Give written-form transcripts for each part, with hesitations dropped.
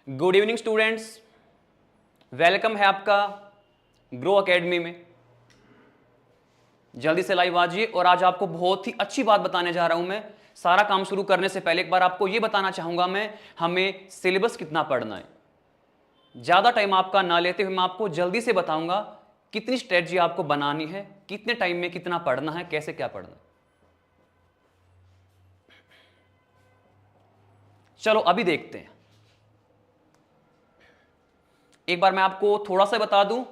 Good evening students, welcome है आपका grow academy में। जल्दी से लाइव आजिए और आज आपको बहुत ही अच्छी बात बताने जा रहा हूं मैं। सारा काम शुरू करने से पहले एक बार आपको यह बताना चाहूंगा मैं, हमें सिलेबस कितना पढ़ना है। ज्यादा टाइम आपका ना लेते हुए मैं आपको जल्दी से बताऊंगा कितनी स्ट्रेटजी आपको बनानी है, कितने टाइम में कितना पढ़ना है, कैसे क्या पढ़ना है। चलो अभी देखते हैं। एक बार मैं आपको थोड़ा सा बता दूं,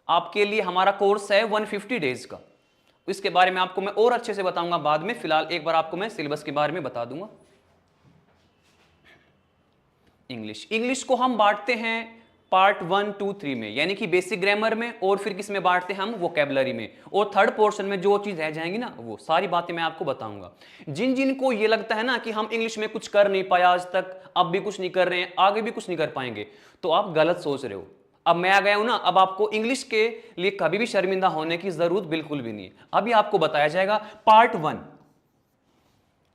आपके लिए हमारा कोर्स है 150 डेज का। इसके बारे में आपको मैं और अच्छे से बताऊंगा बाद में। फिलहाल एक बार आपको मैं सिलेबस के बारे में बता दूंगा। इंग्लिश को हम बांटते हैं पार्ट 1, 2, 3 में, यानी कि बेसिक ग्रामर में, और फिर किस में बांटते हैं हम, वोकैबुलरी में। और थर्ड पोर्शन में जो चीज रह जाएंगी ना, वो सारी बातें मैं आपको बताऊंगा। जिन जिन को ये लगता है ना कि हम इंग्लिश में कुछ कर नहीं पाया आज तक, अब भी कुछ नहीं कर रहे हैं, आगे भी कुछ नहीं कर पाएंगे, तो आप गलत सोच रहे हो। अब मैं आ गया हूं ना, अब आपको इंग्लिश के लिए कभी भी शर्मिंदा होने की जरूरत बिल्कुल भी नहीं है। अभी आपको बताया जाएगा पार्ट 1।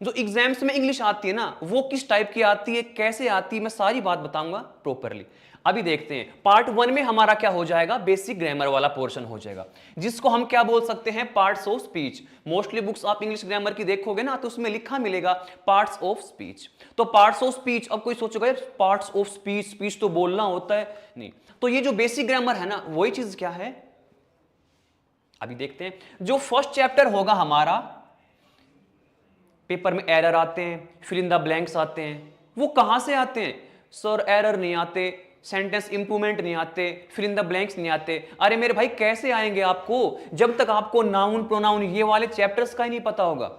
जो एग्जाम्स में इंग्लिश आती है ना, वो किस टाइप की आती है, कैसे आती है, मैं सारी बात बताऊंगा प्रॉपरली। अभी देखते हैं। पार्ट 1 में हमारा क्या हो जाएगा, बेसिक ग्रामर वाला पोर्शन हो जाएगा, जिसको हम क्या बोल सकते हैं, parts of speech. Mostly books आप इंग्लिश ग्रामर की देखोगे ना, तो उसमें लिखा मिलेगा पार्ट्स ऑफ स्पीच। तो पार्ट्स ऑफ स्पीच, अब कोई सोचेगा पार्ट्स ऑफ स्पीच, स्पीच तो बोलना होता है, नहीं। तो ये जो बेसिक ग्रामर है ना, वही चीज क्या है, अभी देखते हैं। जो फर्स्ट चैप्टर होगा हमारा, पेपर में एरर आते हैं, फिल इन द ब्लैंक्स आते हैं, वो कहां से आते हैं सर? एरर नहीं आते, सेंटेंस इंप्रूवमेंट नहीं आते, फिल इन द ब्लैंक्स नहीं आते। अरे मेरे भाई कैसे आएंगे आपको, जब तक आपको नाउन प्रोनाउन ये वाले चैप्टर्स का ही नहीं पता होगा।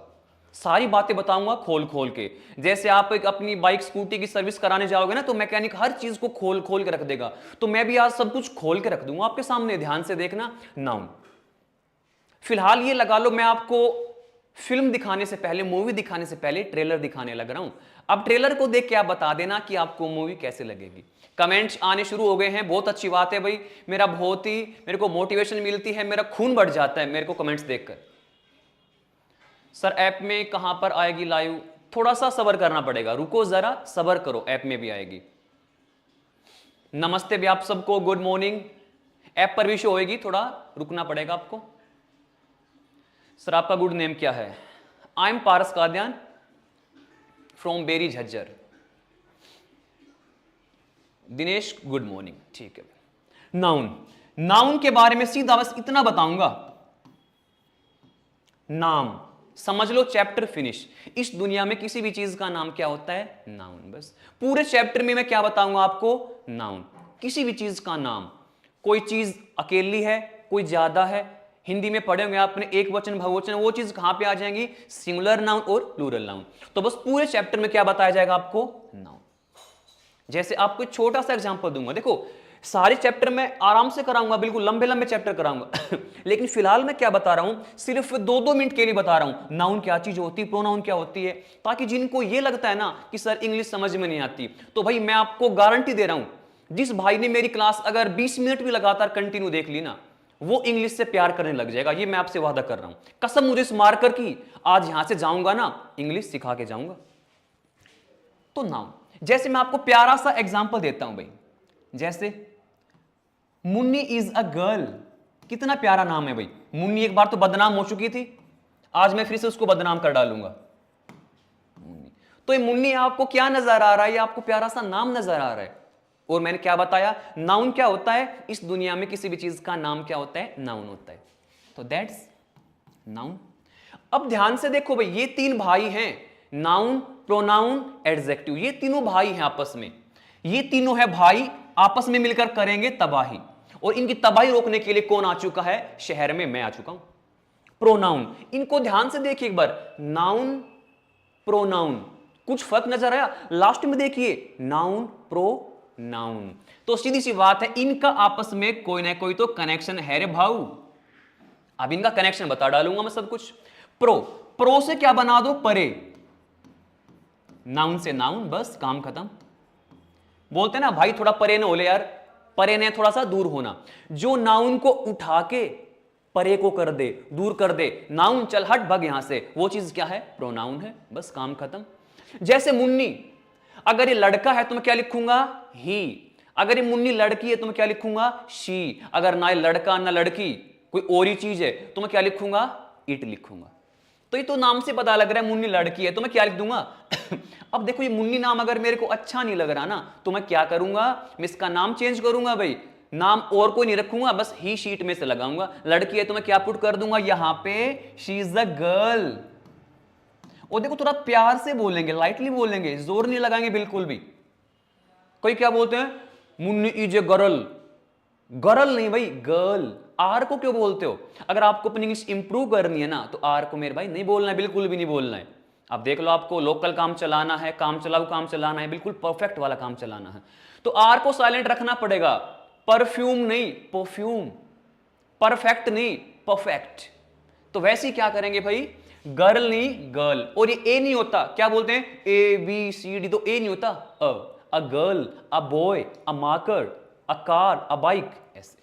सारी बातें बताऊंगा खोल खोल के। जैसे आप एक अपनी बाइक स्कूटी की सर्विस कराने जाओगे ना, तो मैकेनिक हर चीज को खोल खोल के रख देगा, तो मैं भी आज सब कुछ खोल के रख दूंगा आपके सामने। ध्यान से देखना। नाउन फिलहाल ये लगा लो, मैं आपको फिल्म दिखाने से पहले, मूवी दिखाने से पहले ट्रेलर दिखाने लग रहा हूं। अब ट्रेलर को देख के आप बता देना कि आपको मूवी कैसे लगेगी। कमेंट्स आने शुरू हो गए हैं, बहुत अच्छी बात है भाई। मेरे को मोटिवेशन मिलती है, मेरा खून बढ़ जाता है मेरे को कमेंट्स देखकर। सर ऐप में कहां पर आएगी लाइव? थोड़ा सा सब्र करना पड़ेगा, रुको जरा, सब्र करो, ऐप में भी आएगी। नमस्ते भी आप सबको, गुड मॉर्निंग। ऐप पर भी शो होएगी, थोड़ा रुकना पड़ेगा आपको। सर आपका गुड नेम क्या है? I am Paras Kadian from Beri Jhajjar. Dinesh good morning, ठीक है। नाउन के बारे में सीधा बस इतना बताऊंगा, नाम समझ लो, चैप्टर फिनिश। इस दुनिया में किसी भी चीज का नाम क्या होता है? नाउन। बस पूरे चैप्टर में मैं क्या बताऊंगा आपको? नाउन। किसी भी चीज का नाम। कोई चीज अकेली है, कोई ज्यादा है। हिंदी में पढ़े होंगे आपने एक वचन बहुवचन, वो चीज कहां पे आ जाएंगी? सिंगुलर नाउन और प्लूरल नाउन। तो बस पूरे चैप्टर में क्या बताया जाएगा आपको? नाउन। जैसे आपको छोटा सा एग्जांपल दूंगा, देखो सारे चैप्टर में आराम से कराऊंगा, बिल्कुल लंबे लंबे चैप्टर कराऊंगा लेकिन फिलहाल मैं क्या बता रहा हूं, सिर्फ 2-2 मिनट के लिए बता रहा हूं नाउन क्या चीज होती है, प्रोनाउन क्या होती है, ताकि जिनको ये लगता है ना कि सर इंग्लिश समझ में नहीं आती, तो भाई मैं आपको गारंटी दे रहा हूं, जिस भाई ने मेरी क्लास अगर 20 मिनट भी लगातार कंटिन्यू देख ली ना, वो इंग्लिश से प्यार करने लग जाएगा। ये मैं आपसे वादा कर रहा हूं, कसम मुझे इस मारकर की, आज यहां से जाऊंगा ना इंग्लिश सिखा के जाऊंगा। तो नाउन, जैसे मैं आपको प्यारा सा एग्जांपल देता हूं भाई, जैसे मुन्नी इज अ गर्ल। कितना प्यारा नाम है भाई। मुन्नी एक बार तो बदनाम हो चुकी थी, आज मैं फिर से उसको बदनाम कर डालूंगा। मुन्नी, तो ये मुन्नी आपको क्या नजर आ रहा है? ये आपको प्यारा सा नाम नजर आ रहा है। और मैंने क्या बताया, नाउन क्या होता है? इस दुनिया में किसी भी चीज का नाम क्या होता है? नाउन होता है। तो दैट्स नाउन। अब ध्यान से देखो भाई, ये 3 भाई हैं, नाउन प्रोनाउन एडजेक्टिव, ये तीनों भाई हैं आपस में। ये तीनों है भाई, आपस में मिलकर करेंगे तबाही, और इनकी तबाही रोकने के लिए कौन आ चुका है शहर में? मैं आ चुका हूं। प्रोनाउन, इनको ध्यान से देखिए एक बार, नाउन प्रोनाउन, कुछ फर्क नजर आया? लास्ट में देखिए, नाउन प्रोनाउन, तो सीधी सी बात है, इनका आपस में कोई ना कोई तो कनेक्शन है रे भाऊ। अब इनका कनेक्शन बता डालूंगा मैं सब कुछ। प्रो से क्या बना दो? परे। नाउन से नाउन, बस काम खत्म। बोलते ना भाई थोड़ा परे न हो ले यार, परे ने थोड़ा सा दूर होना। जो नाउन को उठा के परे को कर दे, दूर कर दे, नाउन चल हट भग यहां से, वो चीज क्या है? प्रोनाउन है, बस काम खत्म। जैसे मुन्नी, अगर ये लड़का है तो मैं क्या लिखूंगा? ही। अगर ये मुन्नी लड़की है तो मैं क्या लिखूंगा? शी। अगर ना लड़का ना लड़की कोई और ही चीज है तो मैं क्या लिखूंगा? इट लिखूंगा। तो ये तो नाम से पता लग रहा है मुन्नी लड़की है, तो मैं क्या लिख दूंगा? अब देखो ये मुन्नी नाम अगर मेरे को अच्छा नहीं लग रहा ना, तो मैं क्या करूंगा? मैं इसका नाम चेंज करूंगा भाई, नाम और कोई नहीं रखूंगा, बस ही शीट में से लगाऊंगा। लड़की है तो मैं क्या पुट कर दूंगा यहां पे? She is a girl. और देखो थोड़ा प्यार से बोलेंगे, लाइटली बोलेंगे, जोर नहीं लगाएंगे बिल्कुल भी। कोई क्या बोलते हैं? Munni is a girl. Girl नहीं भाई, गर्ल। आर को क्यों बोलते हो? अगर आपको अपनी इंग्लिश इंप्रूव करनी है ना, तो आर को मेरे भाई नहीं बोलना है, बिल्कुल भी नहीं बोलना है। अब देख लो, आपको लोकल काम चलाना है, काम चलाऊ काम चलाना है, बिल्कुल परफेक्ट वाला काम चलाना है, तो आर को साइलेंट रखना पड़ेगा। परफ्यूम नहीं, परफ्यूम। परफेक्ट नहीं, परफेक्ट। तो वैसे ही क्या करेंगे भाई? गर्ल नहीं, गर्ल। और ये ए नहीं होता, क्या बोलते हैं? ए बी सी डी, तो ए नहीं होता, अ girl, a boy, a marker, a car, a bike, ऐसे।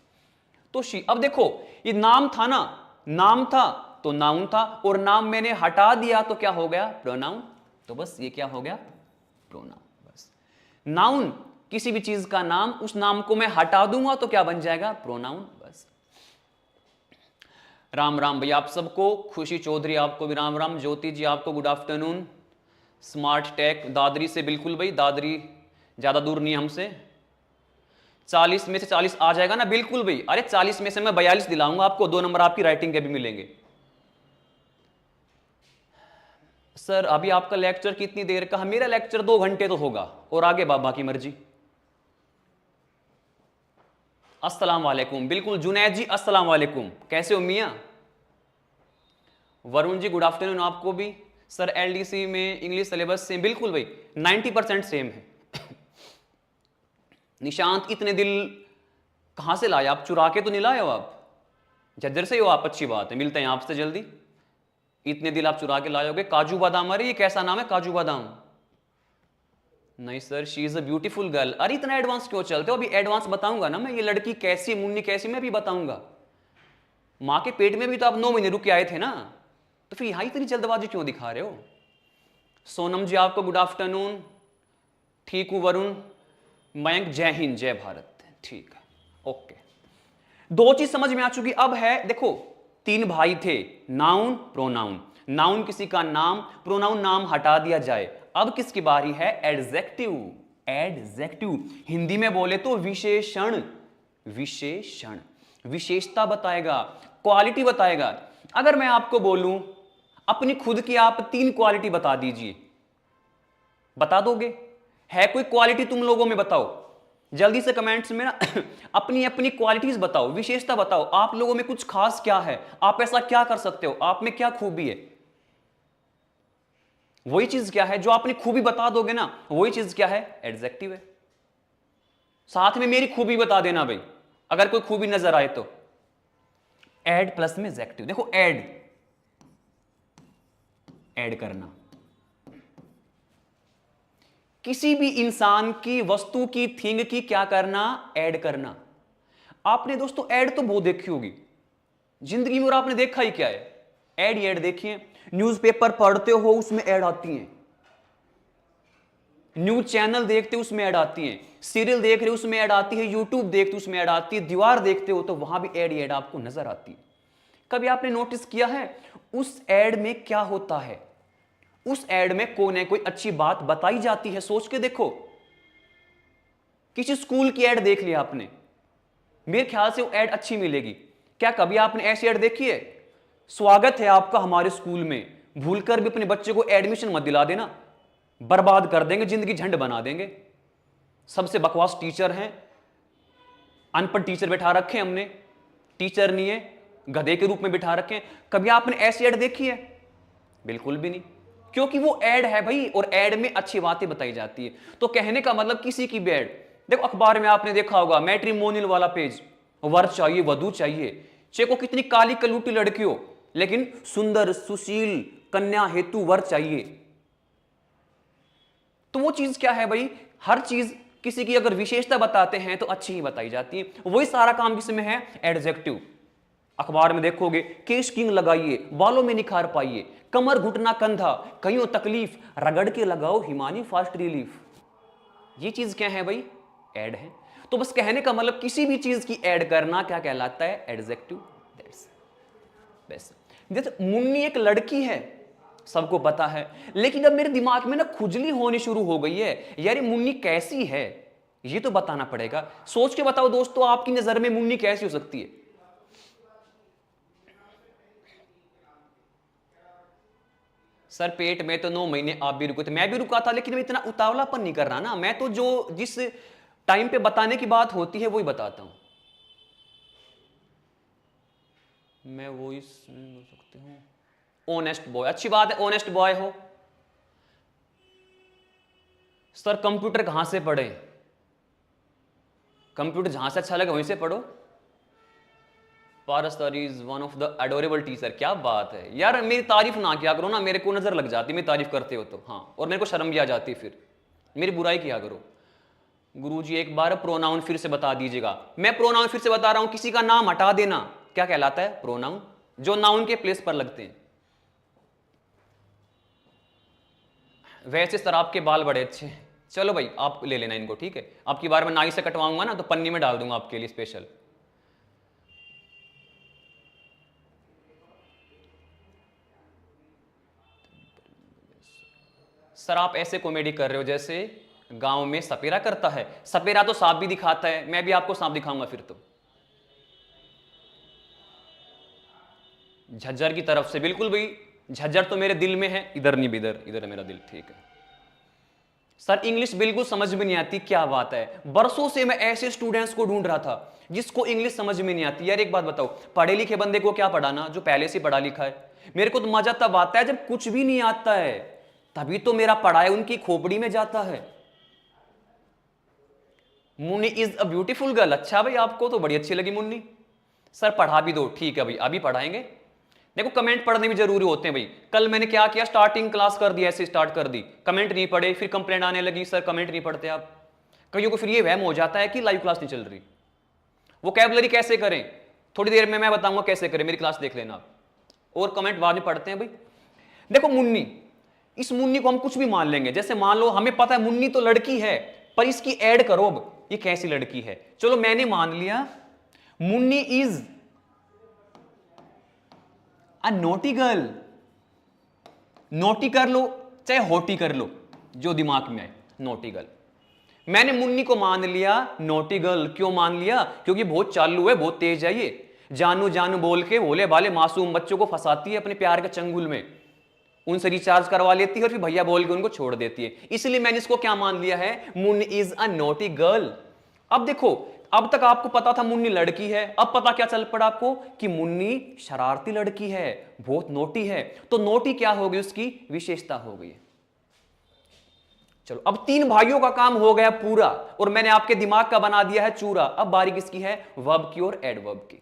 तो शी। अब देखो ये नाम था ना, नाम था तो नाउन था, और नाम मैंने हटा दिया तो क्या हो गया? प्रोनाउन। तो बस ये क्या हो गया? प्रोनाउन। बस नाउन किसी भी चीज का नाम, उस नाम को मैं हटा दूंगा तो क्या बन जाएगा? प्रोनाउन। बस। राम राम भैया आप सबको। खुशी चौधरी आपको भी राम राम। ज्योति जी आपको good afternoon. Smart tech Dadri से, बिल्कुल भाई, दादरी ज्यादा दूर नहीं हमसे। 40 में से 40 आ जाएगा ना? बिल्कुल भाई। अरे 40 में से मैं 42 दिलाऊंगा आपको, 2 नंबर आपकी राइटिंग के भी मिलेंगे। सर अभी आपका लेक्चर कितनी देर का? मेरा लेक्चर 2 घंटे तो होगा, और आगे बाबा की मर्जी। अस्सलाम वालेकुम। बिल्कुल जुनैद जी अस्सलाम वालेकुम, कैसे हो मियां? वरुण जी गुड आफ्टरनून आपको भी। सर एलडीसी में इंग्लिश सिलेबस सेम, बिल्कुल भाई 90% सेम है। निशांत इतने दिल कहां से लाए आप? चुरा के तो नहीं लाए हो आप? झज्जर से ही हो आप? अच्छी बात है, मिलते हैं आपसे जल्दी। इतने दिल आप चुरा के लाए होगे। काजू बादाम, अरे ये कैसा नाम है काजू बादाम? नहीं sir, she is a beautiful girl. अरे इतना एडवांस क्यों चलते हो? अभी एडवांस बताऊंगा ना मैं, ये लड़की कैसी, मुन्नी कैसी, मैं भी बताऊंगा। मां के पेट में भी तो आप 9 महीने रुक के आए थे ना, तो फिर यहां इतनी जल्दबाजी क्यों दिखा रहे हो? सोनम जी आपको गुड आफ्टरनून। ठीक हूं वरुण। मयंक जय हिंद जय भारत। ठीक है, ओके। 2 चीज समझ में आ चुकी। अब है देखो, 3 भाई थे, नाउन प्रोनाउन। नाउन किसी का नाम, प्रोनाउन नाम हटा दिया जाए। अब किसकी बारी है? एडजेक्टिव। एडजेक्टिव हिंदी में बोले तो विशेषण। विशेषण विशेषता बताएगा, क्वालिटी बताएगा। अगर मैं आपको बोलूं अपनी खुद की आप 3 क्वालिटी बता दीजिए, बता दोगे? है कोई क्वालिटी तुम लोगों में? बताओ जल्दी से कमेंट्स में ना। अपनी अपनी क्वालिटीज बताओ, विशेषता बताओ, आप लोगों में कुछ खास क्या है, आप ऐसा क्या कर सकते हो, आप में क्या खूबी है। वही चीज क्या है जो अपनी खूबी बता दोगे ना, वही चीज क्या है? एडजेक्टिव है। साथ में मेरी खूबी बता देना भाई, अगर कोई खूबी नजर आए तो। एड प्लस में एडजेक्टिव। देखो एड, ऐड करना, किसी भी इंसान की, वस्तु की, थिंग की क्या करना? ऐड करना। आपने दोस्तों ऐड तो बहुत देखी होगी जिंदगी में, और आपने देखा ही क्या है? ऐड ही ऐड देखी है। न्यूज़पेपर पढ़ते हो उसमें ऐड आती हैं, न्यूज चैनल देखते हो उसमें ऐड आती हैं, सीरियल देख रहे हो उसमें ऐड आती है, यूट्यूब देखते हो उसमें ऐड आती है, दीवार देखते हो तो वहां भी ऐड ही ऐड आपको नजर आती है। कभी आपने नोटिस किया है उस ऐड में क्या होता है? उस ऐड में कोई ना कोई अच्छी बात बताई जाती है। सोच के देखो, किसी स्कूल की ऐड देख लिया आपने, मेरे ख्याल से वो ऐड अच्छी मिलेगी। क्या कभी आपने ऐसी ऐड देखी है? स्वागत है आपका हमारे स्कूल में, भूलकर भी अपने बच्चे को एडमिशन मत दिला देना, बर्बाद कर देंगे, जिंदगी झंड बना देंगे। सबसे बकवास टीचर हैं, अनपढ़ टीचर बैठा रखे हमने, टीचर नहीं है, गधे के रूप में बिठा रखे हैं। कभी आपने ऐसी ऐड देखी है? बिल्कुल भी नहीं, क्योंकि वो ऐड है भाई, और ऐड में अच्छी बातें बताई जाती है। तो कहने का मतलब किसी की भी ऐड देखो, अखबार में आपने देखा होगा मैट्रिमोनियल वाला पेज, वर चाहिए, वधू चाहिए, चाहे को कितनी काली कलूटी लड़की हो, लेकिन सुंदर सुशील कन्या हेतु वर चाहिए। तो वो चीज क्या है भाई? हर चीज किसी की अगर विशेषता बताते हैं तो अच्छी ही बताई जाती है। वही सारा काम किसमें है? एडजेक्टिव। अखबार में देखोगे केश किंग लगाइए, बालों में निखार पाइए, कमर घुटना कंधा, कहीं तकलीफ, रगड़ के लगाओ हिमानी फास्ट रिलीफ। ये चीज क्या है भाई? ऐड है। तो बस कहने का मतलब किसी भी चीज की ऐड करना क्या कहलाता है? एडजेक्टिव। That's best. जैसे मुन्नी एक लड़की है, सबको पता है, लेकिन अब मेरे दिमाग में ना खुजली होनी शुरू हो गई है, यार ये मुन्नी कैसी है, ये तो बताना पड़ेगा। सोच के बताओ दोस्तों, आपकी नजर में मुन्नी कैसी हो सकती है? सर पेट में तो 9 महीने आप भी रुके थे, मैं भी रुका था, लेकिन मैं इतना उतावलापन नहीं कर रहा ना, मैं तो जो जिस टाइम पे बताने की बात होती है वही बताता हूं। मैं वो इस बोल सकते हूं ऑनेस्ट बॉय, अच्छी बात है ऑनेस्ट बॉय हो। सर कंप्यूटर कहां से पढ़े? कंप्यूटर जहां से अच्छा लगे वहीं से पढ़ो। Paras sir is one of the adorable teacher. क्या बात है यार, मेरी तारीफ ना किया करो ना, मेरे को नजर लग जाती मेरी तारीफ करते हो तो। हाँ, और मेरे को शर्म भी आ जाती, फिर मेरी बुराई किया करो। गुरुजी एक बार प्रोनाउन फिर से बता दीजिएगा। मैं प्रोनाउन फिर से बता रहा हूं, किसी का नाम हटा देना क्या कहलाता है? प्रोनाउन, जो नाउन के प्लेस पर लगते हैं। वैसे सर आपके बाल बड़े अच्छे, चलो भाई आप ले लेना इनको, ठीक है? आपकी बार में नाई से कटवाऊंगा ना तो पन्नी में डाल दूंगा आपके लिए स्पेशल। सर आप ऐसे कॉमेडी कर रहे हो जैसे गांव में सपेरा करता है। सपेरा तो सांप भी दिखाता है, मैं भी आपको सांप दिखाऊंगा फिर तो। झज्जर की तरफ से, बिल्कुल भाई, झज्जर तो मेरे दिल में है, इधर नहीं, इधर इधर है मेरा दिल, ठीक है। सर इंग्लिश बिल्कुल समझ में नहीं आती, क्या बात है, बरसों से मैं ऐसे स्टूडेंट्स को ढूंढ रहा था जिसको इंग्लिश समझ में नहीं आती। यार एक बात बताओ, पढ़े लिखे बंदे को क्या पढ़ाना जो पहले से पढ़ा लिखा है? मेरे को तो मजा तब आता है जब कुछ भी नहीं आता है, तभी तो मेरा पढ़ाई उनकी खोपड़ी में जाता है। Munni is a beautiful girl. अच्छा भाई, आपको तो बड़ी अच्छी लगी मुन्नी। सर पढ़ा भी दो, ठीक है भाई अभी पढ़ाएंगे। देखो कमेंट पढ़ने भी जरूरी होते हैं भाई। कल मैंने क्या किया, स्टार्टिंग क्लास कर दी, ऐसे स्टार्ट कर दी, कमेंट नहीं पढ़े, फिर कंप्लेंट आने लगी सर कमेंट नहीं पढ़ते आप। कईयों को फिर ये वहम हो जाता है कि लाइव क्लास नहीं चल रही। वोकैबुलरी कैसे करें, थोड़ी देर में मैं बताऊंगा कैसे करें, मेरी क्लास देख लेना आप। और कमेंट बाद में पढ़ते हैं भाई। देखो मुन्नी, इस मुन्नी को हम कुछ भी मान लेंगे। जैसे मान लो हमें पता है मुन्नी तो लड़की है, पर इसकी ऐड करो अब, ये कैसी लड़की है। चलो मैंने मान लिया Munni is a naughty girl. Naughty कर लो चाहे होटी कर लो, जो दिमाग में आए, नोटी गर्ल। मैंने मुन्नी को मान लिया नोटी गर्ल। क्यों मान लिया? क्योंकि बहुत चालू है, बहुत तेज है ये, जानू जानू बोल के भोले भाले मासूम बच्चों को फंसाती है अपने प्यार के चंगुल में, उनसे रिचार्ज करवा लेती है और फिर भैया बोल के उनको छोड़ देती है। इसलिए मैंने इसको क्या मान लिया है, Munni is a naughty girl. अब देखो, अब तक आपको पता था मुन्नी लड़की है, अब पता क्या चल पड़ा आपको कि मुन्नी शरारती लड़की है, बहुत नोटी है। तो नोटी क्या हो गई, उसकी विशेषता हो गई। चलो अब 3 भाइयों का काम हो गया पूरा, और मैंने आपके दिमाग का बना दिया है चूरा। अब बारी किसकी है? वर्ब की और एडवर्ब की।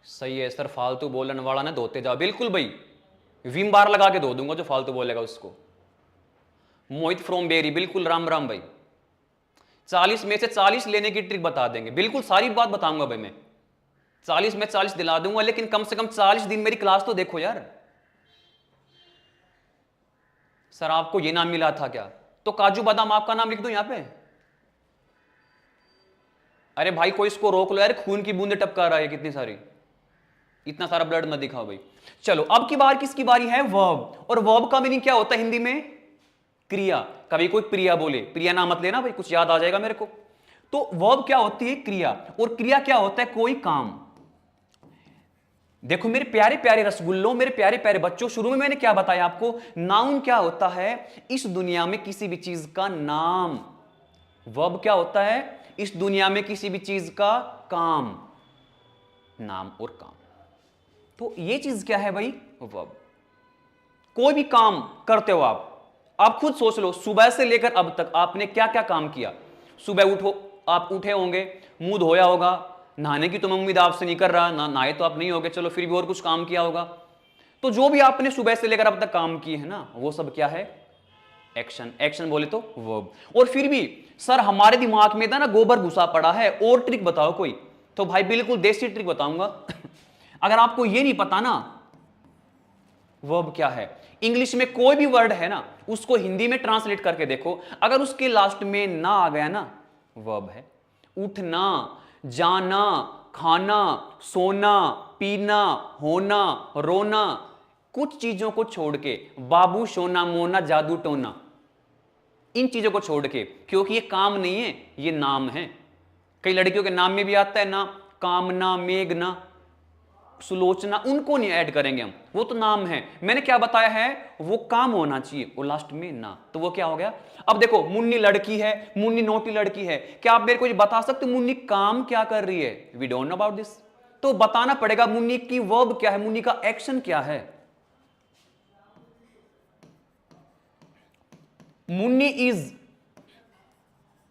सही है सर, फालतू बोलने वाला ना धोते जाओ। बिल्कुल भाई, विम बार लगा के धो दूंगा जो फालतू बोलेगा उसको। मोहित फ्रॉम बेरी, बिल्कुल राम राम भाई। 40 में से 40 लेने की ट्रिक बता देंगे, बिल्कुल सारी बात बताऊंगा भाई मैं। 40 में 40 दिला दूंगा, लेकिन कम से कम 40 दिन मेरी क्लास तो देखो यार। सर आपको ये नाम मिला था क्या? तो काजू बादाम आपका नाम लिख दो यहां पे। अरे भाई कोई इसको रोक लो यार, खून की बूंदे टपका रहा है कितनी सारी, इतना सारा ब्लड मत दिखाओ भाई। चलो अब की बार किसकी बारी है? वर्ब। और वर्ब का मीनिंग क्या होता है हिंदी में? क्रिया। कभी कोई प्रिया बोले, प्रिया नाम मत लेना भाई, कुछ याद आ जाएगा मेरे को। तो वर्ब क्या होती है? क्रिया। और क्रिया क्या होता है? कोई काम। देखो मेरे प्यारे प्यारे रसगुल्लों, मेरे प्यारे प्यारे बच्चों, शुरू में मैंने क्या बताया आपको? नाउन क्या होता है? इस दुनिया में किसी भी चीज का नाम। वर्ब क्या होता है? इस दुनिया में किसी भी चीज का काम, नाम और काम। तो ये चीज क्या है भाई? वर्ब। कोई भी काम करते हो आप खुद सोच लो, सुबह से लेकर अब तक आपने क्या क्या काम किया। सुबह उठो, आप उठे होंगे, मुंह धोया होगा, नहाने की तो मैं उम्मीद आपसे नहीं कर रहा, नहाए तो आप नहीं होगे, चलो फिर भी और कुछ काम किया होगा। तो जो भी आपने सुबह से लेकर अब तक काम किए है ना, वो सब क्या है? एक्शन। एक्शन बोले तो वर्ब। और फिर भी सर हमारे दिमाग में था ना गोबर घुसा पड़ा है, और ट्रिक बताओ कोई। तो भाई बिल्कुल देसी ट्रिक बताऊंगा। अगर आपको ये नहीं पता ना वर्ब क्या है, इंग्लिश में कोई भी वर्ड है ना उसको हिंदी में ट्रांसलेट करके देखो, अगर उसके लास्ट में ना आ गया ना वर्ब है। उठना, जाना, खाना, सोना, पीना, होना, रोना, कुछ चीजों को छोड़ के, बाबू सोना मोना जादू टोना, इन चीजों को छोड़ के, क्योंकि ये काम नहीं है, ये नाम है। कई लड़कियों के नाम में भी आता है ना, कामना, मेघना, सुलोचना, उनको नहीं ऐड करेंगे हम, वो तो नाम है। मैंने क्या बताया है, वो काम होना चाहिए और लास्ट में ना, तो वो क्या हो गया। अब देखो मुन्नी लड़की है, मुन्नी नोटी लड़की है, क्या आप मेरे को ये बता सकते हो मुन्नी काम क्या कर रही है? We don't know about this. तो बताना पड़ेगा मुन्नी की वर्ब क्या है, मुन्नी का एक्शन क्या है। Munni is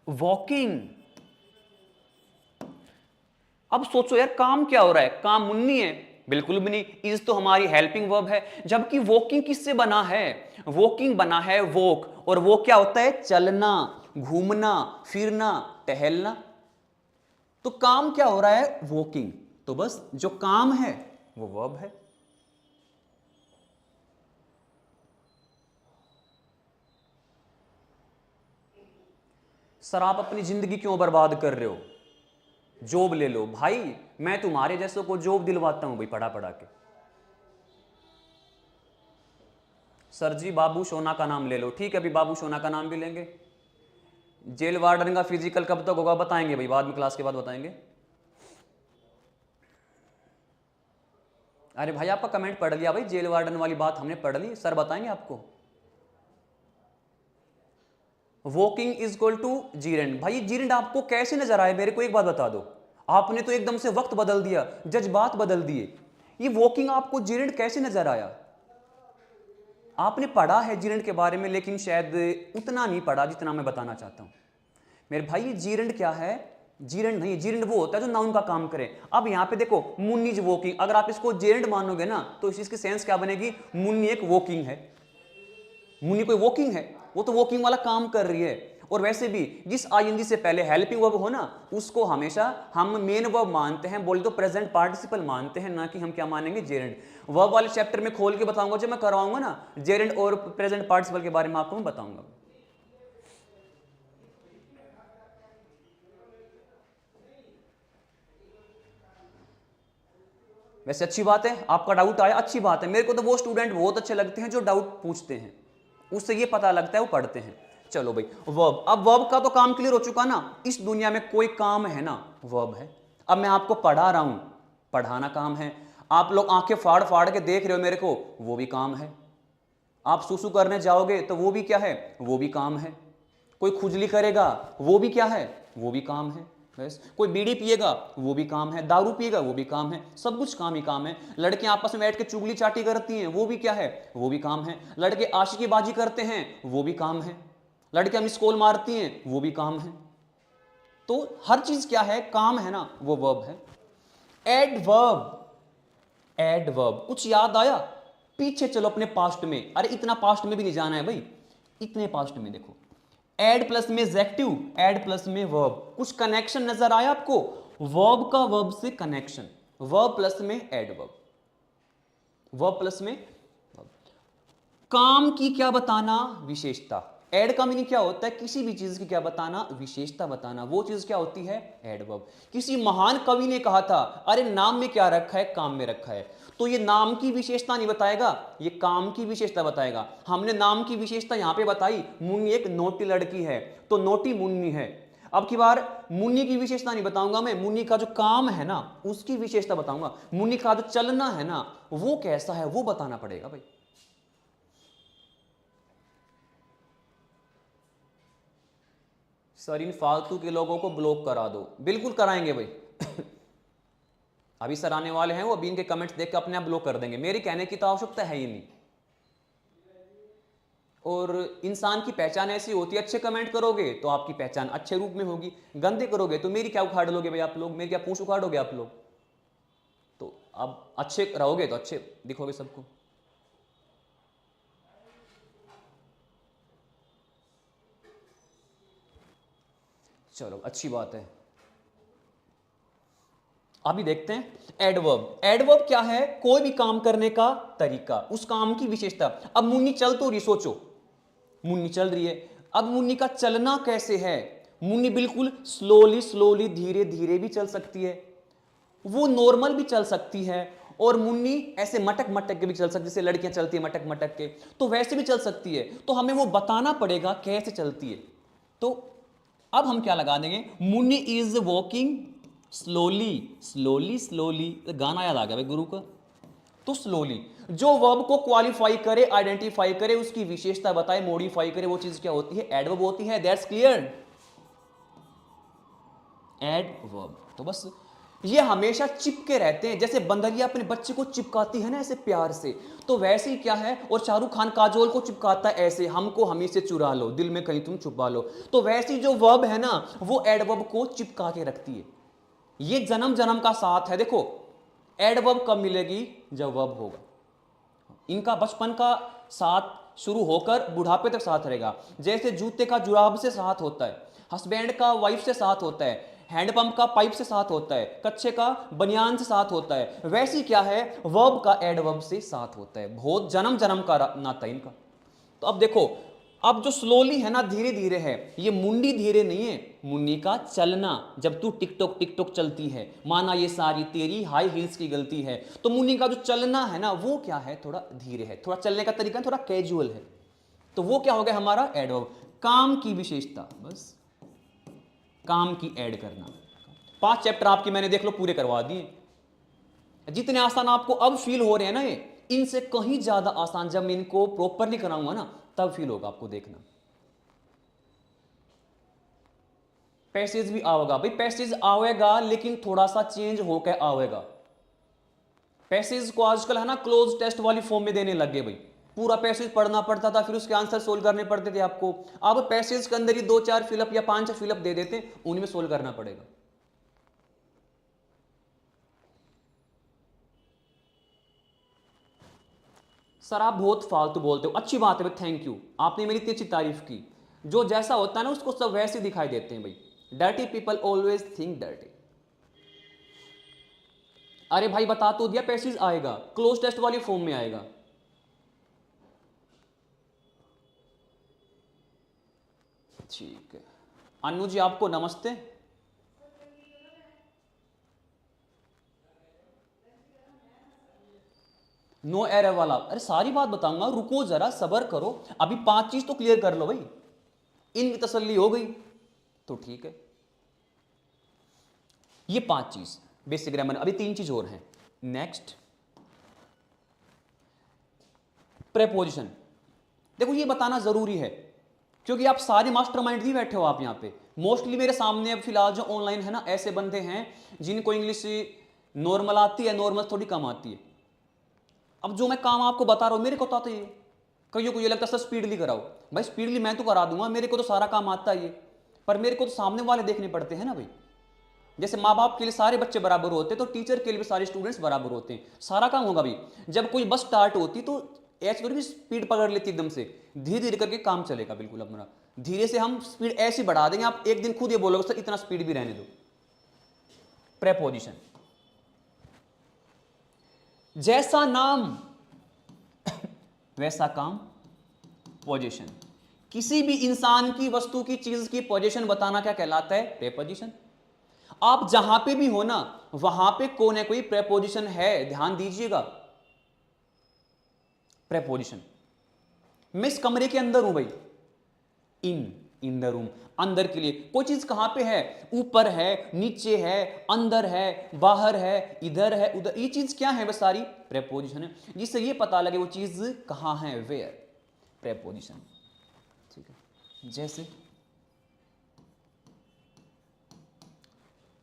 walking. अब सोचो यार काम क्या हो रहा है, काम मुन्नी है? बिल्कुल भी नहीं, इज तो हमारी हेल्पिंग वर्ब है, जबकि वॉकिंग किससे बना है? वॉकिंग बना है वॉक, और वो क्या होता है? चलना, घूमना, फिरना, टहलना। तो काम क्या हो रहा है? वॉकिंग। तो बस जो काम है वो वर्ब है। सर आप अपनी जिंदगी क्यों बर्बाद कर रहे हो? जॉब ले लो भाई, मैं तुम्हारे जैसों को जॉब दिलवाता हूं भाई पढ़ा पढ़ा के। सर जी बाबू सोना का नाम ले लो, ठीक है अभी बाबू सोना का नाम भी लेंगे। जेल वार्डन का फिजिकल कब तक होगा बताएंगे भाई, बाद में क्लास के बाद बताएंगे। अरे भाई आपका कमेंट पढ़ लिया भाई, जेल वार्डन वाली बात हमने पढ़ ली, सर बताएंगे आपको। Walking is equal to gerund. भाई जीरेंड आपको कैसे नजर आए, मेरे को एक बात बता दो। आपने तो एकदम से वक्त बदल दिया, जज्बात बदल दिए। ये वॉकिंग आपको जीरेंड कैसे नजर आया? आपने पढ़ा है जीरेंड के बारे में, लेकिन शायद उतना नहीं पढ़ा जितना मैं बताना चाहता हूं। मेरे भाई ये जीरेंड क्या है? जीरेंड नहीं, जीरेंड वो होता है जो नाउन का काम करे। अब यहां पे देखो मुन्नी इज वॉकिंग, अगर आप इसको जीरेंड मानोगे ना तो इसकी सेंस क्या बनेगी? मुन्नी एक वॉकिंग है। मुन्नी कोई वॉकिंग है, वो तो वॉकिंग वाला काम कर रही है। और वैसे भी जिस आईएनजी से पहले हेल्पिंग वर्ब हो ना उसको हमेशा हम मेन वर्ब मानते हैं, बोले तो प्रेजेंट पार्टिसिपल मानते हैं, ना कि हम क्या मानेंगे जेरेंड। वर्ब वाले चैप्टर में खोल के बताऊंगा जब मैं करवाऊंगा ना जेरेंड और प्रेजेंट पार्टिसिपल के बारे में आपको मैं बताऊंगा। वैसे अच्छी बात है आपका डाउट आया, अच्छी बात है। मेरे को तो वो स्टूडेंट बहुत अच्छे लगते हैं जो डाउट पूछते हैं, उससे ये पता लगता है वो पढ़ते हैं। चलो भाई वर्ब, अब वर्ब का तो काम क्लियर हो चुका ना। इस दुनिया में कोई काम है ना वर्ब है। अब मैं आपको पढ़ा रहा हूं, पढ़ाना काम है। आप लोग आंखें फाड़ फाड़ के देख रहे हो मेरे को, वो भी काम है। आप सुसु करने जाओगे तो वो भी क्या है? वो भी काम है। कोई खुजली करेगा वो भी क्या है? वो भी काम है। बस कोई बीड़ी पिएगा वो भी काम है, दारू पिएगा वो भी काम है, सब कुछ काम ही काम है। लड़कियां आपस में बैठ के चुगली चाटी करती हैं वो भी क्या है? वो भी काम है। लड़के आशिकीबाजी करते हैं वो भी काम है। लड़कियां मिस कॉल मारती हैं वो भी काम है। तो हर चीज क्या है? काम है ना, वो वर्ब है। एडवर्ब, एडवर्ब कुछ याद आया? पीछे चलो अपने पास्ट में, अरे इतना पास्ट में भी नहीं जाना है भाई, इतने पास्ट में देखो। एड प्लस में एडजेक्टिव, एड प्लस में वर्ब, कुछ कनेक्शन नजर आया आपको? वर्ब का वर्ब से कनेक्शन, वर्ब प्लस में एडवर्ब, वर्ब प्लस में verb। काम की क्या बताना? विशेषता। एड का मीनिंग क्या होता है? किसी भी चीज की क्या बताना? विशेषता बताना। वो चीज क्या होती है? एडवर्ब। किसी महान कवि ने कहा था अरे नाम में क्या रखा है? काम में रखा है। तो ये नाम की विशेषता नहीं बताएगा, ये काम की विशेषता बताएगा। हमने नाम की विशेषता यहां पे बताई, मुन्नी एक नोटी लड़की है, तो नोटी मुन्नी है। अब की बार मुन्नी की विशेषता नहीं बताऊंगा मैं, मुन्नी का जो काम है ना उसकी विशेषता बताऊंगा। मुन्नी का जो चलना है ना वो कैसा है वो बताना पड़ेगा भाई। सर इन फालतू के लोगों को ब्लॉक करा दो, बिल्कुल कराएंगे भाई। अभी सर आने वाले हैं, वो अभी इनके कमेंट्स देख के अपने आप ब्लॉक कर देंगे, मेरी कहने की तो आवश्यकता है ही नहीं। और इंसान की पहचान ऐसी होती है, अच्छे कमेंट करोगे तो आपकी पहचान अच्छे रूप में होगी, गंदे करोगे तो मेरी क्या उखाड़ लोगे भाई आप लोग, मेरी क्या पूंछ उखाड़ोगे आप लोग। तो अब अच्छे रहोगे तो अच्छे दिखोगे सबको। चलो अच्छी बात है। अभी देखते हैं एडवर्ब। एडवर्ब क्या है? कोई भी काम करने का तरीका, उस काम की विशेषता। अब मुन्नी चल तो रही, सोचो मुन्नी चल रही है, अब मुन्नी का चलना कैसे है? मुन्नी बिल्कुल स्लोली स्लोली धीरे धीरे भी चल सकती है, वो नॉर्मल भी चल सकती है, और मुन्नी ऐसे मटक मटक के भी चल सकती है, जैसे लड़कियां चलती है मटक मटक के, तो वैसे भी चल सकती है। तो हमें वो बताना पड़ेगा कैसे चलती है। तो अब हम क्या लगा देंगे? Munni is walking slowly, slowly slowly, गाना याद आ गया भाई गुरु का। तो स्लोली जो वर्ब को क्वालिफाई करे, आइडेंटिफाई करे, उसकी विशेषता बताए, मॉडिफाई करे, वो चीज क्या होती है? एडवर्ब होती है। That's clear? एडवर्ब। तो बस ये हमेशा चिपके रहते हैं, जैसे बंदरिया अपने बच्चे को चिपकाती है ना ऐसे प्यार से, तो वैसे ही क्या है, और शाहरुख खान काजोल को चिपकाता है ऐसे, हमको हमी से चुरा लो, दिल में कहीं तुम छुपा लो। तो वैसी जो वर्ब है ना, वो एडवर्ब को चिपका के रखती है। ये जन्म जन्म का साथ है। देखो एडवर्ब कब मिलेगी? जब वर्ब होगा। इनका बचपन का साथ शुरू होकर बुढ़ापे तक साथ रहेगा। जैसे जूते का जुराब से साथ होता है, हस्बैंड का वाइफ से साथ होता है, हैंडपंप का पाइप से साथ होता है, कच्चे का बनियान से साथ होता है, वैसी क्या है, वर्ब का एडवर्ब से साथ होता है। बहुत जन्म जन्म का नाता इनका। तो अब देखो, अब जो स्लोली है ना, धीरे धीरे है, ये मुंडी धीरे नहीं है, मुन्नी का चलना। जब तू टिकटॉक टिकटॉक चलती है, माना ये सारी तेरी हाई हील्स की गलती है, तो मुन्नी का जो चलना है ना, वो क्या है, थोड़ा धीरे है, थोड़ा चलने का तरीका थोड़ा कैजुअल है। तो वो क्या हो गया हमारा? एडवर्ब। काम की विशेषता, बस काम की ऐड करना। 5 चैप्टर आपके मैंने देख लो पूरे करवा दिए। जितने आसान आपको अब फील हो रहे हैं ना, ये इनसे कहीं ज्यादा आसान जब मैं इनको प्रॉपरली कराऊंगा ना, तब फील होगा आपको। देखना पैसेज भी आएगा भाई, पैसेज आएगा लेकिन थोड़ा सा चेंज होकर आएगा। पैसेज को आजकल है ना क्लोज टेस्ट वाली फॉर्म में देने लग गए भाई। पूरा पैसेज पढ़ना पड़ता था, फिर उसके आंसर सोल्व करने पड़ते थे आपको। अब पैसेज के अंदर ही 2-4 फिलअप या 5 फिलअप दे देते, उनमें सोल्व करना पड़ेगा। सर आप बहुत फालतू बोलते हो। अच्छी बात है भाई, थैंक यू, आपने मेरी इतनी अच्छी तारीफ की। जो जैसा होता है ना, उसको सब वैसे दिखाई देते हैं भाई। Dirty people always think dirty. अरे भाई बता तो दिया, पैसेज आएगा, क्लोज टेस्ट वाली फॉर्म में आएगा। ठीक है अनु जी, आपको नमस्ते। नो एरर वाला, अरे सारी बात बताऊंगा, रुको जरा, सबर करो। अभी 5 चीज तो क्लियर कर लो भाई, इनकी तसल्ली हो गई तो ठीक है। ये 5 चीज बेसिक ग्रामर, अभी 3 चीज और हैं। Next preposition. देखो ये बताना जरूरी है, क्योंकि आप सारे मास्टरमाइंड नहीं बैठे हो आप यहाँ पे। मोस्टली मेरे सामने अब फिलहाल जो ऑनलाइन है ना, ऐसे बंदे हैं जिनको इंग्लिश नॉर्मल आती है, नॉर्मल थोड़ी कम आती है। अब जो मैं काम आपको बता रहा हूं, मेरे को तो आता ही है। कईयों को ये लगता है सर स्पीडली कराओ, भाई स्पीडली मैं तो करा दूंगा, मेरे को तो सारा काम आता ही है, पर मेरे को तो सामने वाले देखने पड़ते हैं ना भाई। जैसे माँ बाप के लिए सारे बच्चे बराबर होते हैं, तो टीचर के लिए भी सारे स्टूडेंट्स बराबर होते हैं, सारा काम होगा भाई। जब कोई बस स्टार्ट होती तो ऐसे थोड़ी स्पीड पकड़ लेती एकदम से, धीरे धीरे करके काम चलेगा बिल्कुल अपना। धीरे से हम स्पीड ऐसी बढ़ा देंगे, आप एक दिन खुद ये बोलोगे सर इतना स्पीड भी रहने दो। प्रेपोजिशन, जैसा नाम वैसा काम, पोजीशन। किसी भी इंसान की, वस्तु की, चीज की पोजीशन बताना क्या कहलाता है? प्रेपोजिशन। आप जहां पे भी हो ना, वहां पे कोई ना कोई प्रेपोजिशन है, ध्यान दीजिएगा। प्रेपोजिशन, मैं इस कमरे के अंदर हूं भाई, इन द रूम, अंदर के लिए कोई चीज कहां पे है? ऊपर है, नीचे है, अंदर है, बाहर है, इधर है, उधर। ये चीज क्या है? बस सारी प्रेपोजिशन है, जिससे ये पता लगे वो चीज कहां है, वेयर। प्रेपोजिशन, ठीक है। जैसे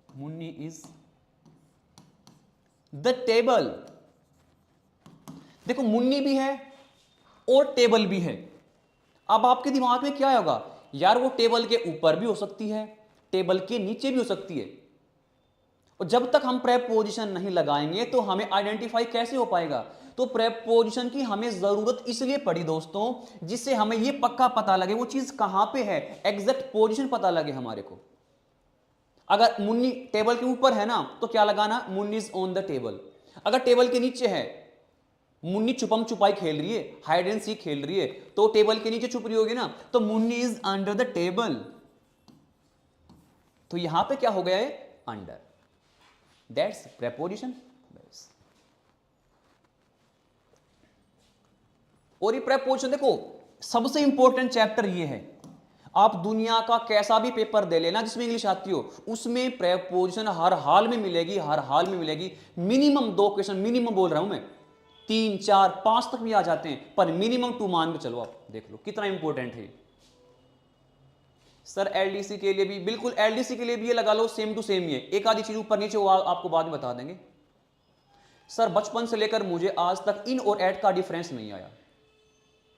मुन्नी इज द टेबल। देखो मुन्नी भी है और टेबल भी है। अब आपके दिमाग में क्या होगा, यार वो टेबल के ऊपर भी हो सकती है, टेबल के नीचे भी हो सकती है। और जब तक हम प्रेपोजिशन नहीं लगाएंगे तो हमें आइडेंटिफाई कैसे हो पाएगा? तो प्रेपोजिशन की हमें जरूरत इसलिए पड़ी दोस्तों, जिससे हमें यह पक्का पता लगे वो चीज कहां पे है, एग्जैक्ट पोजीशन पता लगे हमारे को। अगर मुन्नी टेबल के ऊपर है ना तो क्या लगाना, Munni is on the table. अगर टेबल के नीचे है, मुन्नी छुपम छुपाई खेल रही है, हाइड एंड सीक खेल रही है, तो टेबल के नीचे छुप रही होगी ना, तो Munni is under the table. तो यहां पे क्या हो गया है, अंडर। That's preposition. और ये प्रेपोजिशन देखो सबसे इंपॉर्टेंट चैप्टर ये है। आप दुनिया का कैसा भी पेपर दे लेना जिसमें इंग्लिश आती हो, उसमें प्रेपोजिशन हर हाल में मिलेगी, हर हाल में मिलेगी। मिनिमम 2 क्वेश्चन, मिनिमम बोल रहा हूं मैं, 3 4 5 तक भी आ जाते हैं, पर मिनिमम 2 मान के चलो। आप देख लो कितना इंपॉर्टेंट है। सर एलडीसी के लिए भी, बिल्कुल एलडीसी के लिए भी ये लगा लो, सेम टू सेम ही है। एक आधी चीज ऊपर नीचे वो आपको बाद में बता देंगे। सर बचपन से लेकर मुझे आज तक इन और एट का डिफरेंस नहीं आया।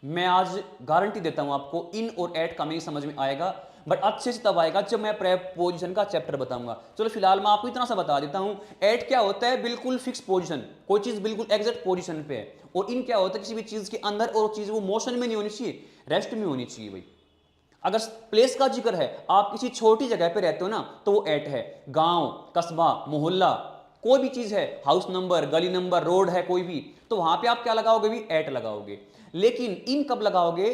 मैं आज गारंटी देता हूं आपको, इन और एट का नहीं समझ में आएगा, बट अच्छे से तब आएगा जब मैं प्रेपोजिशन का चैप्टर बताऊंगा। चलो फिलहाल मैं आपको इतना सा बता देता हूं, एट क्या होता है, बिल्कुल फिक्स पोजीशन, कोई चीज बिल्कुल एग्जैक्ट पोजीशन पे है। और इन क्या होता है, किसी भी चीज के अंदर और चीज वो मोशन में नहीं होनी चाहिए, रेस्ट में होनी चाहिए भाई। अगर प्लेस का जिक्र है, आप किसी छोटी जगह पे रहते हो ना, तो वो एट है। गांव, कस्बा, मोहल्ला, कोई भी चीज है, हाउस नंबर, गली नंबर, रोड है कोई भी, तो वहां पे आप क्या लगाओगे भी, एट लगाओगे। लेकिन इन कब लगाओगे,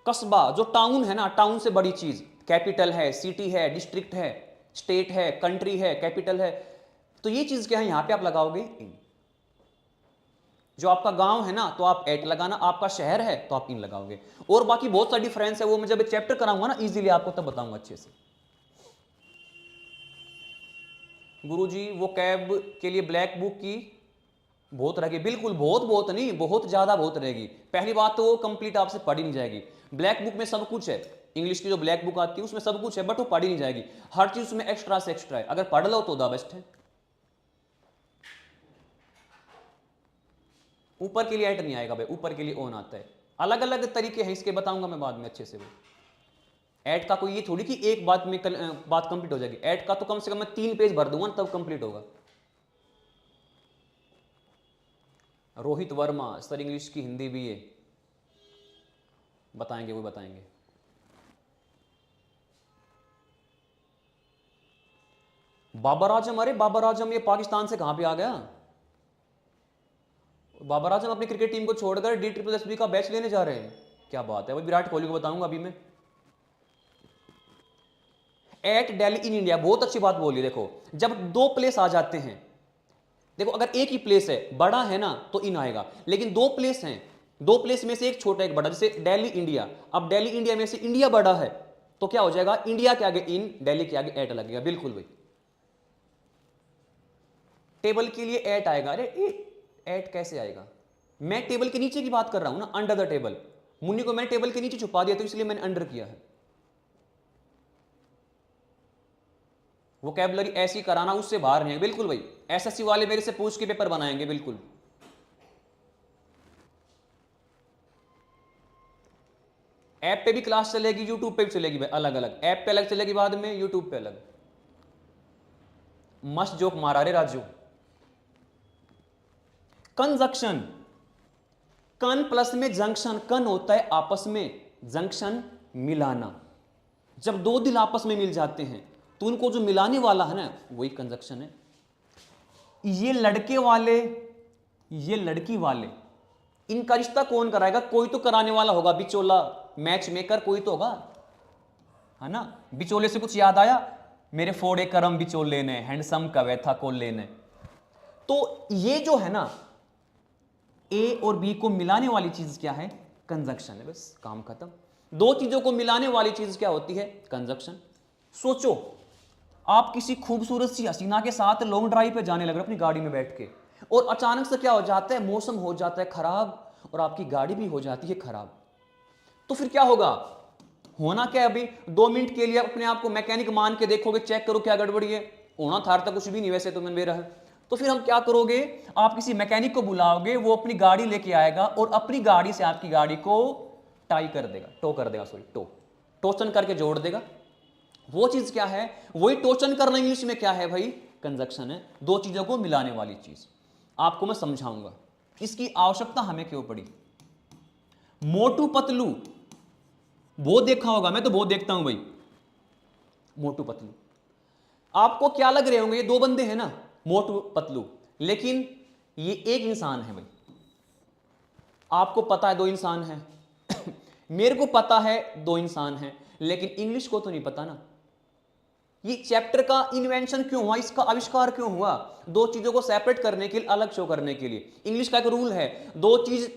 कस्बा जो टाउन है ना, टाउन से बड़ी चीज, कैपिटल है, सिटी है, डिस्ट्रिक्ट है, स्टेट है, कंट्री है, कैपिटल है, तो ये चीज क्या है, यहां पे आप लगाओगे इन। जो आपका गांव है ना तो आप एट लगाना, आपका शहर है तो आप इन लगाओगे। और बाकी बहुत सा डिफरेंस है, वो मैं जब चैप्टर कराऊंगा ना इजीली आपको तब बताऊंगा अच्छे से। गुरुजी वो कैब के लिए ब्लैक बुक की बहुत रहेगी, बिल्कुल बहुत नहीं, बहुत ज्यादा बहुत रहेगी। पहली बात तो वो कंप्लीट आपसे पढ़ी नहीं जाएगी। ब्लैक बुक में सब कुछ है, इंग्लिश की जो ब्लैक बुक आती है उसमें सब कुछ है, बट वो पढ़ी नहीं जाएगी। हर चीज उसमें एक्स्ट्रा से एक्स्ट्रा है, अगर पढ़ लो तो द बेस्ट है। ऊपर के लिए एट नहीं आएगा भाई, ऊपर के लिए ऑन आता है। अलग अलग तरीके हैं इसके, बताऊंगा मैं बाद में अच्छे से। एट का कोई ये थोड़ी कि एक बात में बात कंप्लीट हो जाएगी। एट का तो कम से कम मैं 3 पेज भर दूंगा तब कंप्लीट होगा। रोहित वर्मा सर इंग्लिश की हिंदी भी है, बताएंगे वो बताएंगे। बाबर आजम, अरे बाबर आजम ये पाकिस्तान से कहां पे आ गया। बाबर आजम अपनी क्रिकेट टीम को छोड़कर DSSB का बैच लेने जा रहे हैं, क्या बात है। विराट कोहली को बताऊंगा अभी मैं। एट दिल्ली इन इंडिया, बहुत अच्छी बात बोली। देखो जब 2 प्लेस आ जाते हैं, देखो अगर एक ही प्लेस है, बड़ा है ना तो इन आएगा, लेकिन 2 प्लेस हैं, 2 प्लेस में से एक छोटा एक बड़ा, जैसे दिल्ली इंडिया, अब दिल्ली इंडिया में से इंडिया बड़ा है तो क्या हो जाएगा, इंडिया के आगे इन, दिल्ली के आगे एट लगेगा। बिल्कुल भाई, टेबल के लिए एट आएगा। अरे एट कैसे आएगा, मैं टेबल के नीचे की बात कर रहा हूं ना, अंडर द टेबल। मुन्नी को मैंने टेबल के नीचे छुपा दिया तो इसलिए मैंने अंडर किया है। वोकैबुलरी ऐसी कराना, उससे बाहर नहीं है। बिल्कुल भाई, एसएससी वाले मेरे से पूछ के पेपर बनाएंगे बिल्कुल। ऐप पे भी क्लास चलेगी, यूट्यूब पे भी चलेगी भाई, अलग अलग। ऐप पे अलग चलेगी, बाद में यूट्यूब पे अलग। मस्त जोक मारा रे राजू। कंजक्शन, कन प्लस में जंक्शन, कन होता है आपस में, जंक्शन मिलाना। जब 2 दिल आपस में मिल जाते हैं तो उनको जो मिलाने वाला है ना वही कंजक्शन है। ये लड़के वाले, ये लड़की वाले, इनका रिश्ता कौन कराएगा, कोई तो कराने वाला होगा, बिचौला, मैच मेकर कोई तो होगा, है ना। बिचौले से कुछ याद आया, मेरे फोड़े करम बिचौले ने, हैंडसम कवे था कोल्ले ने। तो ये जो है ना, ए और बी को मिलाने वाली चीज क्या है, कंजक्शन है। बस काम खत्म। 2 चीजों को मिलाने वाली चीज क्या होती है, कंजक्शन। सोचो आप किसी खूबसूरत सी हसीना के साथ लॉन्ग ड्राइव पे जाने लग रहे अपनी गाड़ी में बैठ के, और अचानक से क्या हो जाता है, मौसम हो जाता है खराब और आपकी गाड़ी भी हो जाती है खराब। तो फिर क्या होगा, होना क्या है अभी, 2 मिनट के लिए अपने आप को मैकेनिक मान के देखोगे, चेक करो क्या गड़बड़ी है, होना था तक कुछ भी नहीं वैसे तो मैं मेरा है। तो फिर हम क्या करोगे, आप किसी मैकेनिक को बुलाओगे, वो अपनी गाड़ी लेके आएगा और अपनी गाड़ी से आपकी गाड़ी को टाई कर देगा, टो कर देगा, सॉरी टोचन करके जोड़ देगा। वो चीज क्या है, वही टोचन करना इंग्लिश में क्या है भाई, कंजक्शन है। 2 चीजों को मिलाने वाली चीज आपको मैं समझाऊंगा, इसकी आवश्यकता हमें क्यों पड़ी। मोटू पतलू बहुत देखा होगा, मैं तो बहुत देखता हूं भाई मोटू पतलू। आपको क्या लग रहे होंगे, ये दो बंदे हैं ना, मोटू पतलू, लेकिन ये एक इंसान है भाई। आपको पता है दो इंसान हैं मेरे को पता है दो इंसान हैं, लेकिन इंग्लिश को तो नहीं पता ना। ये चैप्टर का इन्वेंशन क्यों हुआ, इसका आविष्कार क्यों हुआ? दो चीजों को सेपरेट करने के लिए, अलग शो करने के लिए। इंग्लिश का एक रूल है, दो चीज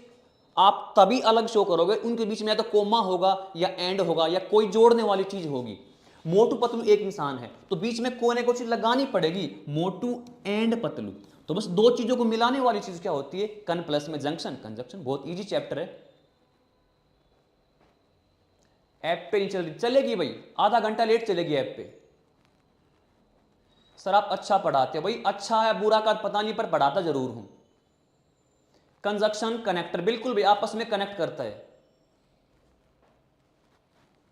आप तभी अलग शो करोगे, उनके बीच में या तो कोमा होगा या एंड होगा या कोई जोड़ने वाली चीज होगी। मोटू पतलू एक इंसान है तो बीच में कोने को चीज लगानी पड़ेगी, मोटू एंड पतलू। तो बस दो चीजों को मिलाने वाली चीज क्या होती है? कन प्लस में जंक्शन, कंजक्शन। बहुत इजी चैप्टर है। ऐप पे नहीं चल रही, चलेगी भाई, आधा घंटा लेट चलेगी ऐप पे। सर आप अच्छा पढ़ाते हो भाई, अच्छा है बुरा का पता नहीं, पर पढ़ाता जरूर हूं। कंजक्शन कनेक्टर, बिल्कुल भाई आपस में कनेक्ट करता है।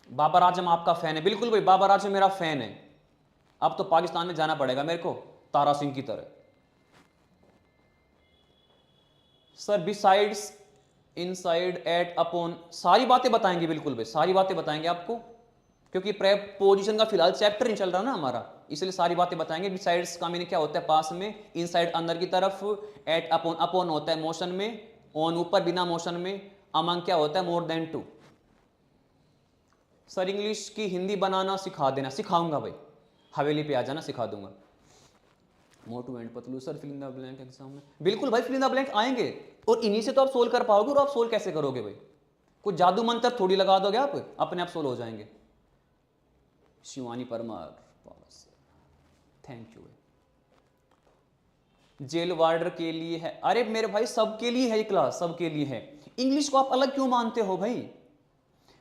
बाबर आजम आपका फैन है, बिल्कुल भाई बाबर आजम मेरा फैन है। अब तो पाकिस्तान में जाना पड़ेगा मेरे को, तारा सिंह की तरह। Sir besides, inside, at, upon, सारी बातें बताएंगे, बिल्कुल भाई सारी बातें बताएंगे आपको, क्योंकि प्रेपोजिशन का फिलहाल चैप्टर नहीं चल रहा ना हमारा, इसलिए सारी बातें बताएंगे। बिसाइड्स का मीनिंग क्या होता है? पास में, इनसाइड अंदर की तरफ, एट अपॉन, अपॉन होता है मोशन में, ऑन ऊपर बिना मोशन में, अमंग क्या होता है? More than two. Sir English की हिंदी बनाना सिखा देना, सिखाऊंगा भाई, हवेली पे आ जाना, सिखा दूंगा। Motu and Patlu, sir fill in the blank exam में, बिल्कुल भाई फिल इन द ब्लैंक आएंगे, और इन्हीं से तो आप सोल्व कर पाओगे। और आप सोल्व कैसे करोगे भाई? कोई जादू मंत्र थोड़ी लगा दोगे आप, अपने आप सोल्व हो जाएंगे। Shivani Parmar, thank you. Jail warder के लिए है, अरे मेरे भाई सबके लिए है ये क्लास, सबके लिए है। इंग्लिश को आप अलग क्यों मानते हो भाई?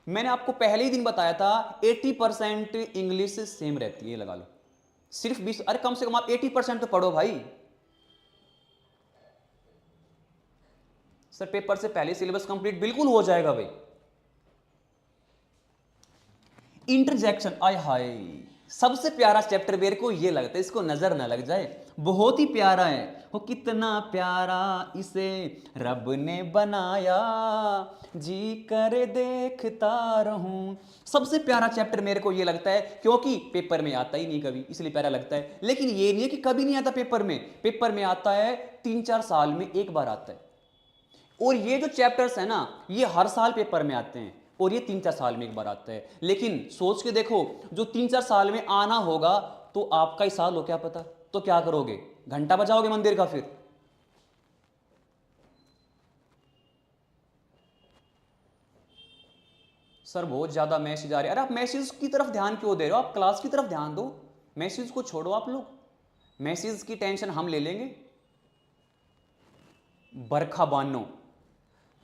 मैंने आपको पहले ही दिन बताया था 80% इंग्लिश सेम रहती है, लगा लो सिर्फ 20, अरे कम से कम आप 80% तो पढ़ो भाई। सर पेपर से पहले सिलेबस कंप्लीट, बिल्कुल हो जाएगा भाई। इंटरजेक्शन, आय हाय, सबसे प्यारा चैप्टर मेरे को ये लगता है, इसको नजर ना लग जाए, बहुत ही प्यारा है। हो कितना प्यारा इसे रब ने बनाया, जी कर देखता रहूं। सबसे प्यारा चैप्टर मेरे को ये लगता है, क्योंकि पेपर में आता ही नहीं कभी, इसलिए प्यारा लगता है। लेकिन ये नहीं है कि कभी नहीं आता पेपर में, पेपर में आता है 3-4 साल में एक बार आता है। और ये जो चैप्टर्स है ना, ये हर साल पेपर में आते हैं, और ये 3-4 साल में एक बार आता है। लेकिन सोच के देखो, जो 3-4 साल में आना होगा तो आपका ही साल हो, क्या पता, तो क्या करोगे? घंटा बजाओगे मंदिर का? फिर सर बहुत ज्यादा मैसेज आ रहे हैं। अरे आप मैसेज की तरफ ध्यान क्यों दे रहे हो? आप क्लास की तरफ ध्यान दो, मैसेज को छोड़ो आप लोग, मैसेज की टेंशन हम ले लेंगे। बरखा बानो,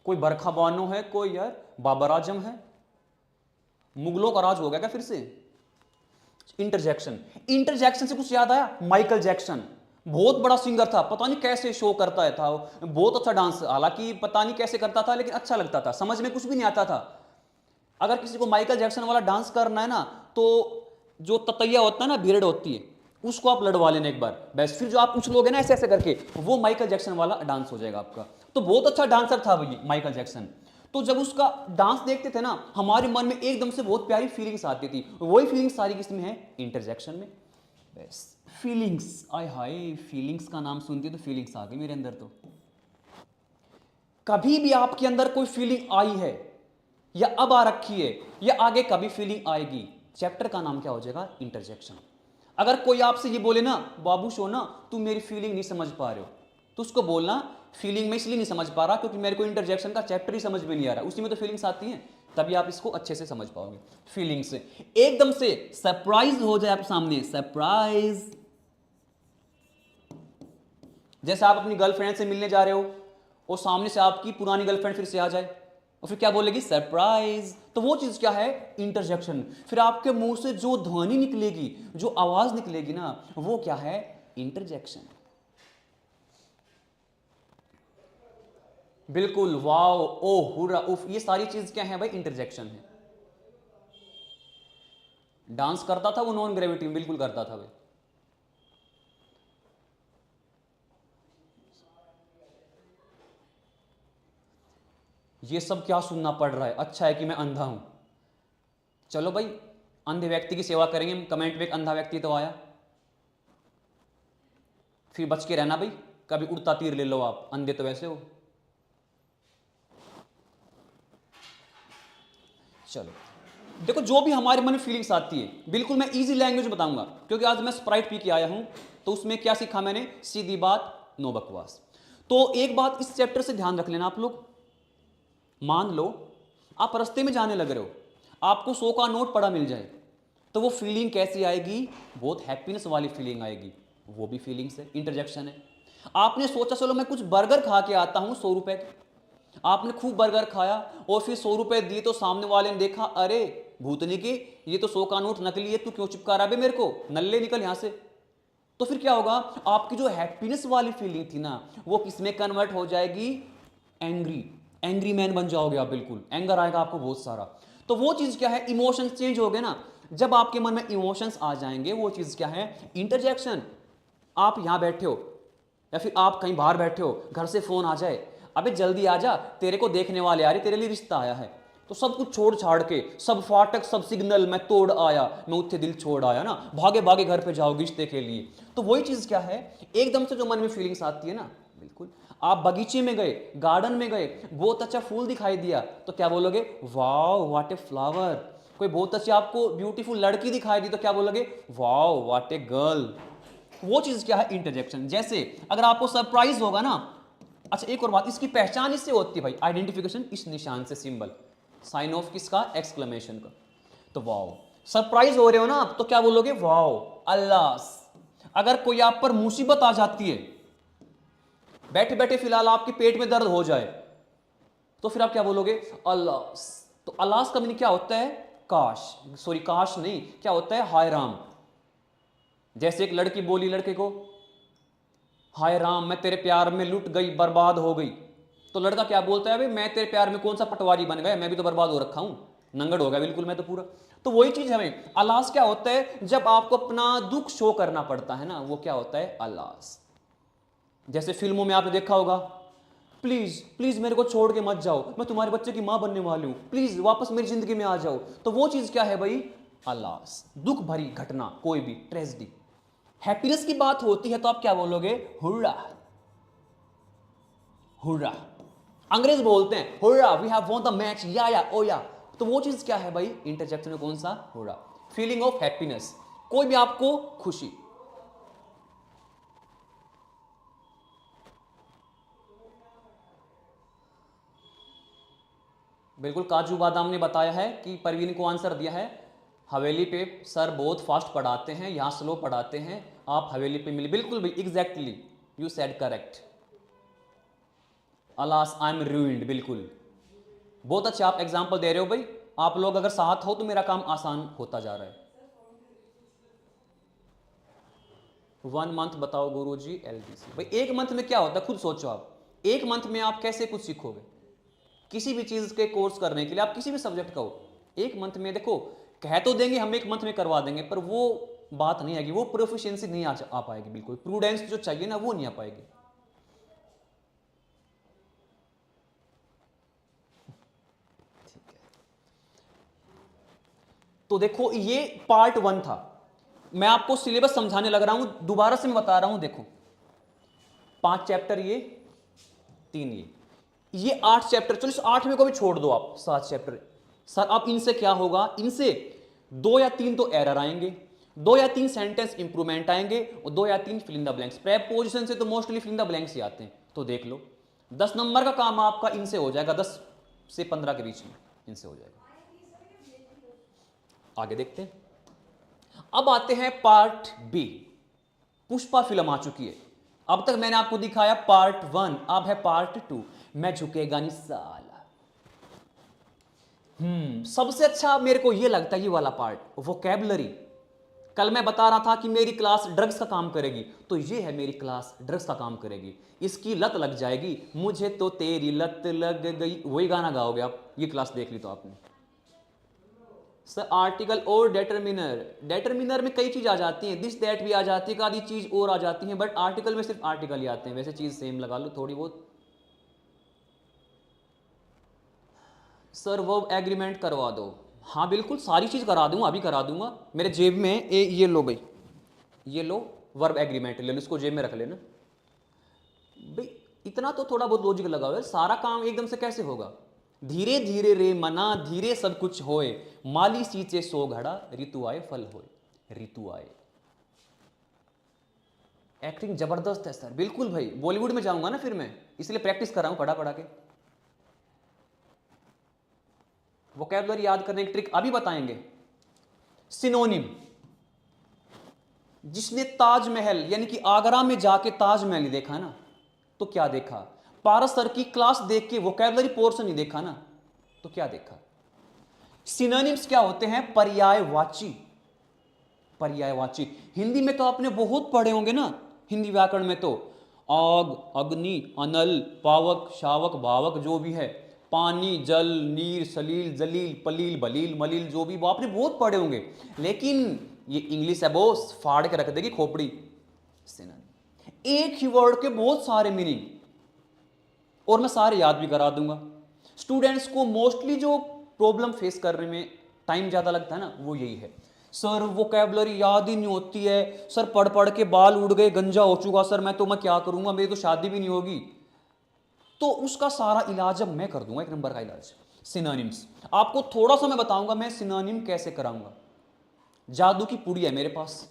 कोई बरखा बानो है, कोई यार बाबर आजम है, मुगलों का राज हो गया क्या फिर से? इंटरजेक्शन, इंटरजेक्शन से कुछ याद आया, माइकल जैक्सन बहुत बड़ा सिंगर था, पता नहीं कैसे शो करता है था, बहुत अच्छा डांस, हालांकि पता नहीं कैसे करता था, लेकिन अच्छा लगता था, समझ में कुछ भी नहीं आता था। अगर किसी को माइकल जैक्सन वाला डांस करना है ना, तो जो ततैया होता है ना, भीड़ होती है, उसको आप लड़वा लेना एक बार बस, फिर जो आप उछलोगे ना ऐसे ऐसे करके, वो माइकल जैक्सन वाला डांस हो जाएगा आपका। तो बहुत अच्छा डांसर था भाई माइकल जैक्सन। तो जब उसका डांस देखते थे ना, हमारे मन में एकदम से बहुत प्यारी फीलिंग्स आती थी। वही फीलिंग्स सारी किसमें है? इंटरजेक्शन में। बस फीलिंग्स, आय हाय, फीलिंग्स का नाम सुनती तो फीलिंग्स आ गई मेरे अंदर। तो कभी भी आपके अंदर कोई फीलिंग आई है, या अब आ रखी है, या आगे कभी फीलिंग आएगी, चैप्टर का नाम क्या हो जाएगा? इंटरजेक्शन। अगर कोई आपसे ये बोले ना, बाबू सोना तुम मेरी फीलिंग नहीं समझ पा रहे हो, तो उसको बोलना, फीलिंग में इसलिए नहीं समझ पा रहा क्योंकि मेरे को इंटरजेक्शन का चैप्टर ही समझ में नहीं आ रहा, उसी में तो फीलिंग्स आती हैं, तभी आप इसको अच्छे से समझ पाओगे। फीलिंग्स से एकदम से सरप्राइज हो जाए आपके सामने, सरप्राइज, जैसे आप अपनी गर्लफ्रेंड से मिलने जा रहे हो और सामने से आपकी पुरानी गर्लफ्रेंड फिर से आ जाए, और फिर क्या बोलेगी? सरप्राइज। तो वो चीज क्या है? इंटरजेक्शन। फिर आपके मुंह से जो ध्वनि निकलेगी, जो आवाज निकलेगी ना, वो क्या है? इंटरजेक्शन। बिल्कुल, वाओ, ओ, हुर्रा, उफ, ये सारी चीज क्या है भाई? इंटरजेक्शन है। डांस करता था वो नॉन ग्रेविटी में, बिल्कुल करता था भाई। ये सब क्या सुनना पड़ रहा है? अच्छा है कि मैं अंधा हूं। चलो भाई, अंधे व्यक्ति की सेवा करेंगे। कमेंट में एक अंधा व्यक्ति तो आया, फिर बच के रहना भाई, कभी उड़ता तीर ले लो आप, अंधे तो वैसे हो। चलो देखो, जो भी हमारे मन में फीलिंग्स आती है बिल्कुल मैं इजी लैंग्वेज में बताऊंगा, क्योंकि आज मैं स्प्राइट पी के आया हूं, तो उसमें क्या सीखा मैंने, सीधी बात नो बकवास। तो एक बात इस चैप्टर से ध्यान रख लेना आप लोग, मान लो आप रास्ते में जाने लग रहे हो, आपको 100 का नोट पड़ा मिल जाए, तो वो फीलिंग कैसी आएगी, बहुत हैप्पीनेस वाली फीलिंग आएगी, वो भी फीलिंग्स है, इंटरजेक्शन है। आपने सोचा चलो मैं कुछ बर्गर खा के आता हूं 100 रुपए के, आपने खूब बर्गर खाया और फिर 100 रुपए दिए, तो सामने वाले ने देखा, अरे भूतनी की, ये तो 100 का नोट नकली है, तू क्यों चिपका रहा है मेरे को, नल्ले निकल यहां से। तो फिर क्या होगा, आपकी जो हैप्पीनेस वाली फीलिंग थी ना, वो किसमें कन्वर्ट हो जाएगी, एंग्री, एंग्री मैन बन जाओगे आप, बिल्कुल एंगर आएगा आपको बहुत सारा। तो वो चीज क्या है, इमोशंस चेंज हो गए ना, जब आपके मन में इमोशंस आ जाएंगे, वो चीज क्या है, इंटरजेक्शन। आप यहां बैठे हो या फिर आप कहीं बाहर बैठे हो, घर से फोन आ जाए, अबे जल्दी आ जा, तेरे को देखने वाले आ रहे, तेरे लिए रिश्ता आया है, तो सब कुछ छोड़ छाड़ के, सब फाटक सब सिग्नल मैं तोड़ आया, मैं उत्थे दिल छोड़ आया ना, भागे भागे घर पे जाओ रिश्ते के लिए। तो वही चीज क्या है, एकदम से जो मन में फीलिंग्स आती है ना, बिल्कुल आप बगीचे में गए, गार्डन में गए, बहुत अच्छा फूल दिखाई दिया, तो क्या बोलोगे, वाओ व्हाट ए फ्लावर। कोई बहुत अच्छी आपको ब्यूटीफुल लड़की दिखाई दी, तो क्या बोलोगे, वाओ व्हाट ए गर्ल। वो चीज क्या है, इंटरजेक्शन। जैसे अगर आपको सरप्राइज होगा ना, अच्छा एक और बात, इसकी पहचान इससे होती है भाई, आइडेंटिफिकेशन इस निशान से, सिंबल, साइन ऑफ किसका, एक्सक्लेमेशन का। तो वाओ, सरप्राइज हो रहे हो ना आप, तो क्या बोलोगे, वाओ अल्लाह। अगर कोई आप पर मुसीबत आ जाती है, बैठे बैठे फिलहाल आपके पेट में दर्द हो जाए, तो फिर आप क्या बोलोगे, अल्लाह। तो अल्लाह का मीनिंग क्या होता है, काश, सॉरी काश नहीं, क्या होता है, हाय राम। जैसे एक लड़की बोली लड़के को, हाय राम मैं तेरे प्यार में लुट गई, बर्बाद हो गई, तो लड़का क्या बोलता है, भाई मैं तेरे प्यार में कौन सा पटवारी बन गया, मैं भी तो बर्बाद हो रखा हूं, नंगड़ हो गया बिल्कुल मैं तो पूरा। तो वही चीज हमें अलास क्या होता है, जब आपको अपना दुख शो करना पड़ता है ना, वो क्या होता है, अलास। जैसे फिल्मों में आपने देखा होगा, प्लीज प्लीज मेरे को छोड़ के मत जाओ, मैं तुम्हारे बच्चे की मां बनने वाली हूं, प्लीज वापस मेरी जिंदगी में आ जाओ। तो वो चीज क्या है भाई, अलास, दुख भरी घटना, कोई भी ट्रेजेडी। हैप्पीनेस की बात होती है तो आप क्या बोलोगे, हुर्रा, हुर्रा। अंग्रेज बोलते हैं hurrah, we have won the match, या ओ या। तो वो चीज क्या है भाई, इंटरजेक्शन में कौन सा, हुर्रा, फीलिंग ऑफ हैप्पीनेस, कोई भी आपको खुशी। बिल्कुल, काजू बादाम ने बताया है कि परवीन को आंसर दिया है, हवेली पे सर बहुत फास्ट पढ़ाते हैं, यहां स्लो पढ़ाते हैं, आप हवेली पे मिले, बिल्कुल भाई, exactly you said correct. Alas I am ruined, बिल्कुल बहुत अच्छा आप एग्जांपल दे रहे हो भाई, आप लोग अगर साथ हो तो मेरा काम आसान होता जा रहा है। 1 मंथ बताओ गुरुजी, एलडीसी भाई, एक मंथ में क्या होता है खुद सोचो आप, एक मंथ में आप कैसे कुछ सीखोगे, किसी भी चीज के कोर्स करने के लिए आप किसी भी सब्जेक्ट का हो, एक मंथ में देखो, कह तो देंगे हम एक मंथ में करवा देंगे, पर वो बात नहीं आएगी, वो प्रोफिशिएंसी नहीं आ पाएगी, बिल्कुल प्रूडेंस जो चाहिए ना वो नहीं आ पाएगी। तो देखो ये पार्ट 1 था, मैं आपको सिलेबस समझाने लग रहा हूं, दोबारा से मैं बता रहा हूं, देखो 5 चैप्टर ये, 3 ये 8 चैप्टर, चलो इस 8वें को भी छोड़ दो आप, 7 चैप्टर। सर अब इनसे क्या होगा, इनसे 2 या 3 तो एरर आएंगे, 2 या 3 सेंटेंस इंप्रूवमेंट आएंगे, और 2 या 3 fill in the blanks. Preposition से तो mostly fill in the blanks ही आते हैं, तो देख लो 10 नंबर का काम आपका इनसे हो जाएगा, 10 से 15 के बीच में इनसे हो जाएगा। आगे देखते हैं, अब आते हैं पार्ट बी। पुष्पा फिल्म आ चुकी है, अब तक मैंने आपको दिखाया पार्ट 1, अब है पार्ट 2, मैं झुकेगा नहीं साला। सबसे अच्छा मेरे को ये लगता है ये वाला पार्ट, वोकैबुलरी। कल मैं बता रहा था कि मेरी क्लास ड्रग्स का काम करेगी, तो ये है मेरी क्लास ड्रग्स का काम करेगी, इसकी लत लग जाएगी, मुझे तो तेरी लत लग गई, वही गाना गाओगे आप, ये क्लास देख ली तो आपने। सर आर्टिकल और डेटरमिनर, डेटरमिनर में कई चीज आ जाती हैं, दिस दैट भी आ जाती है, आदि चीज और आ जाती है, बट आर्टिकल में सिर्फ आर्टिकल ही आते हैं, वैसे चीज सेम लगा लो थोड़ी बहुत। सर वो एग्रीमेंट करवा दो, हाँ बिल्कुल सारी चीज करा दूंगा, अभी करा दूंगा, मेरे जेब में ये लो भाई, ये लो, वर्ब एग्रीमेंट ले लो, इसको जेब में रख लेना भाई। इतना तो थोड़ा बहुत लॉजिक लगाओ यार, सारा काम एकदम से कैसे होगा। धीरे धीरे रे मना धीरे सब कुछ होए, माली सींचे सो घड़ा ऋतु आए फल होए, ऋतु आए। एक्टिंग जबरदस्त है सर, बिल्कुल भाई, बॉलीवुड में जाऊंगा ना फिर मैं, इसलिए प्रैक्टिस कर रहा हूं पढ़ा पढ़ा के। वोकैबुलरी याद करने की ट्रिक अभी बताएंगे। सिनोनिम, जिसने ताजमहल यानी कि आगरा में जाके ताजमहल नहीं देखा ना, तो क्या देखा। पारस सर की क्लास देख के वोकैबुलरी पोर्शन नहीं देखा ना, तो क्या देखा। सिनोनिम्स क्या होते हैं, पर्यायवाची। पर्यायवाची हिंदी में तो आपने बहुत पढ़े होंगे ना, हिंदी व्याकरण में तो आग, अग्नि, अनल, पावक, शावक, भावक जो भी है, पानी, जल, नीर, सलील, जलील, पलील, बलील, मलील, जो भी, वो आपने बहुत पढ़े होंगे। लेकिन ये इंग्लिश है वो फाड़ के रख देगी खोपड़ी। सिनोनिम एक ही वर्ड के बहुत सारे मीनिंग, और मैं सारे याद भी करा दूंगा। स्टूडेंट्स को मोस्टली जो प्रॉब्लम फेस करने में टाइम ज्यादा लगता है ना, वो यही है, सर वोकैबुलरी याद ही नहीं होती है, सर पढ़ पढ़ के बाल उड़ गए, गंजा हो चुका सर, मैं क्या करूंगा, मेरी तो शादी भी नहीं होगी। तो उसका सारा इलाज अब मैं कर दूंगा, एक नंबर का इलाज, सिनोनिम्स। आपको थोड़ा सा मैं बताऊंगा मैं सिनोनिम कैसे कराऊंगा, जादू की पुड़ी है मेरे पास,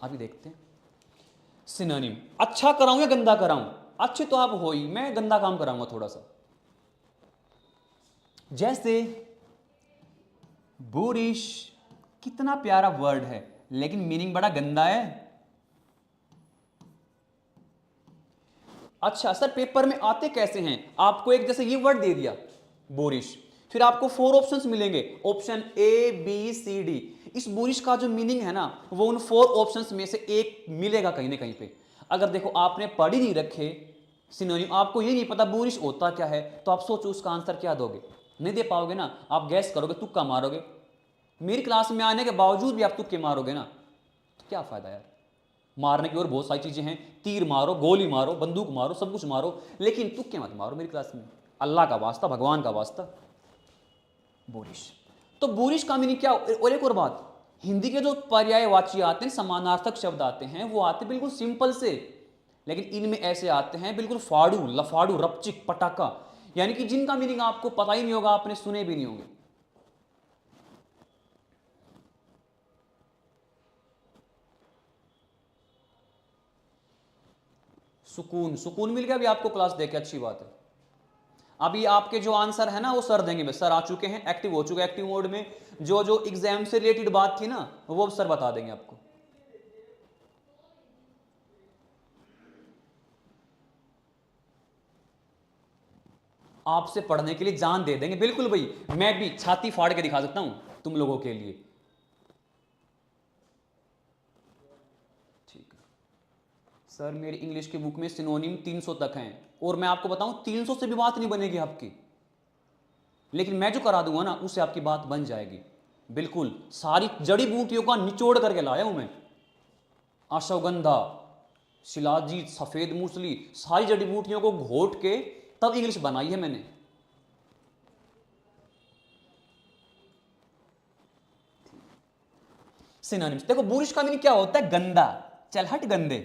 अभी देखते हैं। सिनोनिम अच्छा कराऊं या गंदा कराऊं, अच्छे तो आप हो ही, मैं गंदा काम कराऊंगा थोड़ा सा। जैसे बुरिश, कितना प्यारा वर्ड है लेकिन मीनिंग बड़ा गंदा है। अच्छा सर पेपर में आते कैसे हैं, आपको एक जैसे ये वर्ड दे दिया बोरिश, फिर आपको 4 ऑप्शंस मिलेंगे, option A B C D. इस बोरिश का जो मीनिंग है ना, वो उन 4 ऑप्शंस में से एक मिलेगा कहीं ना कहीं पे। अगर देखो आपने पढ़ ही नहीं रखे सिनोनिम, आपको ये नहीं पता बोरिश होता क्या है, तो आप सोचो उसका आंसर क्या दोगे, नहीं दे पाओगे ना, आप गैस करोगे, तुक्का मारोगे। मेरी क्लास में आने के बावजूद भी आप तुक्के मारोगे ना, तो क्या फायदा यार। मारने की और बहुत सारी चीजें हैं, तीर मारो, गोली मारो, बंदूक मारो, सब कुछ मारो, लेकिन तुक्के मत मारो मेरी क्लास में, अल्लाह का वास्ता, भगवान का वास्ता। बोरिश, तो बोरिश का मीनिंग क्या। और एक और बात, हिंदी के जो पर्यायवाची आते हैं, समानार्थक शब्द आते हैं, वो आते बिल्कुल सिंपल से, लेकिन इनमें ऐसे आते हैं बिल्कुल फाड़ू, लफाड़ू, रपचिक, पटाखा, यानी कि जिनका मीनिंग आपको पता ही नहीं होगा, आपने सुने भी नहीं होंगे। सुकून, सुकून मिल गया अभी आपको क्लास देके, अच्छी बात है। अभी आपके जो आंसर है ना वो सर देंगे, बस सर आ चुके हैं, एक्टिव हो चुके हैं, एक्टिव मोड में। जो जो एग्जाम से रिलेटेड बात थी ना, वो सर बता देंगे आपको। आपसे पढ़ने के लिए जान दे देंगे, बिल्कुल भाई, मैं भी छाती फाड़ के दिखा सकता हूं तुम लोगों के लिए। ठीक है सर, मेरी इंग्लिश की बुक में सिनोनिम 300 तक हैं, और मैं आपको बताऊं 300 से भी बात नहीं बनेगी आपकी, लेकिन मैं जो करा दूंगा ना उससे आपकी बात बन जाएगी। बिल्कुल सारी जड़ी बूटियों का निचोड़ करके लाया हूं मैं, अश्वगंधा, शिलाजीत, सफेद मूसली, सारी जड़ी बूटियों को घोट के तब इंग्लिश बनाई है मैंने। सिनोनिम्स देखो, बुरिश का मीनिंग क्या होता है, गंदा, चल हट गंदे,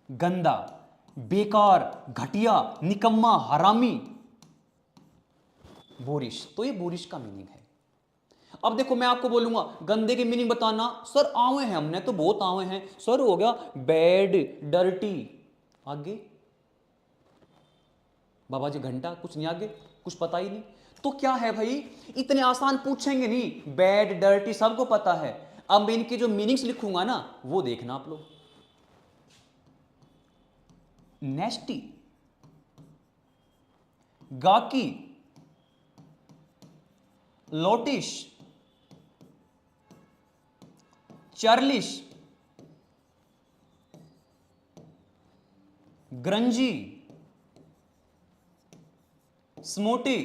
गंदा, बेकार, घटिया, निकम्मा, हरामी, बोरिश, तो ये बोरिश का मीनिंग है। अब देखो मैं आपको बोलूंगा गंदे के मीनिंग बताना, सर आवे हैं हमने तो बहुत आवे हैं, सर हो गया बैड, डर्टी, आगे बाबा जी घंटा, कुछ नहीं आगे, कुछ पता ही नहीं। तो क्या है भाई, इतने आसान पूछेंगे नहीं, बैड, डर्टी सबको पता है। अब मैं इनके जो मीनिंग्स लिखूंगा ना वो देखना आप लोग। नेस्टी, गाकी, लोटिश, चार्लिश, ग्रंजी, स्मोटी,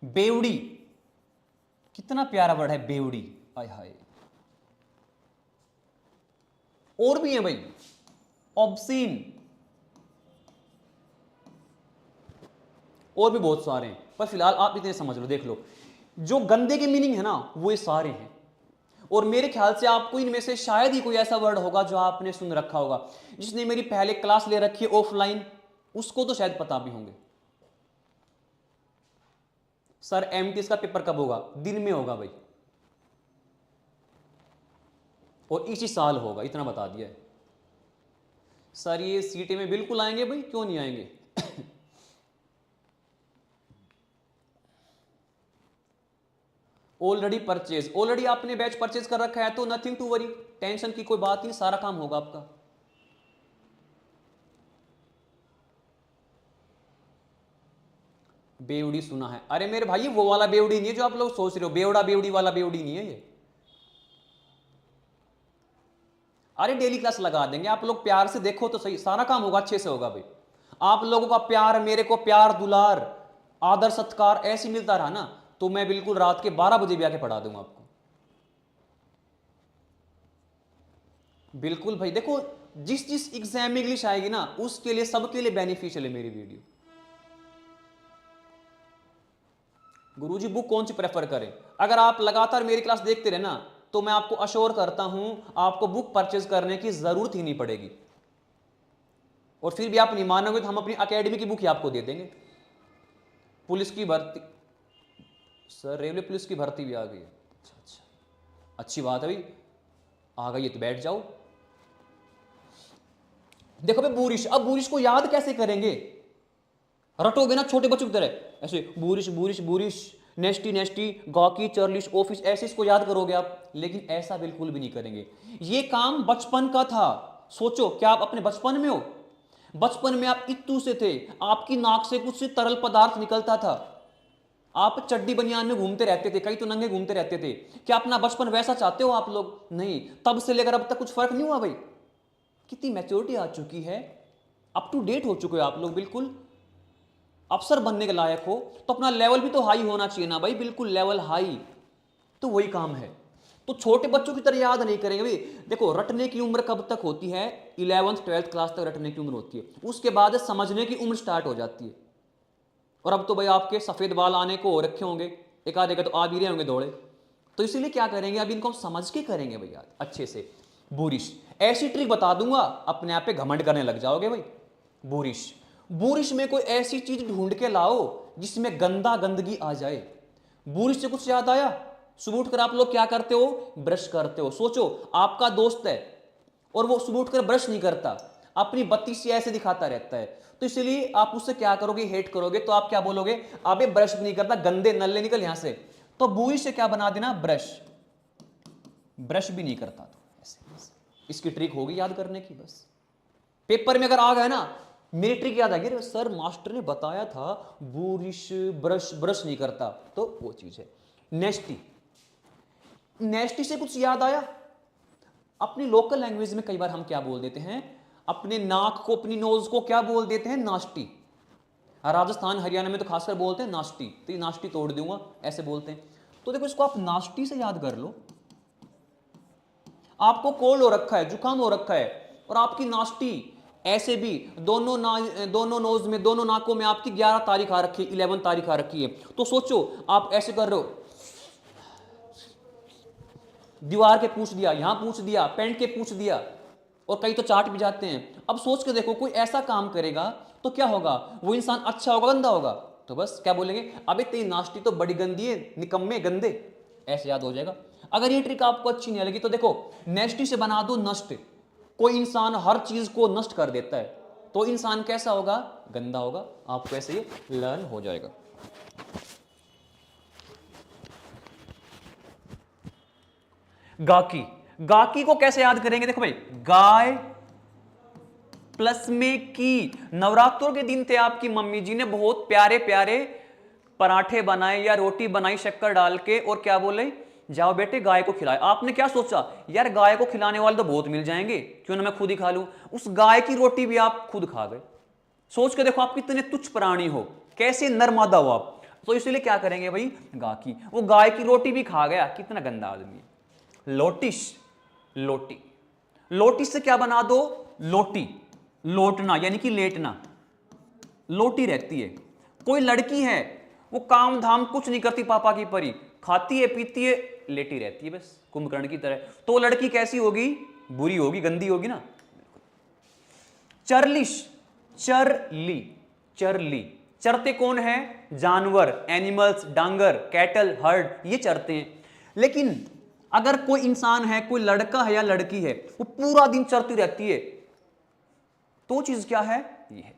बेवड़ी, कितना प्यारा वर्ड है बेवड़ी, हाय हाय। और भी है भाई, ऑब्सीन, और भी बहुत सारे हैं, पर फिलहाल आप इतने समझ लो, देख लो जो गंदे के मीनिंग है ना वो ये सारे हैं। और मेरे ख्याल से आपको इनमें से शायद ही कोई ऐसा वर्ड होगा जो आपने सुन रखा होगा। जिसने मेरी पहले क्लास ले रखी है ऑफलाइन, उसको तो शायद पता भी होंगे। सर एमटीएस का पेपर कब होगा? दिन में होगा भाई, और इसी साल होगा, इतना बता दिया है। सर ये सीटें में बिल्कुल आएंगे भाई, क्यों नहीं आएंगे? ऑलरेडी परचेज, ऑलरेडी आपने बैच परचेज कर रखा है तो नथिंग टू वरी, टेंशन की कोई बात नहीं, सारा काम होगा आपका। बेवड़ी सुना है? अरे मेरे भाई वो वाला बेवड़ी नहीं है जो आप लोग सोच रहे हो, बेवड़ा बेवड़ी वाला बेवड़ी नहीं है ये। अरे डेली क्लास लगा देंगे, आप लोग प्यार से देखो तो सही, सारा काम होगा, अच्छे से होगा भाई। आप लोगों का प्यार, मेरे को प्यार दुलार आदर सत्कार ऐसे मिलता रहा ना, तो मैं बिल्कुल रात के 12 बजे भी आके पढ़ा दूंगा आपको। बिल्कुल भाई, देखो जिस जिस एग्जाम में इंग्लिश आएगी ना, उसके लिए सबके लिए बेनिफिशियल है मेरी वीडियो। गुरुजी बुक कौन सी प्रेफर करें? अगर आप लगातार मेरी क्लास देखते रहे ना, तो मैं आपको अश्योर करता हूं आपको बुक परचेज करने की जरूरत ही नहीं पड़ेगी। और फिर भी आप नहीं मानोगे तो हम अपनी एकेडमी की बुक ही आपको दे देंगे। पुलिस की भर्ती, सर रेलवे पुलिस की भर्ती भी आ गई है? अच्छा, अच्छी बात है भाई, आ गई है तो बैठ जाओ। देखो भाई बूरिश, अब बूरिश को याद कैसे करेंगे? रटोगे ना छोटे बच्चों की तरह ऐसे, बूरिश बूरिश बूरिश, नेस्टी नेस्टी, गॉकी, चर्लिश, ऑफिस, ऐसे इसको याद करोगे आप। लेकिन ऐसा बिल्कुल भी नहीं करेंगे, ये काम बचपन का था। सोचो, क्या आप अपने बचपन में हो? बचपन में आप इत्तू से थे, आपकी नाक से कुछ तरल पदार्थ निकलता था, आप चड्डी बनियान में घूमते रहते थे, कई तो नंगे घूमते रहते थे। क्या अपना बचपन वैसा चाहते हो आप लोग? नहीं। तब से लेकर अब तक कुछ फर्क नहीं हुआ भाई। कितनी मैच्योरिटी आ चुकी है, अप टू डेट हो चुके हो आप लोग, बिल्कुल अफसर बनने के लायक हो, तो अपना लेवल भी तो हाई होना चाहिए ना भाई, बिल्कुल लेवल हाई। तो वही काम है, तो छोटे बच्चों की तरह याद नहीं करेंगे भाई। देखो रटने की उम्र कब तक होती है? 11th 12th क्लास तक रटने की उम्र होती है, उसके बाद समझने की उम्र स्टार्ट हो जाती है। और अब तो भाई आपके सफेद बाल आने को हो रखे होंगे, एक आधे का तो आ भी रहे होंगे दौड़े। तो इसीलिए क्या करेंगे, अब इनको हम समझ के करेंगे भाई याद अच्छे से। बूरिश, ऐसी ट्रिक बता दूंगा, अपने आप पे घमंड करने लग जाओगे भाई। बूरिश, बूरिश में कोई ऐसी चीज ढूंढ के लाओ जिसमें गंदगी आ जाए। बूरिश से कुछ याद आया? सुबह उठकर आप लोग क्या करते हो? ब्रश करते हो। सोचो आपका दोस्त है और वो सुबह उठकर ब्रश नहीं करता, अपनी बत्ती से ऐसे दिखाता रहता है, तो इसलिए आप उससे क्या करोगे? हेट करोगे। तो आप क्या बोलोगे? अबे ब्रश भी नहीं करता, गंदे नल्ले, निकल यहां से। तो बूरिश से क्या बना देना? ब्रश, ब्रश भी नहीं करता, तो ऐसे। इसकी ट्रिक होगी याद करने की। बस पेपर में अगर आ गया ना, मेरी ट्रिक याद आ गई, सर मास्टर ने बताया था बूरिश ब्रश नहीं करता, तो वो चीज है। नेस्टी, नेस्टी से कुछ याद आया? अपनी लोकल लैंग्वेज में कई बार हम क्या बोल देते हैं, अपने नाक को, अपनी नोज को क्या बोल देते हैं? नास्टी। राजस्थान हरियाणा में तो खासकर बोलते हैं नास्टी, तो ये नास्टी तोड़ दूंगा, ऐसे बोलते हैं। तो देखो इसको आप नास्टी से याद कर लो। आपको कोल्ड हो रखा है, जुकाम हो रखा है, और आपकी नास्टी ऐसे भी दोनों नोज में, दोनों नाकों में आपकी 11 तारीख आ रखी है, 11 तारीख आ रखी है। तो सोचो आप ऐसे कर रहे हो, दीवार के पूछ दिया, यहां पूछ दिया, पेंट के पूछ दिया, और कई तो चाट भी जाते हैं। अब सोच के देखो कोई ऐसा काम करेगा तो क्या होगा? वो इंसान अच्छा होगा, गंदा होगा? तो बस क्या बोलेंगे? अबे तेरी नाश्ती तो बड़ी गंदी है, निकम्मे गंदे, ऐसे याद हो जाएगा। अगर ये ट्रिक आपको अच्छी नहीं लगी तो देखो, नेस्टी से बना दो नष्ट। कोई इंसान हर चीज को नष्ट कर देता है, तो इंसान कैसा होगा? गंदा होगा। आपको ऐसे ये लर्न हो जाएगा। गाकी, गाकी को कैसे याद करेंगे? देखो भाई, गाय प्लस में की। नवरात्रों के दिन थे, आपकी मम्मी जी ने बहुत प्यारे प्यारे पराठे बनाए या रोटी बनाई शक्कर डाल के, और क्या बोले? जाओ बेटे गाय को खिलाए। आपने क्या सोचा? यार गाय को खिलाने वाले तो बहुत मिल जाएंगे, क्यों ना मैं खुद ही खा लूं। उस गाय की रोटी भी आप खुद खा गए। सोच के देखो आप कितने तुच्छ प्राणी हो, कैसे नरमादा हो आप। तो इसलिए क्या करेंगे भाई? गाकी, वो गाय की रोटी भी खा गया, कितना गंदा आदमी है। लोटिश, लोटी, लोटिश से क्या बना दो? लोटी, लोटना यानी कि लेटना, लोटी रहती है। कोई लड़की है, वो काम धाम कुछ नहीं करती, पापा की परी, खाती है पीती है, लेटी रहती है बस कुंभकर्ण की तरह। तो लड़की कैसी होगी? बुरी होगी, गंदी होगी ना। चरलिश, चरली, चरली, चरते कौन है? जानवर, एनिमल्स, डांगर, कैटल, हर्ड, ये चरते हैं। लेकिन अगर कोई इंसान है, कोई लड़का है या लड़की है, वो पूरा दिन चरती रहती है, तो चीज क्या है? ये है।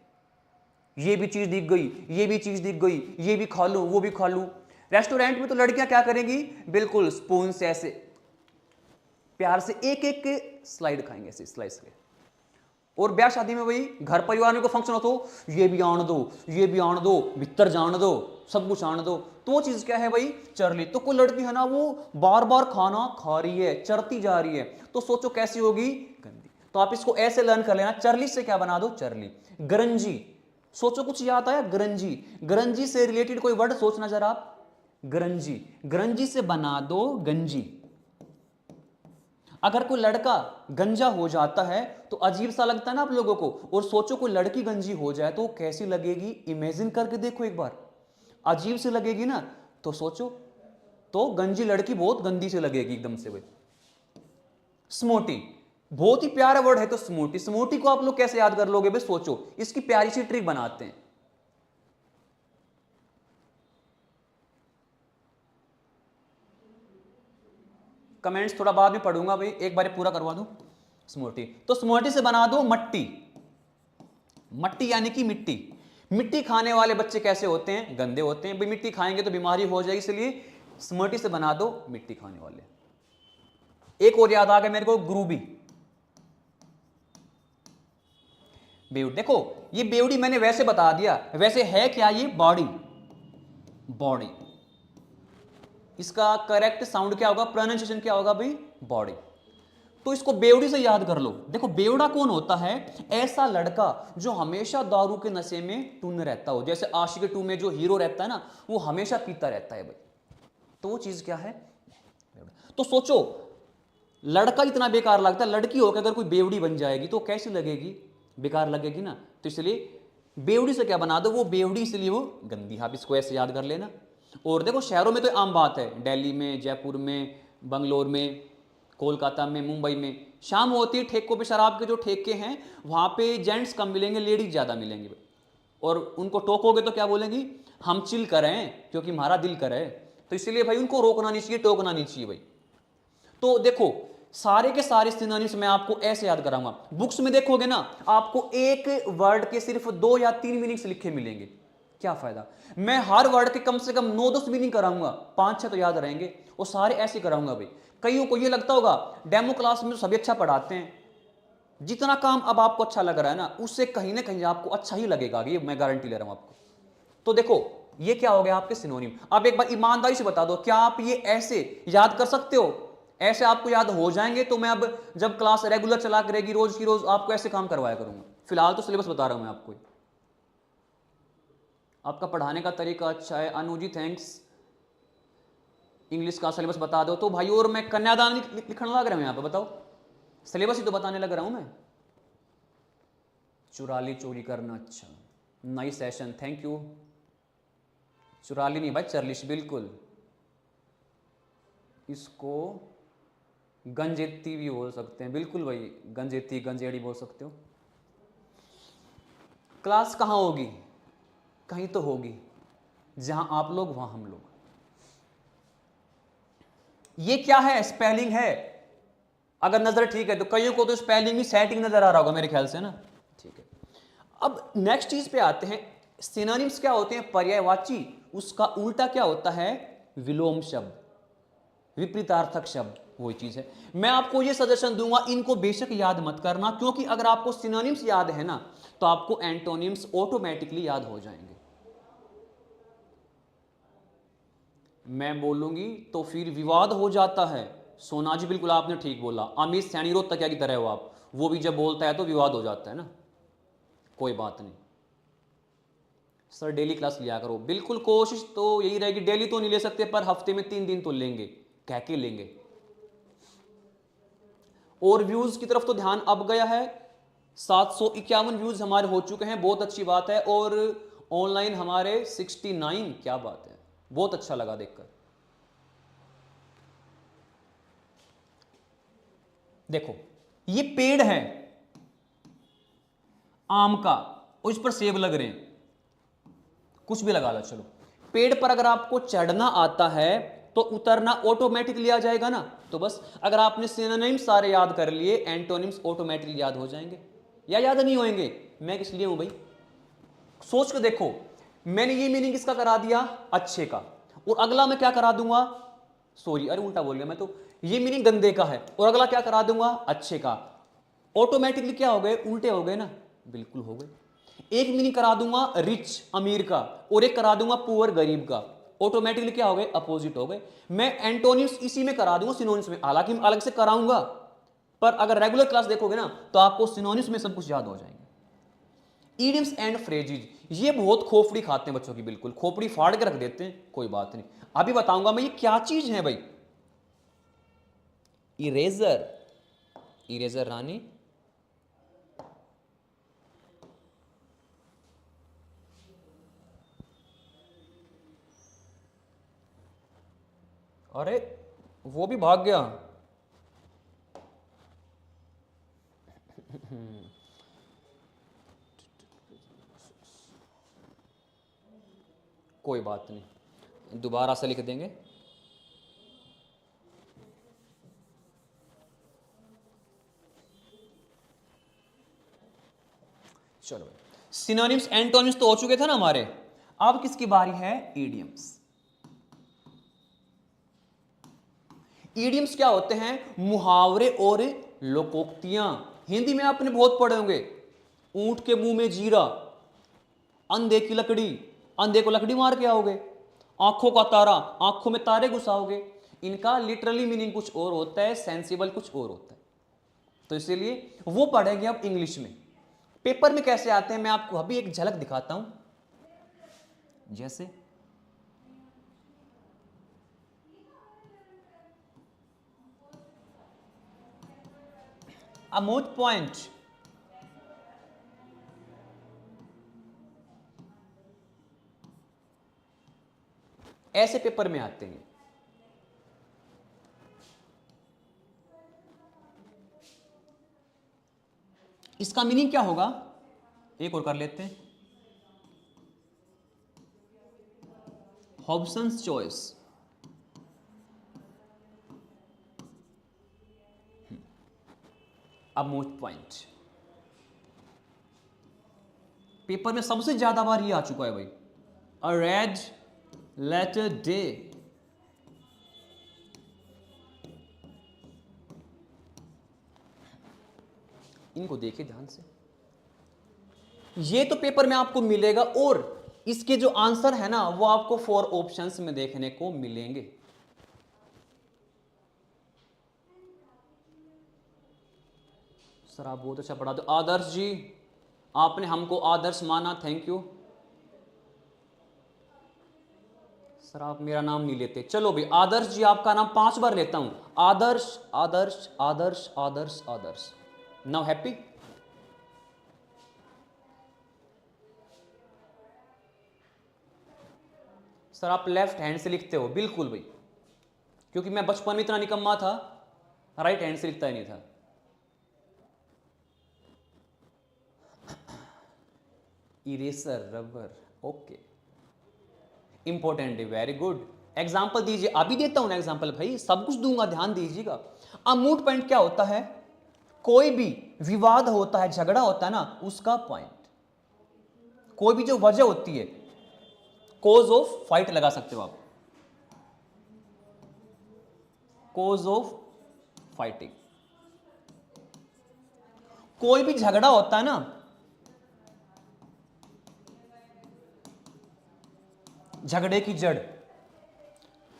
ये भी चीज दिख गई, ये भी चीज दिख गई, ये भी खा लूं, वो भी खा लूं। रेस्टोरेंट में तो लड़कियां क्या करेंगी? बिल्कुल स्पून से ऐसे प्यार से एक एक स्लाइड खाएंगे, ऐसे स्लाइस के। और ब्याह शादी में वही, घर परिवार में कोई फंक्शन हो तो ये भी आन दो, ये भी आन दो, भीतर जान दो, सब कुछ आन दो। तो वो चीज क्या है भाई? चरली। तो कोई लड़की है ना, वो बार बार खाना खा रही है, चरती जा रही है, तो सोचो कैसी होगी? गंदी। तो आप इसको ऐसे लर्न कर लेना, चरली से क्या बना दो? चरली। गरंजी, सोचो कुछ याद आया? गरंजी, गरंजी से रिलेटेड कोई वर्ड सोचना जरा आप। गरंजी, गरंजी से बना दो गंजी। अगर कोई लड़का गंजा हो जाता है तो अजीब सा लगता है ना आप लोगों को, और सोचो कोई लड़की गंजी हो जाए तो कैसी लगेगी? इमेजिन करके देखो एक बार, अजीब सी लगेगी ना। तो सोचो, तो गंजी लड़की बहुत गंदी से लगेगी एकदम से भाई। स्मोटी, बहुत ही प्यारा वर्ड है तो स्मोटी। स्मोटी को आप लोग कैसे याद कर लोगे भाई? सोचो, इसकी प्यारी सी ट्रिक बनाते हैं। कमेंट्स थोड़ा बाद में पढ़ूंगा भाई, एक बार पूरा करवा दूं। स्मोटी, तो स्मोटी से बना दो मट्टी। मट्टी यानी कि मिट्टी। मिट्टी खाने वाले बच्चे कैसे होते हैं? गंदे होते हैं भाई। मिट्टी खाएंगे तो बीमारी हो जाएगी, इसलिए स्मोटी से बना दो मिट्टी खाने वाले। एक और याद आ गया मेरे को, ग्रूबी। बेवड़ी, देखो ये बेवड़ी मैंने वैसे बता दिया, वैसे है क्या ये? Body, body. इसका करेक्ट साउंड क्या होगा? प्रोनाउंसिएशन क्या होगा भाई? बॉडी। तो इसको बेवड़ी से याद कर लो। देखो बेवड़ा कौन होता है? ऐसा लड़का जो हमेशा दारू के नशे में टून रहता हो। जैसे आशिक 2 में जो हीरो रहता है ना, वो हमेशा पीता रहता है भाई। तो वो चीज क्या है? तो सोचो, लड़का इतना बेकार लगता है, लड़की होकर अगर कोई बेवड़ी बन जाएगी तो कैसी लगेगी? बेकार लगेगी ना। तो इसलिए बेवड़ी से क्या बना दो? वो बेवड़ी, इसलिए वो गंदी। आप इसको ऐसे याद कर लेना। और देखो शहरों में तो आम बात है, दिल्ली में, जयपुर में, बंगलोर में, कोलकाता में, मुंबई में, शाम होती है, ठेकों पे शराब के जो ठेके हैं वहां पे जेंट्स कम मिलेंगे, लेडीज ज्यादा मिलेंगे। और उनको टोकोगे तो क्या बोलेंगी? हम चिल करें क्योंकि हमारा दिल करे। तो इसलिए भाई उनको रोकना नहीं चाहिए, टोकना नहीं चाहिए भाई। तो देखो सारे के सारे सिनोनिम्स मैं आपको ऐसे याद कराऊंगा। बुक्स में देखोगे ना, आपको एक वर्ड के सिर्फ 2 या 3 मीनिंग्स लिखे मिलेंगे। क्या फायदा? मैं हर वर्ड के कम से कम 9-10 मीनिंग कराऊंगा, 5-6 तो याद रहेंगे, और सारे ऐसे कराऊंगा भाई। कईयों को ये लगता होगा डेमो क्लास में तो सभी अच्छा पढ़ाते हैं, जितना काम अब आपको अच्छा लग रहा है ना, उससे कहीं ना कहीं आपको अच्छा ही लगेगा, ये मैं गारंटी ले रहा हूं आपको। तो देखो ये क्या हो गया आपके सिनोनिम। अब एक बार ईमानदारी से बता दो, क्या आप ये ऐसे याद कर सकते हो? ऐसे आपको याद हो जाएंगे तो मैं अब जब क्लास रेगुलर चला करेगी रोज की रोज, आपको ऐसे काम करवाया करूंगा। फिलहाल तो सिलेबस बता रहा हूं मैं आपको। आपका पढ़ाने का तरीका अच्छा है अनुजी, थैंक्स। इंग्लिश का सिलेबस बता दो तो भाई। और मैं कन्यादान लिखने लग रहा हूं यहाँ पे, बताओ, सिलेबस ही तो बताने लग रहा हूं मैं। चुराली चोरी करना, अच्छा, नाइस सेशन, थैंक यू। चुराली नहीं भाई, चरलिश, बिल्कुल। इसको गंजेती भी बोल सकते हैं, बिल्कुल भाई, गंजेती, गंजेड़ी बोल सकते हो। क्लास कहाँ होगी? कहीं तो होगी, जहां आप लोग वहां हम लोग। ये क्या है? स्पेलिंग है। अगर नजर ठीक है तो कईयों को तो स्पेलिंग में सेटिंग नजर आ रहा होगा मेरे ख्याल से ना। ठीक है, अब नेक्स्ट चीज पे आते हैं। सिनोनिम्स क्या होते हैं? पर्यायवाची। उसका उल्टा क्या होता है? विलोम शब्द, विपरीतार्थक शब्द, वही चीज है। मैं आपको ये सजेशन दूंगा, इनको बेशक याद मत करना, क्योंकि अगर आपको सिनोनिम्स याद है ना तो आपको एंटोनिम्स ऑटोमेटिकली याद हो जाएंगे। मैं बोलूंगी तो फिर विवाद हो जाता है। सोना जी बिल्कुल आपने ठीक बोला, अमित सैनी रोहतक क्या की तरह हो आप, वो भी जब बोलता है तो विवाद हो जाता है ना। कोई बात नहीं सर, डेली क्लास लिया करो। बिल्कुल कोशिश तो यही रहेगी, डेली तो नहीं ले सकते पर हफ्ते में 3 दिन तो लेंगे, कह के लेंगे। और व्यूज की तरफ तो ध्यान अब गया है, 751 व्यूज हमारे हो चुके हैं, बहुत अच्छी बात है। और ऑनलाइन हमारे 69, क्या बात है, बहुत अच्छा लगा देखकर। देखो ये पेड़ है आम का और इस पर सेब लग रहे हैं, कुछ भी लगा लो चलो। पेड़ पर अगर आपको चढ़ना आता है तो उतरना ऑटोमेटिकली आ जाएगा ना। तो बस अगर आपने सिनोनिम्स सारे याद कर लिए, एंटोनिम्स ऑटोमेटिकली याद हो जाएंगे, या याद नहीं होंगे। मैं किस लिए हूं भाई, सोच के देखो। मैंने ये मीनिंग किसका करा दिया, अच्छे का, और अगला मैं क्या करा दूंगा, सॉरी अरे उल्टा बोल गया मैं तो, ये मीनिंग गंदे का है और अगला क्या करा दूंगा, अच्छे का। ऑटोमेटिकली क्या हो गए, उल्टे हो गए ना, बिल्कुल हो गए। एक मीनिंग करा दूंगा रिच अमीर का और एक करा दूंगा पुअर गरीब का, ऑटोमेटिकली क्या हो गए, अपोजिट हो गए। मैं एंटोनिम्स इसी में करा दूंगा, सिनोनिम्स में, हालांकि मैं अलग से कराऊंगा, पर अगर रेगुलर क्लास देखोगे ना तो आपको सिनोनिम्स में सब कुछ याद हो जाएंगे। ईडियम्स एंड फ्रेजेज, ये बहुत खोपड़ी खाते हैं बच्चों की, बिल्कुल खोपड़ी फाड़ के रख देते हैं, कोई बात नहीं, अभी बताऊंगा मैं ये क्या चीज है भाई। इरेजर, इरेजर रानी, अरे वो भी भाग गया। कोई बात नहीं, दोबारा से लिख देंगे। चलो सिनोनिम्स एंटोनिम्स तो हो चुके थे ना हमारे, अब किसकी बारी है, ईडियम्स। ईडियम्स क्या होते हैं, मुहावरे और लोकोक्तियां। हिंदी में आपने बहुत पढ़े होंगे, ऊंट के मुंह में जीरा, अंधे की लकड़ी, अंधे को लकड़ी मार के आओगे, आंखों का तारा, आंखों में तारे घुसाओगे। इनका लिटरली मीनिंग कुछ और होता है, सेंसिबल कुछ और होता है, तो इसीलिए वो पढ़ेंगे अब इंग्लिश में। पेपर में कैसे आते हैं मैं आपको अभी एक झलक दिखाता हूं। जैसे a moot point, ऐसे पेपर में आते हैं। इसका मीनिंग क्या होगा, एक और कर लेते हैं, हॉब्सन्स चॉइस। अब मोस्ट पॉइंट पेपर में सबसे ज्यादा बार ये आ चुका है भाई, अ रेड लेटर डे। इनको देखिए ध्यान से, ये तो पेपर में आपको मिलेगा और इसके जो आंसर है ना वो आपको 4 ऑप्शंस में देखने को मिलेंगे। सर आप बहुत अच्छा पढ़ा दो, आदर्श जी आपने हमको आदर्श माना, थैंक यू। सर आप मेरा नाम नहीं लेते, चलो भाई आदर्श जी आपका नाम 5 बार लेता हूं, Adarsh Adarsh Adarsh Adarsh Adarsh. Now happy. Sir आप लेफ्ट हैंड से लिखते हो, बिल्कुल भाई, क्योंकि मैं बचपन में इतना निकम्मा था, राइट हैंड से लिखता ही नहीं था। इरेसर, रबर, ओके, इंपॉर्टेंट है, वेरी गुड। एग्जाम्पल दीजिए, अभी देता हूं ना एग्जाम्पल भाई, सब कुछ दूंगा, ध्यान दीजिएगा। अब मूट पॉइंट क्या होता है, कोई भी विवाद होता है, झगड़ा होता है ना, उसका पॉइंट, कोई भी जो वजह होती है, कोज ऑफ फाइट लगा सकते हो आप, कोज ऑफ फाइटिंग। कोई भी झगड़ा होता है ना, झगड़े की जड़,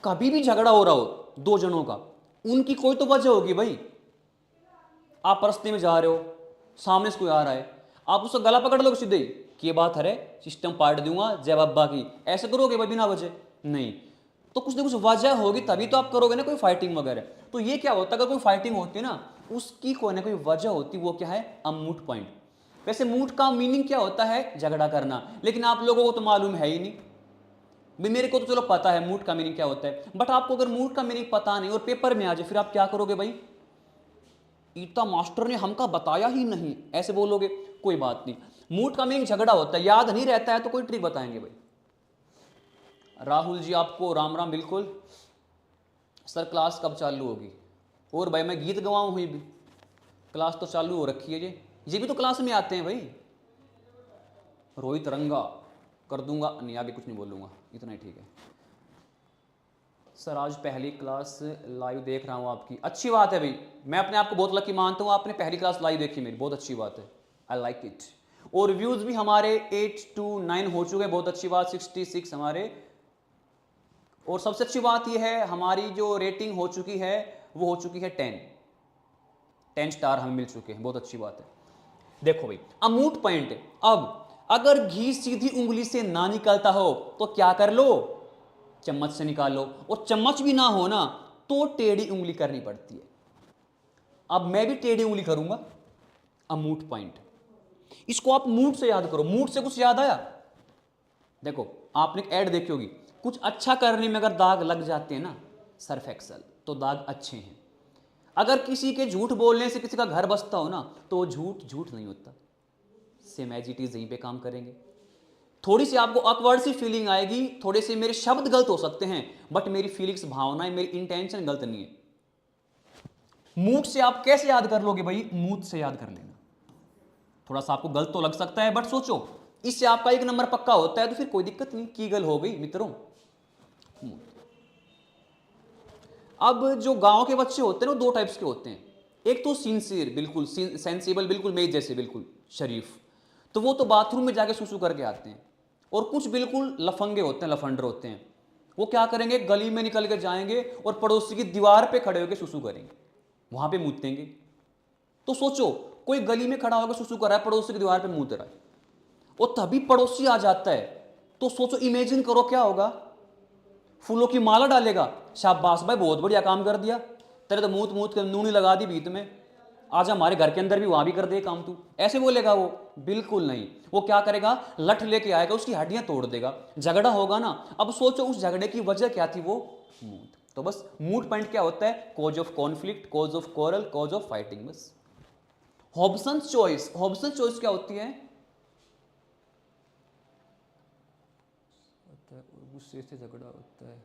कभी भी झगड़ा हो रहा हो 2 जनों का, उनकी कोई तो वजह होगी भाई। आप रास्ते में जा रहे हो, सामने से कोई आ रहा है, आप उसका गला पकड़ लो सीधे कि ये बात है, सिस्टम पाट दूंगा जय बाबा की, ऐसे करोगे भाई बिना वजह नहीं, तो कुछ ना कुछ वजह होगी तभी तो आप करोगे ना कोई फाइटिंग वगैरह। तो ये क्या होता है, अगर कोई फाइटिंग होती है ना उसकी कोई ना कोई वजह होती, वो क्या है, अ मूट पॉइंट। वैसे मूट का मीनिंग क्या होता है, झगड़ा करना, लेकिन आप लोगों को तो मालूम है ही नहीं भाई, मेरे को तो चलो पता है मूट का मीनिंग क्या होता है, बट आपको अगर मूट का मीनिंग पता नहीं और पेपर में आ जाए फिर आप क्या करोगे भाई, ईता मास्टर ने हमका बताया ही नहीं, ऐसे बोलोगे, कोई बात नहीं। मूड का मीनिंग झगड़ा होता है, याद नहीं रहता है तो कोई ट्रिक बताएंगे भाई। राहुल जी आपको राम राम। बिल्कुल सर, क्लास कब चालू होगी? और भाई मैं गीत गवाऊँ हुई भी, क्लास तो चालू हो रखी है ये भी तो क्लास में आते हैं भाई। रोहित रंगा कर दूंगा, नहीं आगे कुछ नहीं बोलूँगा, इतना ही ठीक है। सर आज पहली क्लास लाइव देख रहा हूँ आपकी, अच्छी बात है भाई, मैं अपने आप को बहुत लकी मानता हूँ, आपने पहली क्लास लाइव देखी मेरी, बहुत अच्छी बात है, आई लाइक इट। और व्यूज़ भी हमारे 8 to 9 हो चुके हैं, बहुत अच्छी बात, 66 हमारे। और सबसे अच्छी बात यह है हमारी जो रेटिंग हो चुकी है वो हो चुकी है 10 स्टार हमें मिल चुके हैं, बहुत अच्छी बात है। देखो भाई अब मूट पॉइंट, अब अगर घी सीधी उंगली से ना निकलता हो तो क्या कर लो, चम्मच से निकालो, और चम्मच भी ना हो ना तो टेढ़ी उंगली करनी पड़ती है। अब मैं भी टेढ़ी उंगली करूंगा। अब मूट पॉइंट, इसको आप मूड से याद करो। मूड से कुछ याद आया? देखो आपने एक ऐड देखी होगी, कुछ अच्छा करने में अगर दाग लग जाते हैं ना, सर्फ एक्सल, तो दाग अच्छे हैं। अगर किसी के झूठ बोलने से किसी का घर बसता हो ना तो झूठ झूठ नहीं होता। सेम एज इट इज यहीं पे काम करेंगे। थोड़ी सी आपको ऑकवर्ड सी फीलिंग आएगी, थोड़े से मेरे शब्द गलत हो सकते हैं, बट मेरी फीलिंग्स, भावनाएं, मेरी इंटेंशन गलत नहीं है। मूड से आप कैसे याद कर लोगे भाई? मूड से याद कर लेना। थोड़ा सा आपको गलत तो लग सकता है, बट सोचो इससे आपका 1 नंबर पक्का होता है तो फिर कोई दिक्कत नहीं, की गल हो गई मित्रों। अब जो गांव के बच्चे होते हैं ना, 2 टाइप्स के होते हैं। एक तो सिंसियर, बिल्कुल सेंसिबल, बिल्कुल मेज जैसे, बिल्कुल शरीफ, तो वो तो बाथरूम में जाके सुसु करके आते हैं। और कुछ बिल्कुल लफंगे होते हैं, लफंडर होते हैं, वो क्या करेंगे, गली में निकल के जाएंगे और पड़ोसी की दीवार पे खड़े होकर सुसु करेंगे, वहां पे मूतेंगे। तो सोचो कोई गली में खड़ा होकर सुसु कर रहा है, पड़ोसी की दीवार पे मूत रहा है, और तभी पड़ोसी आ जाता है, तो सोचो, इमेजिन करो क्या होगा। फूलों की माला डालेगा, शाबाश भाई बहुत बढ़िया काम कर दिया, तेरे तो मूत मूत के नूनी लगा दी बीत में, आज हमारे घर के अंदर भी वहां भी कर दे काम तू, ऐसे बोलेगा वो? बिल्कुल नहीं। वो क्या करेगा, लठ लेके आएगा, उसकी हड्डियां तोड़ देगा, झगड़ा होगा ना। अब सोचो उस झगड़े की वजह क्या थी, वो मूड। तो बस मूड पॉइंट क्या होता है, cause of conflict, cause of coral, cause of fighting, बस। हॉब्सन्स चॉइस, हॉब्सन्स चॉइस क्या होती है? गुस्से से झगड़ा होता है,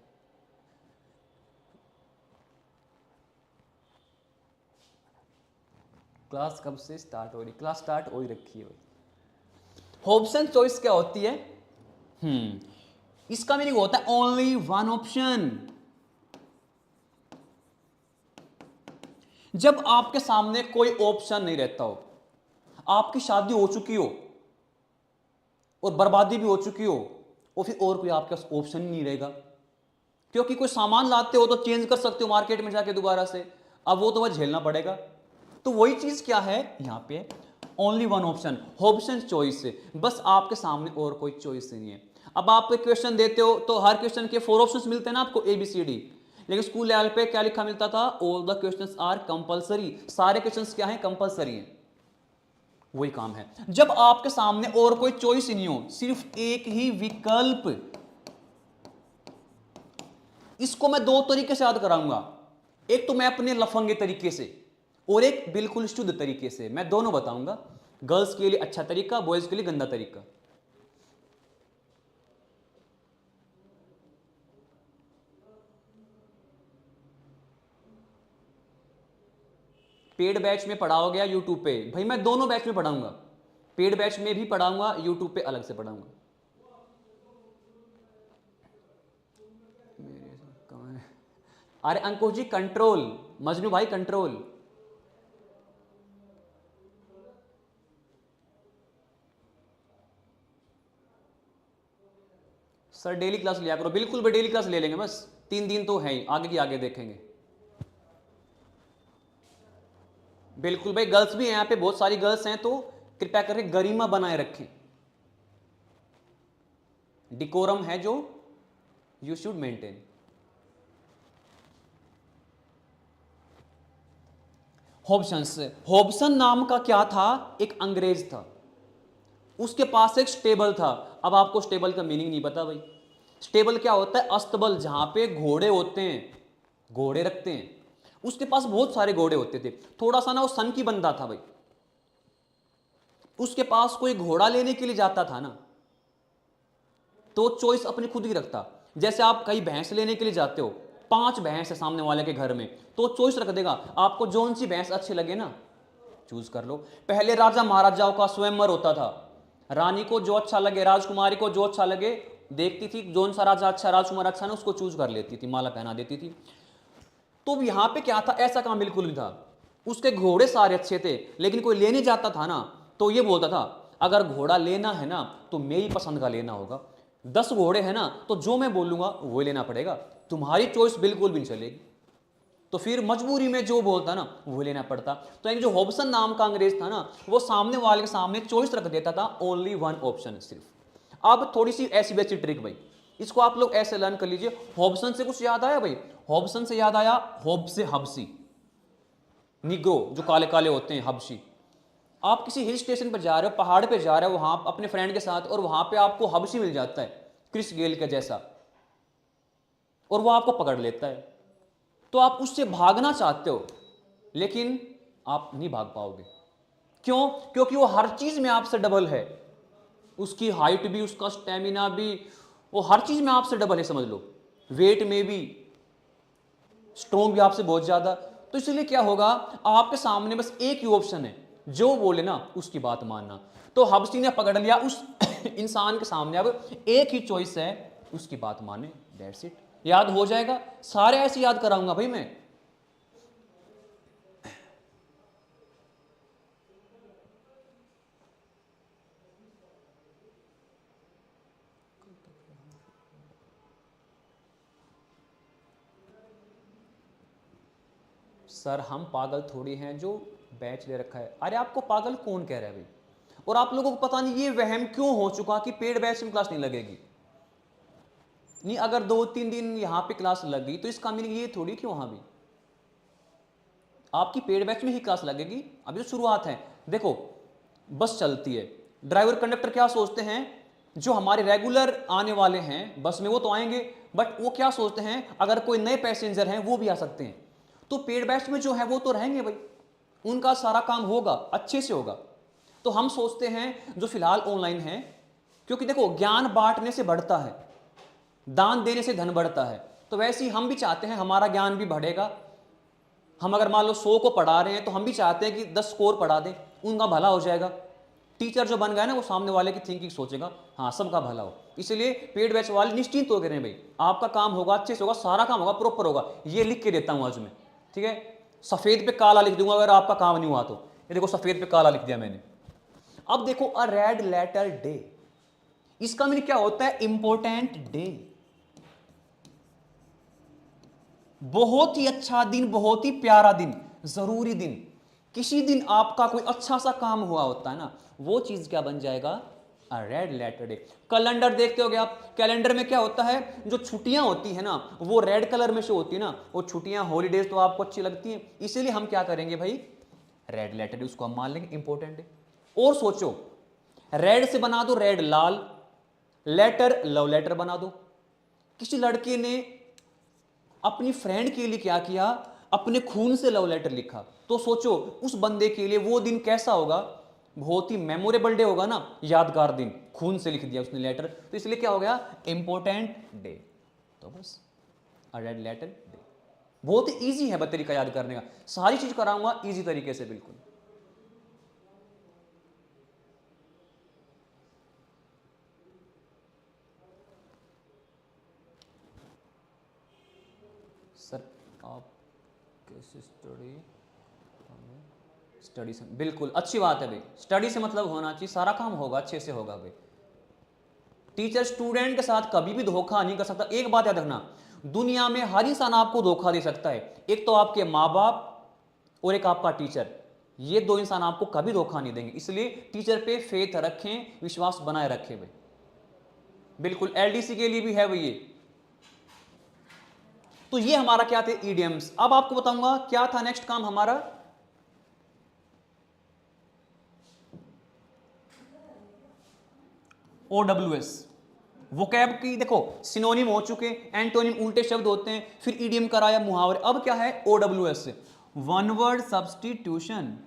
क्लास कब से स्टार्ट हो रही? क्लास स्टार्ट हो ही रखी है। हॉब्सन चॉइस क्या होती है? इसका मीनिंग होता है ओनली वन ऑप्शन। जब आपके सामने कोई ऑप्शन नहीं रहता हो, आपकी शादी हो चुकी हो और बर्बादी भी हो चुकी हो, और फिर और कोई आपके पास ऑप्शन नहीं रहेगा, क्योंकि कोई सामान लाते हो तो चेंज कर सकते हो मार्केट में जाके दोबारा से, अब वो तो वह झेलना पड़ेगा। तो वही चीज क्या है यहां पे, only one option, Hobson choice, बस आपके सामने और कोई चॉइस नहीं है। अब आप क्वेश्चन देते हो तो हर क्वेश्चन के 4 ऑप्शंस मिलते हैं ना आपको, ABCD, लेकिन स्कूल लेवल पे क्या लिखा मिलता था, all the questions are compulsory, सारे क्वेश्चंस क्या हैं, कंपलसरी हैं। वही काम है, जब आपके सामने और कोई चॉइस नहीं हो, सिर्फ एक ही विकल्प, इसको मैं 2 तरीके से याद कराऊंगा, एक तो मैं अपने लफंगे तरीके से और एक बिल्कुल शुद्ध तरीके से, मैं दोनों बताऊंगा। गर्ल्स के लिए अच्छा तरीका, बॉयज के लिए गंदा तरीका। पेड बैच में पढ़ाओगे या यूट्यूब पे? भाई मैं दोनों बैच में पढ़ाऊंगा, पेड बैच में भी पढ़ाऊंगा, यूट्यूब पे अलग से पढ़ाऊंगा। अरे अंकुश जी कंट्रोल, मजनू भाई कंट्रोल। सर डेली क्लास लिया करो, बिल्कुल भी डेली क्लास ले लेंगे, बस 3 दिन तो है ही, आगे की आगे देखेंगे। बिल्कुल भाई, गर्ल्स भी हैं यहाँ पे, बहुत सारी गर्ल्स हैं, तो कृपया करके गरिमा बनाए रखें, डिकोरम है जो you should maintain. Hobson's, Hobson नाम का क्या था, एक अंग्रेज था, उसके पास एक स्टेबल था। अब आपको स्टेबल का मीनिंग नहीं पता भाई? स्टेबल क्या होता है, अस्तबल, जहां पे घोड़े होते हैं, घोड़े रखते हैं, उसके पास बहुत सारे घोड़े होते थे, थोड़ा सा ना वो सन की बंदा था भाई, उसके पास कोई घोड़ा लेने के लिए जाता था ना तो चॉइस अपनी खुद की रखता। जैसे आप कहीं भैंस लेने के लिए जाते हो, 5 भैंस है सामने वाले के घर में, तो चॉइस रख देगा, आपको जौन सी भैंस अच्छी लगे ना चूज कर लो। पहले राजा महाराजाओं का स्वयंवर होता था, रानी को जो अच्छा लगे, राजकुमारी को जो अच्छा लगे, देखती थी जौन सा राजा अच्छा, राजकुमार अच्छा ना, उसको चूज कर लेती थी, माला पहना देती थी। तो यहां पे क्या था, ऐसा काम बिल्कुल नहीं था। उसके घोड़े सारे अच्छे थे, लेकिन कोई लेने जाता था ना तो ये बोलता था अगर घोड़ा लेना है ना तो मेरी पसंद का लेना होगा, 10 घोड़े हैं ना तो जो मैं बोलूंगा वो लेना पड़ेगा, तुम्हारी चॉइस बिल्कुल भी नहीं चलेगी। तो फिर मजबूरी में जो बोलता ना वो लेना पड़ता। तो एक जो हॉबसन नाम का अंग्रेज था ना, वो सामने वाले के सामने चॉइस रख देता था, ओनली 1 ऑप्शन सिर्फ। अब थोड़ी सी ऐसी वैसी ट्रिक भाई, इसको आप लोग ऐसे लर्न कर लीजिए। हॉबसन से कुछ याद आया भाई, हॉबसन से याद आया हॉब से हबसी, निग्रो जो काले काले होते हैं, हबशी। आप किसी हिल स्टेशन पर जा रहे हो, पहाड़ पे जा रहे हो वहां अपने फ्रेंड के साथ, और वहां पे आपको हबशी मिल जाता है क्रिस गेल के जैसा, और वो आपको पकड़ लेता है, तो आप उससे भागना चाहते हो लेकिन आप नहीं भाग पाओगे। क्यों? क्योंकि वो हर चीज में आपसे डबल है, उसकी हाइट भी, उसका स्टेमिना भी, वो हर चीज में आपसे डबल है, समझ लो, वेट में भी, स्ट्रॉन्ग भी आपसे बहुत ज्यादा। तो इसलिए क्या होगा, आपके सामने बस एक ही ऑप्शन है, जो बोले ना उसकी बात मानना। तो हबसी ने पकड़ लिया उस इंसान के सामने, अब एक ही चॉइस है, उसकी बात माने, दैट्स इट। याद हो जाएगा, सारे ऐसे याद कराऊंगा भाई मैं। सर हम पागल थोड़ी हैं जो बैच ले रखा है। अरे आपको पागल कौन कह रहा है भाई? और आप लोगों को पता नहीं ये वहम क्यों हो चुका कि पेड बैच में क्लास नहीं लगेगी। नहीं, अगर 2-3 दिन यहां पे क्लास लग गई तो इसका मीनिंग ये थोड़ी कि वहां भी आपकी पेड बैच में ही क्लास लगेगी। अभी तो शुरुआत है। देखो बस चलती है, ड्राइवर कंडक्टर क्या सोचते हैं, जो हमारे रेगुलर आने वाले हैं बस में वो तो आएंगे, बट वो क्या सोचते हैं अगर कोई नए पैसेंजर हैं वो भी आ सकते हैं, तो पेड बैच में जो है वो तो रहेंगे भाई, उनका सारा काम होगा, अच्छे से होगा। तो हम सोचते हैं जो फिलहाल ऑनलाइन है, क्योंकि देखो ज्ञान बांटने से बढ़ता है, दान देने से धन बढ़ता है, तो वैसे ही हम भी चाहते हैं हमारा ज्ञान भी बढ़ेगा। हम अगर मान लो 100 को पढ़ा रहे हैं तो हम भी चाहते हैं कि 10 स्कोर पढ़ा दें, उनका भला हो जाएगा। टीचर जो बन गया ना वो सामने वाले की थिंकिंग सोचेगा, हाँ सबका भला हो। इसलिए पेड बैच वाले निश्चिंत हो गए भाई, आपका काम होगा अच्छे से होगा, सारा काम होगा प्रॉपर होगा। ये लिख के देता हूं आज मैं, ठीक है, सफेद पे काला लिख दूंगा अगर आपका काम नहीं हुआ तो। ये देखो सफेद पे काला लिख दिया मैंने। अब देखो अ रेड लेटर डे, इसका मीनिंग क्या होता है, इंपॉर्टेंट डे, बहुत ही अच्छा दिन, बहुत ही प्यारा दिन, जरूरी दिन। किसी दिन आपका कोई अच्छा सा काम हुआ होता है ना, वो चीज क्या बन जाएगा, रेड लेटर डे। कैलेंडर देखते होगे आप, कैलेंडर में क्या होता है, जो छुट्टियां होती है ना वो रेड कलर में शो होती है ना, वो छुट्टियां हॉलीडेज तो आपको अच्छी लगती हैं, इसीलिए हम क्या करेंगे भाई, रेड लेटर डे उसको हम मान लेंगे इंपॉर्टेंट डे। और सोचो, रेड से बना दो रेड लाल, लेटर लव लेटर बना दो। किसी लड़के ने अपनी फ्रेंड के लिए क्या किया, अपने खून से लव लेटर लिखा, तो सोचो उस बंदे के लिए वो दिन कैसा होगा, बहुत ही मेमोरेबल डे होगा ना, यादगार दिन, खून से लिख दिया उसने लेटर, तो इसलिए क्या हो गया, इंपॉर्टेंट डे। तो बस रेड लेटर डे, बहुत ही ईजी है तरीका याद करने का, सारी चीज कराऊंगा ईजी तरीके से बिल्कुल। सर आप कैसे स्टडी से, बिल्कुल अच्छी बात है भाई, स्टडी से मतलब होना चाहिए, सारा काम होगा अच्छे से होगा भाई। टीचर स्टूडेंट के साथ कभी भी धोखा नहीं कर सकता। एक बात याद रखना, दुनिया में हर इंसान आपको धोखा दे सकता है, एक तो आपके माँ बाप और एक आपका टीचर, ये 2 इंसान आपको कभी धोखा नहीं देंगे, इसलिए टीचर पे फेथ रखें, विश्वास बनाए रखें भाई, बिल्कुल। एलडीसी के लिए भी है भाई ये। तो ये हमारा क्या थे, ईडियम्स। अब आपको बताऊंगा क्या था नेक्स्ट काम हमारा, OWS, वोकैब की देखो सिनोनिम हो चुके, एंटोनिम उल्टे शब्द होते हैं, फिर ईडीएम कराया मुहावरे, अब क्या है OWS, one word substitution.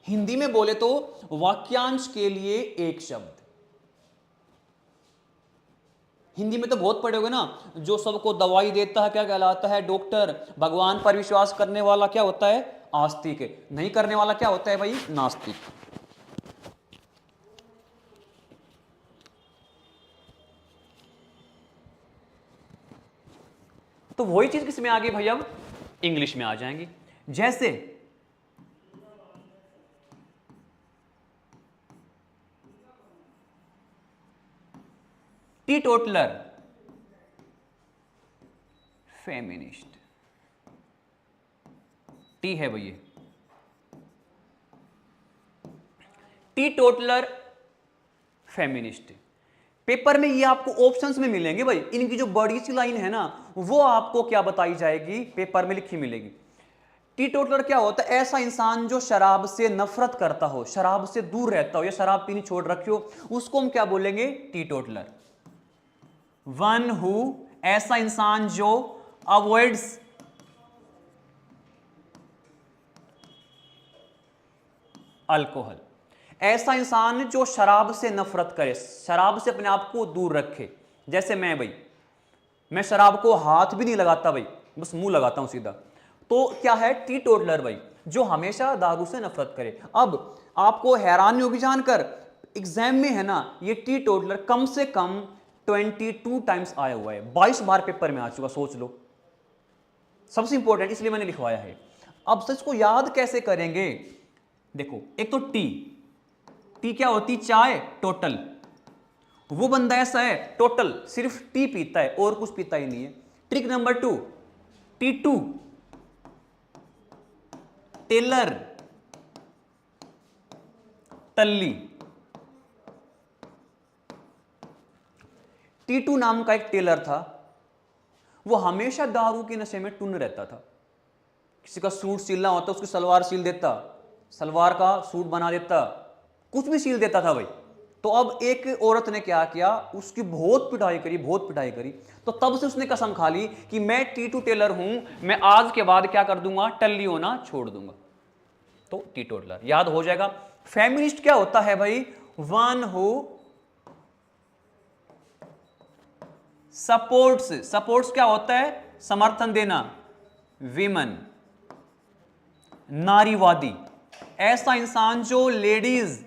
Hindi में बोले तो वाक्यांश के लिए एक शब्द। हिंदी में तो बहुत पढ़े होगे ना, जो सबको दवाई देता है क्या कहलाता है? डॉक्टर। भगवान पर विश्वास करने वाला क्या होता है? आस्तिक। नहीं करने वाला क्या होता है भाई? नास्तिक। तो वही चीज किसमें आ गई भाई? अब इंग्लिश में आ जाएंगी। जैसे टीटोटलर, फेमिनिस्ट। टी है भैया, टीटोटलर, फेमिनिस्ट। पेपर में ये आपको ऑप्शंस में मिलेंगे भाई। इनकी जो बड़ी सी लाइन है ना, वो आपको क्या बताई जाएगी? पेपर में लिखी मिलेगी। टीटोटलर क्या होता है? ऐसा इंसान जो शराब से नफरत करता हो, शराब से दूर रहता हो, या शराब पीनी छोड़ रखी हो, उसको हम क्या बोलेंगे? टीटोटलर। वन हु, ऐसा इंसान जो अवॉइड्स अल्कोहल, ऐसा इंसान जो शराब से नफरत करे, शराब से अपने आप को दूर रखे। जैसे मैं भाई, मैं शराब को हाथ भी नहीं लगाता भाई, बस मुंह लगाता हूं सीधा। तो क्या है? टीटोटलर भाई, जो हमेशा दारू से नफरत करे। अब आपको हैरानी होगी जानकर, एग्जाम में है ना, ये टीटोटलर कम से कम 22 टाइम्स आया हुआ है, 22 बार पेपर में आ चुका, सोच लो। सबसे इंपॉर्टेंट इसलिए मैंने लिखवाया है। अब इसको याद कैसे करेंगे? देखो, एक तो टी, टी क्या होती? चाय, टोटल। वो बंदा ऐसा है टोटल, सिर्फ टी पीता है और कुछ पीता ही नहीं है। Trick number 2, T2, Taylor, टल्ली। T2 नाम का एक टेलर था, वो हमेशा दारू के नशे में टुन रहता था। किसी का सूट सिलना होता उसकी सलवार सिल देता, सलवार का सूट बना देता, कुछ भी सिल देता था भाई। तो अब एक औरत ने क्या किया? उसकी बहुत पिटाई करी, बहुत पिटाई करी। तो तब से उसने कसम खा ली कि मैं T2 टेलर हूं, मैं आज के बाद क्या कर दूंगा? टल्ली होना छोड़ दूंगा। तो टीटोटलर याद हो जाएगा। फेमिनिस्ट क्या होता है भाई? वन हु सपोर्ट्स, सपोर्ट्स क्या होता है? समर्थन देना, विमन, नारीवादी। ऐसा इंसान जो लेडीज,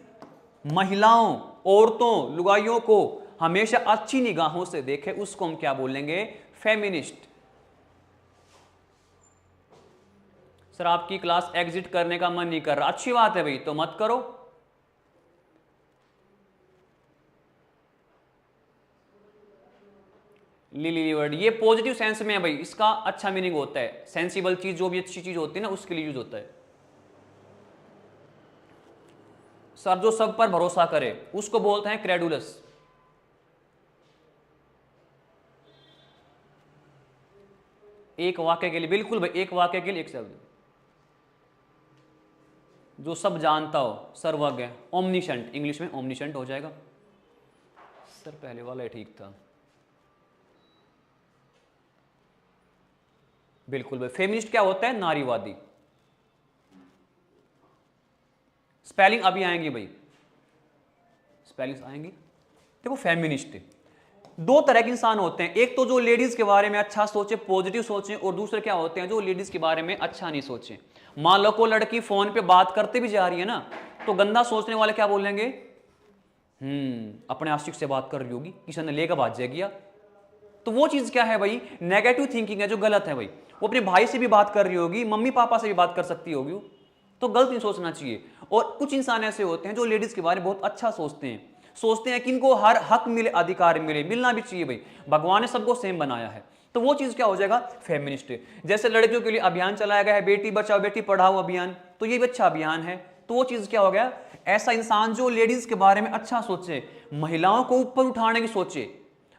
महिलाओं, औरतों, लुगाइयों को हमेशा अच्छी निगाहों से देखे, उसको हम क्या बोलेंगे? फेमिनिस्ट। सर आपकी क्लास एग्जिट करने का मन नहीं कर रहा, अच्छी बात है भाई, तो मत करो। लिली वर्ड, ये पॉजिटिव सेंस में है भाई, इसका अच्छा मीनिंग होता है। सेंसिबल चीज, जो भी अच्छी चीज होती है ना, उसके लिए यूज होता है। सर जो सब पर भरोसा करे उसको बोलते हैं क्रेडुलस। एक वाक्य के लिए, बिल्कुल भाई, एक वाक्य के लिए एक शब्द। जो सब जानता हो, सर्वज्ञ, ओमनिशंट, इंग्लिश में ओमनिशंट हो जाएगा। सर पहले वाला ही ठीक था। बिल्कुल भाई, फेमिनिस्ट क्या होता है? नारीवादी। स्पेलिंग अभी आएंगी भाई, स्पेलिंग्स आएंगी। देखो फेमिनिस्ट दो तरह के इंसान होते हैं, एक तो जो लेडीज के बारे में अच्छा सोचे, पॉजिटिव सोचे, और दूसरे क्या होते हैं जो लेडीज के बारे में अच्छा नहीं सोचे। मान लो को लड़की फोन पे बात करते भी जा रही है ना, तो गंदा सोचने वाले क्या बोलेंगे? अपने आशिक से बात कर रही होगी, किसी ने लेकर भाग जाएगी। तो वो चीज क्या है भाई? नेगेटिव थिंकिंग है, जो गलत है भाई। वो अपने भाई से भी बात कर रही होगी, मम्मी पापा से भी बात कर सकती होगी, तो गलत नहीं सोचना चाहिए। और कुछ इंसान ऐसे होते हैं जो लेडीज के बारे में बहुत अच्छा सोचते हैं कि इनको हर हक मिले, अधिकार मिले, मिलना भी चाहिए भाई, भगवान ने सबको सेम बनाया है। तो वो चीज क्या हो जाएगा? फेमिनिस्ट। जैसे लड़कियों के लिए अभियान चलाया गया है, बेटी बचाओ बेटी पढ़ाओ अभियान, तो ये भी अच्छा अभियान है। तो वो चीज क्या हो गया? ऐसा इंसान जो लेडीज के बारे में अच्छा सोचे, महिलाओं को ऊपर उठाने की सोचे,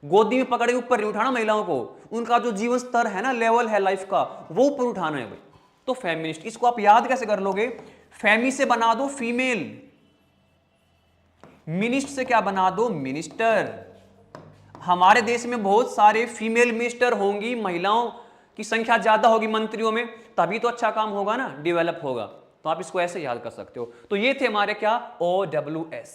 गोदी में पकड़ के ऊपर नहीं उठाना महिलाओं को, उनका जो जीवन स्तर है ना, लेवल है लाइफ का, वो ऊपर उठाना है भाई, तो फेमिनिस्ट। इसको आप याद कैसे कर लोगे? फेमी से बना दो फीमेल, मिनिस्ट से क्या बना दो मिनिस्टर। हमारे देश में बहुत सारे फीमेल मिनिस्टर होंगी, महिलाओं की संख्या ज्यादा होगी मंत्रियों में, तभी तो अच्छा काम होगा ना, डेवलप होगा। तो आप इसको ऐसे याद कर सकते हो। तो ये थे हमारे क्या OWS।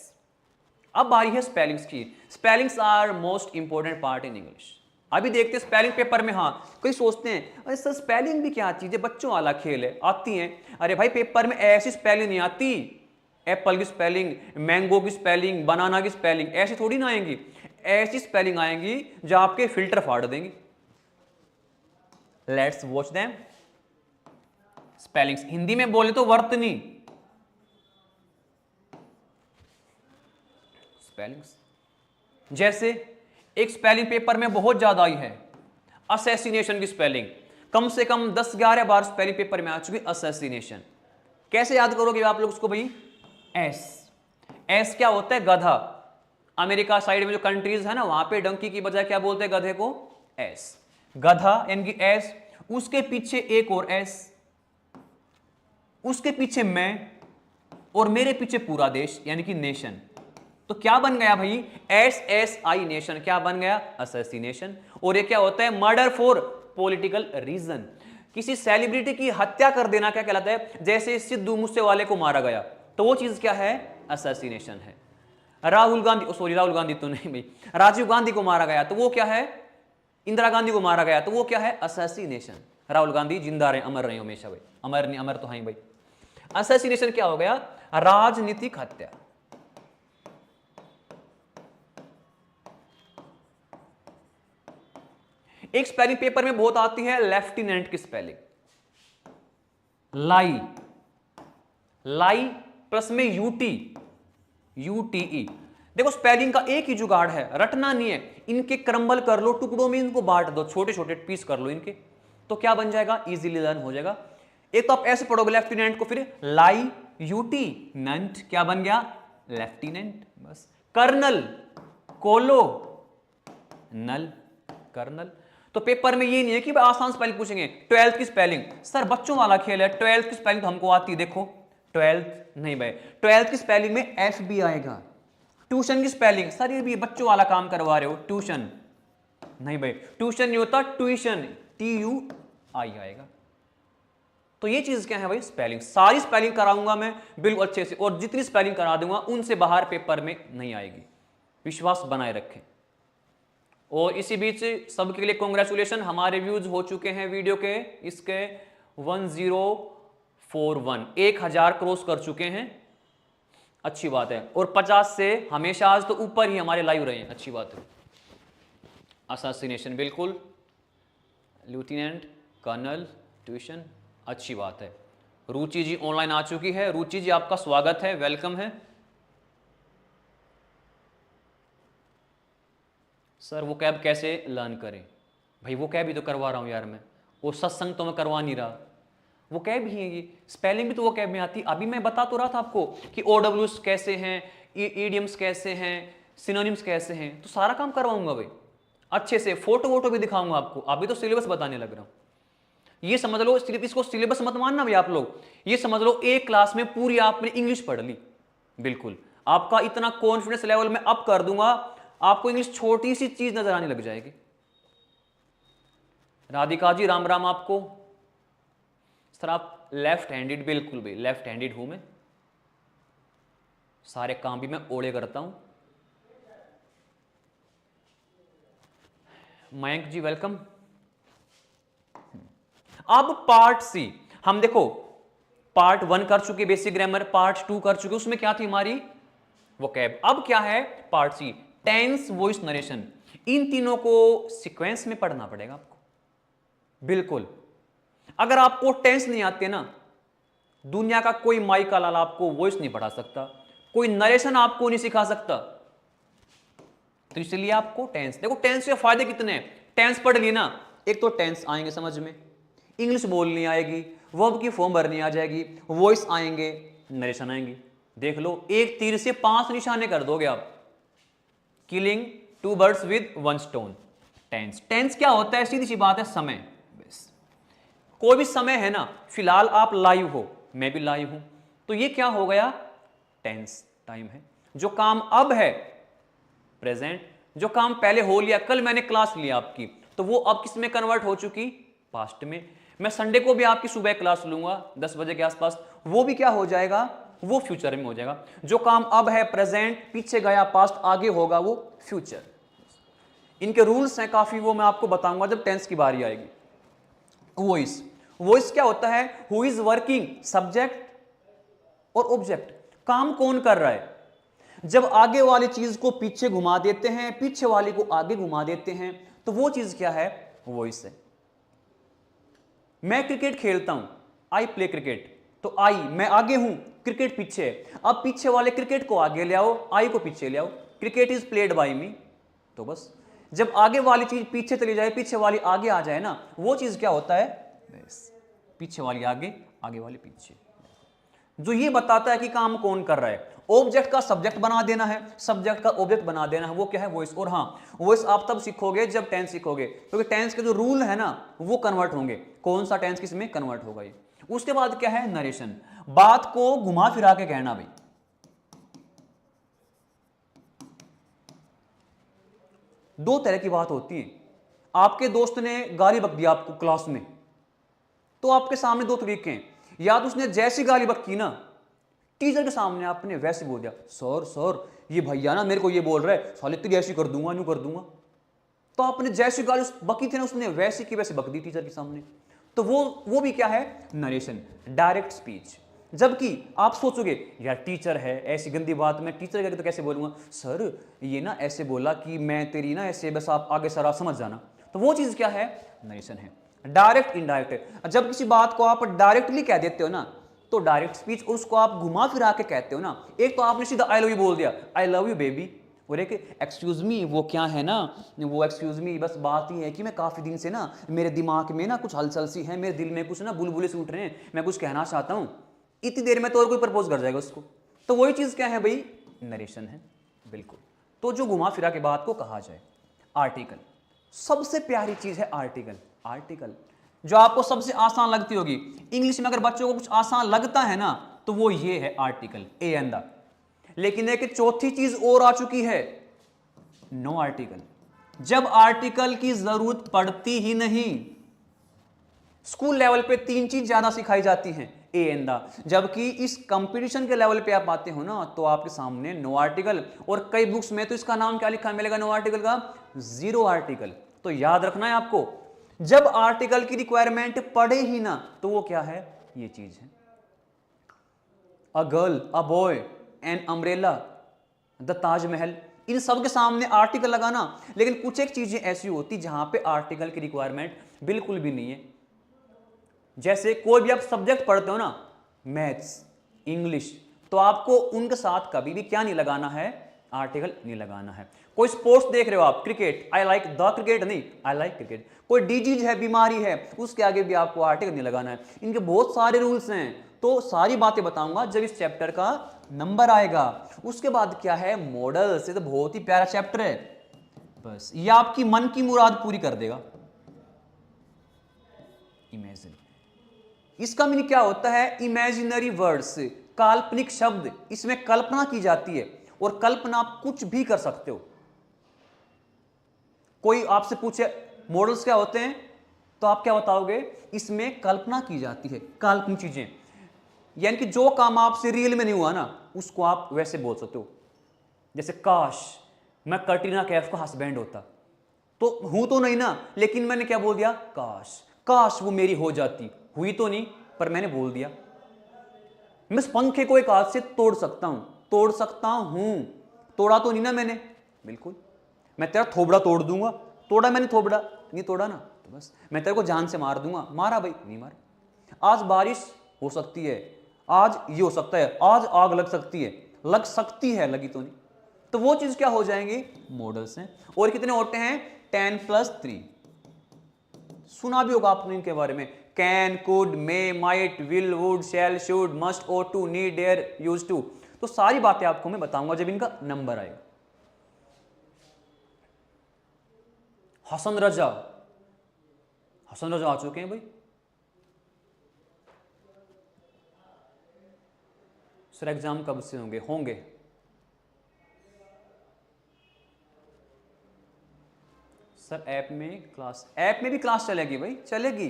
अब बारी है स्पेलिंग्स की। Spellings are most important part in English. अभी देखते हैं स्पेलिंग पेपर में। हाँ, कई सोचते हैं अरे सर स्पेलिंग भी क्या चीज है, बच्चों वाला खेल है, आती है। अरे भाई पेपर में ऐसी स्पेलिंग नहीं आती, एप्पल की स्पेलिंग, मैंगो की स्पेलिंग, बनाना की स्पेलिंग ऐसी थोड़ी ना आएंगी। ऐसी स्पेलिंग आएंगी जो आपके फिल्टर फाड़ देंगी। Let's watch them. Spellings Hindi में बोले तो वर्तनी स्पेलिंग्स। जैसे एक स्पेलिंग पेपर में बहुत ज्यादा आई है, असैसिनेशन की स्पेलिंग। कम से कम 10-11 बार स्पेलिंग पेपर में आ चुकी असैसिनेशन। कैसे याद करोगे आप लोग उसको भाई? एस क्या होता है? गधा। अमेरिका साइड में जो कंट्रीज है ना, वहां पे डंकी की बजाय क्या बोलते हैं गधे को? एस। गधा यानी कि एस, उसके पीछे एक और एस, उसके पीछे मैं, और मेरे पीछे पूरा देश यानी कि नेशन। तो क्या बन गया भाई? SSI nation. क्या बन गया? असैसिनेशन। और ये क्या होता है? Murder for political reason. किसी सेलिब्रिटी की हत्या कर देना क्या कहलाता है? जैसे सिद्धू मूसेवाले को मारा गया, तो वो चीज क्या है? असैसिनेशन है। राहुल गांधी, सॉरी राहुल गांधी तो नहीं भाई, राजीव गांधी को मारा गया तो वो क्या है? इंदिरा गांधी को मारा गया तो वो क्या है? असैसिनेशन। राहुल गांधी जिंदा रहे, अमर रहे हमेशा भाई। अमर नहीं, अमर तो हैं भाई। असैसिनेशन क्या हो गया? राजनीतिक हत्या। एक स्पेलिंग पेपर में बहुत आती है लेफ्टिनेंट की स्पेलिंग, लाई। लाई प्लस में UTE। देखो स्पेलिंग का एक ही जुगाड़ है, रटना नहीं है। इनके क्रम्बल कर लो, टुकड़ों में इनको बांट दो, छोटे छोटे पीस कर लो इनके, तो क्या बन जाएगा? इजीली लर्न हो जाएगा। एक तो आप ऐसे पढ़ोगे लेफ्टिनेंट को, फिर लाई UT नंट, क्या बन गया? लेफ्टिनेंट। बस। कर्नल, कोलो, नल, कर्नल। तो पेपर में ये नहीं है कि आसान स्पेलिंग पूछेंगे। 12th की स्पेलिंग, सर बच्चों वाला खेल है, 12th की स्पेलिंग तो हमको आती है। देखो 12th नहीं भाई, 12th की स्पेलिंग में F भी आएगा। ट्यूशन की स्पेलिंग, सर ये भी बच्चों वाला काम करवा रहे हो, ट्यूशन नहीं भाई, ट्यूशन नहीं होता, ट्यूशन, TUI आएगा। तो ये चीज क्या है भाई? स्पेलिंग। सारी स्पेलिंग कराऊंगा मैं बिल्कुल अच्छे से, और जितनी स्पेलिंग करा दूंगा उनसे बाहर पेपर में नहीं आएगी, विश्वास बनाए रखें। और इसी बीच सबके लिए कांग्रेचुलेशन, हमारे व्यूज हो चुके हैं वीडियो के इसके 1041, 1000 क्रॉस कर चुके हैं, अच्छी बात है। और 50 से हमेशा आज तो ऊपर ही हमारे लाइव रहे हैं, अच्छी बात है। असैसिनेशन बिल्कुल, लेफ्टिनेंट, कर्नल, ट्यूशन, अच्छी बात है। रुचि जी ऑनलाइन आ चुकी है। रुचि जी आपका स्वागत है, वेलकम है। सर वो कैब कैसे लर्न करें? भाई वो कैब ही तो करवा रहा हूं यार मैं, वो सत्संग तो मैं करवा नहीं रहा, वो कैब ही है ये। स्पेलिंग भी तो वो कैब में आती। अभी मैं बता तो रहा था आपको कि OWS कैसे हैं, ईडियम्स कैसे हैं, सिनोनिम्स कैसे हैं, तो सारा काम करवाऊंगा भाई अच्छे से। फोटो वोटो भी दिखाऊंगा आपको। अभी तो सिलेबस बताने लग रहा हूं, ये समझ लो। इसको सिलेबस मत मानना भाई आप लोग, ये समझ लो एक क्लास में पूरी आपने इंग्लिश पढ़ ली। बिल्कुल आपका इतना कॉन्फिडेंस लेवल मैं अप कर दूंगा, आपको इंग्लिश छोटी सी चीज नजर आने लग जाएगी। राधिका जी राम राम आपको। सर आप लेफ्ट हैंडेड? बिल्कुल भाई लेफ्ट हैंडेड हूं मैं, सारे काम भी मैं ओले करता हूं। मयंक जी वेलकम। अब पार्ट सी, हम देखो पार्ट 1 कर चुके बेसिक ग्रामर, पार्ट 2 कर चुके, उसमें क्या थी हमारी? वोकैब। अब क्या है? Part C, tense, voice, narration. इन तीनों को सीक्वेंस में पढ़ना पड़ेगा आपको, बिल्कुल। अगर आपको टेंस नहीं आते ना, दुनिया का कोई माई का लाल आपको वॉइस नहीं पढ़ा सकता, कोई नरेशन आपको नहीं सिखा सकता। तो इसलिए आपको टेंस, देखो टेंस के फायदे कितने हैं। टेंस पढ़ ली ना, एक तो टेंस आएंगे समझ में, इंग्लिश बोलनी आएगी, वर्ब की फॉर्म भरनी आ जाएगी, वॉइस आएंगे, नरेशन आएंगी। देख लो, एक तीर से 5 निशाने कर दोगे आप, killing 2 birds with 1 stone. Tense, tense क्या होता है? सीधी सी बात है, समय। बस कोई भी समय है ना, फिलहाल आप लाइव हो, मैं भी लाइव हूं, तो ये क्या हो गया, टेंस टाइम है। जो काम अब है प्रेजेंट, जो काम पहले हो लिया, कल मैंने क्लास लिया आपकी, तो वो अब किस में कन्वर्ट हो चुकी, पास्ट में। मैं संडे को भी आपकी सुबह क्लास लूंगा 10 बजे के आसपास, वो भी क्या हो जाएगा, वो फ्यूचर में हो जाएगा। जो काम अब है प्रेजेंट, पीछे गया पास्ट, आगे होगा वो फ्यूचर। इनके रूल्स हैं काफी, वो मैं आपको बताऊंगा जब टेंस की बारी आएगी। वॉइस, वॉइस क्या होता है, हु इज वर्किंग, सब्जेक्ट और ऑब्जेक्ट, काम कौन कर रहा है। जब आगे वाली चीज को पीछे घुमा देते हैं, पीछे वाली को आगे घुमा देते हैं, तो वो चीज क्या है, वॉइस है। मैं क्रिकेट खेलता हूं, आई प्ले क्रिकेट, तो आई मैं आगे हूं, क्रिकेट पीछे है। अब पीछे वाले क्रिकेट को आगे ले आओ, आई को पीछे ले आओ, क्रिकेट इज प्लेड बाय मी। तो बस जब आगे वाली चीज पीछे चली जाए, पीछे वाली आगे आ जाए ना, वो चीज क्या होता है, बस पीछे वाली आगे, आगे वाली पीछे। जो ये बताता है कि काम कौन कर रहा है। ऑब्जेक्ट का सब्जेक्ट बना देना है, सब्जेक्ट का ऑब्जेक्ट बना देना है, वो क्या है, वॉइस। और हाँ, वॉइस आप तब सीखोगे जब टेंस सीखोगे, क्योंकि टेंस के जो रूल है ना वो कन्वर्ट होंगे। कौन सा टेंस किस में कन्वर्ट होगा ये। उसके बाद क्या है, नरेशन, बात को घुमा फिरा के कहना। भाई दो तरह की बात होती है। आपके दोस्त ने गाली बक दिया आपको क्लास में, तो आपके सामने दो तरीके हैं, या तो उसने जैसी गाली बक की ना टीचर के सामने, आपने वैसे बोल दिया, सर सर ये भैया ना मेरे को ये बोल रहा है, साले तेरी ऐसी कर दूंगा, यूं कर दूंगा। तो आपने जैसी गाली बकी थी ना, उसने वैसी की वैसे बक दी टीचर के सामने। तो वो भी क्या है, नरेशन, डायरेक्ट स्पीच। जबकि आप सोचोगे यार टीचर है, ऐसी गंदी बात मैं टीचर करके तो कैसे बोलूंगा, सर ये ना ऐसे बोला कि मैं तेरी ना ऐसे, बस आप आगे सर आप समझ जाना। तो वो चीज क्या है, नरेशन है। डायरेक्ट इनडायरेक्ट, जब किसी बात को आप डायरेक्टली कह देते हो ना तो डायरेक्ट स्पीच, और उसको आप घुमा फिरा के कहते हो ना। एक तो आपने सीधा आई लव यू बोल दिया, आई लव यू बेबी, और एक एक्सक्यूज मी, वो क्या है ना, वो एक्सक्यूज मी बस बात ही है कि मैं काफी दिन से ना मेरे दिमाग में ना कुछ हलचल सी है, मेरे दिल में कुछ ना बुलबुले से उठ रहे हैं, मैं कुछ कहना चाहता हूं। इतनी देर में तो और कोई प्रपोज कर जाएगा उसको। तो वही चीज क्या है भाई, नरेशन है, बिल्कुल। तो जो घुमा फिरा के बात को कहा जाए। आर्टिकल, सबसे प्यारी चीज है आर्टिकल। आर्टिकल जो आपको सबसे आसान लगती होगी, इंग्लिश में अगर बच्चों को कुछ आसान लगता है ना तो वो ये है आर्टिकल, ए एंड द। लेकिन एक चौथी चीज और आ चुकी है, नो आर्टिकल। जब आर्टिकल की जरूरत पड़ती ही नहीं। स्कूल लेवल पे तीन चीज ज्यादा सिखाई जाती हैं, ए एंड द, जबकि इस कंपटीशन के लेवल पे आप आते हो ना तो आपके सामने नो आर्टिकल, और कई बुक्स में तो इसका नाम क्या लिखा मिलेगा नो आर्टिकल का, जीरो आर्टिकल। तो याद रखना है आपको, जब आर्टिकल की रिक्वायरमेंट पड़े ही ना तो वो क्या है, ये चीज है। A girl, a boy, an umbrella, the Taj Mahal, इन सब के सामने आर्टिकल लगाना। लेकिन कुछ एक चीजें ऐसी होती जहां पे आर्टिकल की रिक्वायरमेंट बिल्कुल भी नहीं है। जैसे कोई भी आप सब्जेक्ट पढ़ते हो ना, मैथ्स, इंग्लिश, तो आपको उनके साथ कभी भी क्या नहीं लगाना है, आर्टिकल नहीं लगाना है। कोई स्पोर्ट्स देख रहे हो आप, cricket, I like the cricket नहीं, आई लाइक क्रिकेट। कोई डिजीज है, बीमारी है, उसके आगे भी आपको आर्टिकल नहीं लगाना है। इनके बहुत सारे रूल्स हैं, तो सारी बातें बताऊंगा जब इस चैप्टर का नंबर आएगा। उसके बाद क्या है, मॉडल्स, ये तो बहुत ही प्यारा चैप्टर है, बस ये आपकी मन की मुराद पूरी कर देगा। इमेजिन, इसका मीनिंग क्या होता है, इमेजिनरी वर्ड्स, काल्पनिक शब्द, इसमें कल्पना की जाती है, और कल्पना आप कुछ भी कर सकते हो। कोई आपसे पूछे मॉडल्स क्या होते हैं, तो आप क्या बताओगे, इसमें कल्पना की जाती है, काल्पनिक चीजें। यानी कि जो काम आपसे रियल में नहीं हुआ ना उसको आप वैसे बोल सकते हो। जैसे काश मैं कटरीना कैफ का हस्बैंड होता, तो हूं तो नहीं ना, लेकिन मैंने क्या बोल दिया, काश, काश वो मेरी हो जाती, हुई तो नहीं पर मैंने बोल दिया। मैं इस पंखे को एक हाथ से तोड़ सकता हूं, तोड़ सकता हूं, तोड़ा तो नहीं ना मैंने, बिल्कुल। मैं तेरा थोबड़ा तोड़ दूंगा, तोड़ा मैंने थोबड़ा, नहीं तोड़ा ना, तो बस मैं तेरे को जान से मार दूंगा, मारा भाई, नहीं मारा। आज बारिश हो सकती है, आज ये हो सकता है, आज आग लग सकती है, लग सकती है, लगी तो नहीं। तो वो चीज क्या हो जाएंगी, मॉडल्स हैं। और कितने होते हैं, 10+3। सुना भी होगा आपने इनके बारे में, can, could, may, might, will, would, shall, should, must, ought to, need, dare, use to. तो सारी बातें आपको मैं बताऊंगा जब इनका नंबर आएगा। हसन रजा, हसन रजा आ चुके हैं भाई। सर एग्जाम कब से होंगे? होंगे सर ऐप में भी क्लास चलेगी भाई, चलेगी।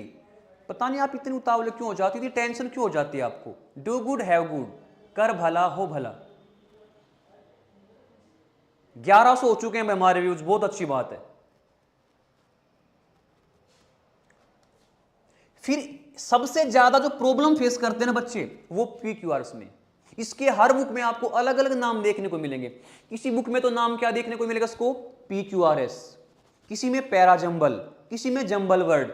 पता नहीं आप इतनी उतावले क्यों हो जाती थी, टेंशन क्यों हो जाती है आपको? डू गुड हैव गुड, कर भला हो भला। 1100 हो चुके हैं हमारे व्यूज, बहुत अच्छी बात है। फिर सबसे ज्यादा जो प्रॉब्लम फेस करते हैं ना बच्चे, वो PQRs में। इसके हर बुक में आपको अलग अलग नाम देखने को मिलेंगे। किसी बुक में तो नाम क्या देखने को मिलेगा इसको? PQRS। किसी में पैराजंबल, किसी में जंबल वर्ड,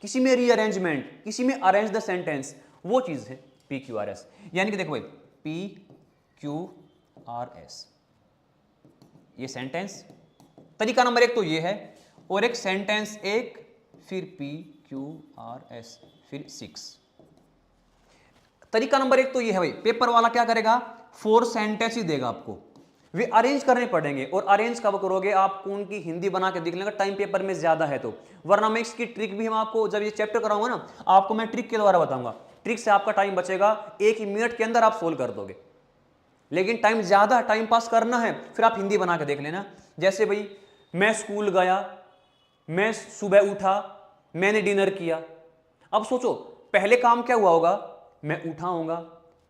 किसी में रीअरेंजमेंट, किसी में अरेंज द सेंटेंस, वो चीज है PQRS। यानी कि देखो भाई, PQRS ये सेंटेंस, तरीका नंबर 1 तो ये है, और एक सेंटेंस एक, फिर PQRS, फिर 6। तरीका नंबर 1 तो ये है भाई, पेपर वाला क्या करेगा? 4 सेंटेंस ही देगा आपको, वे अरेंज करने पड़ेंगे। और अरेंज कब करोगे? आपको उनकी हिंदी बना के देख लेंगे टाइम पेपर में ज्यादा है तो, वरना मैं इसकी ट्रिक भी हम आपको जब ये चैप्टर कराऊंगा ना, आपको मैं ट्रिक के द्वारा बताऊंगा। ट्रिक से आपका टाइम बचेगा, 1 ही मिनट के अंदर आप सोल्व कर दोगे। लेकिन टाइम ज्यादा, टाइम पास करना है, फिर आप हिंदी बना के देख लेना। जैसे भाई, मैं स्कूल गया, मैं सुबह उठा, मैंने डिनर किया। अब सोचो पहले काम क्या हुआ होगा? मैं उठा होगा,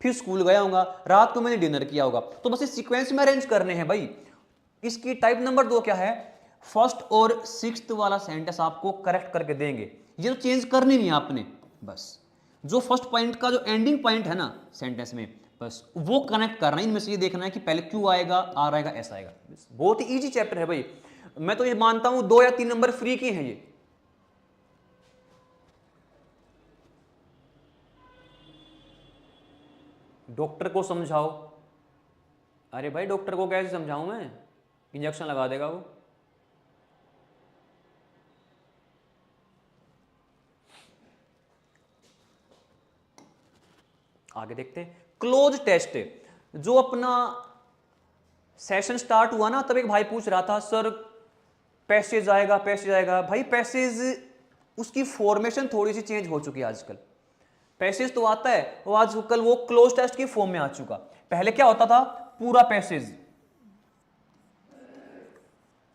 फिर स्कूल गया होगा, रात को मैंने डिनर किया होगा। तो बस इस सीक्वेंस में अरेंज करने हैं भाई। इसकी टाइप नंबर 2 क्या है? फर्स्ट और 6th वाला सेंटेंस आपको करेक्ट करके देंगे, ये तो चेंज करनी नहीं आपने। बस जो फर्स्ट पॉइंट का जो एंडिंग पॉइंट है ना सेंटेंस में, बस वो कनेक्ट करना है। इनमें से ये देखना है कि पहले क्यू आएगा, आर आएगा, एस आएगा। बहुत ही इजी चैप्टर है भाई। मैं तो ये मानता हूं 2 या 3 नंबर फ्री के हैं ये। डॉक्टर को समझाओ, अरे भाई डॉक्टर को कैसे समझाऊं मैं? इंजेक्शन लगा देगा वो। आगे देखते हैं, क्लोज टेस्ट। जो अपना सेशन स्टार्ट हुआ ना, तब एक भाई पूछ रहा था सर पैसेज आएगा, पैसेज आएगा। भाई पैसेज, उसकी फॉर्मेशन थोड़ी सी चेंज हो चुकी है आजकल। पैसेज तो आता है, वो आजकल वो क्लोज टेस्ट की फॉर्म में आ चुका। पहले क्या होता था? पूरा पैसेज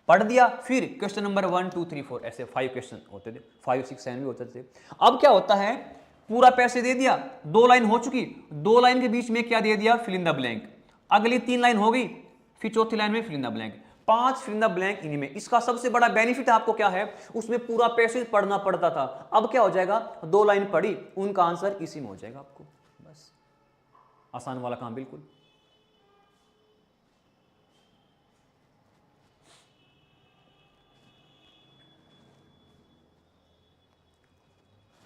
पढ़ दिया, फिर क्वेश्चन नंबर 1 2 3 4 ऐसे 5 क्वेश्चन होते थे, 5 6 7 भी होते थे। अब क्या होता है? पूरा पैसेज दे दिया, 2 लाइन हो चुकी, 2 लाइन के बीच में क्या दे दिया? Fill in the blank. अगली 3 लाइन हो गई, फिर चौथी लाइन में fill in the blank. 5 fill in the blank इन्हीं में। इसका सबसे बड़ा बेनिफिट आपको क्या है? उसमें पूरा पैसेज पढ़ना पड़ता था, अब क्या हो जाएगा? 2 लाइन पढ़ी, उनका आंसर इसी में हो जाएगा आपको। बस आसान वाला काम बिल्कुल।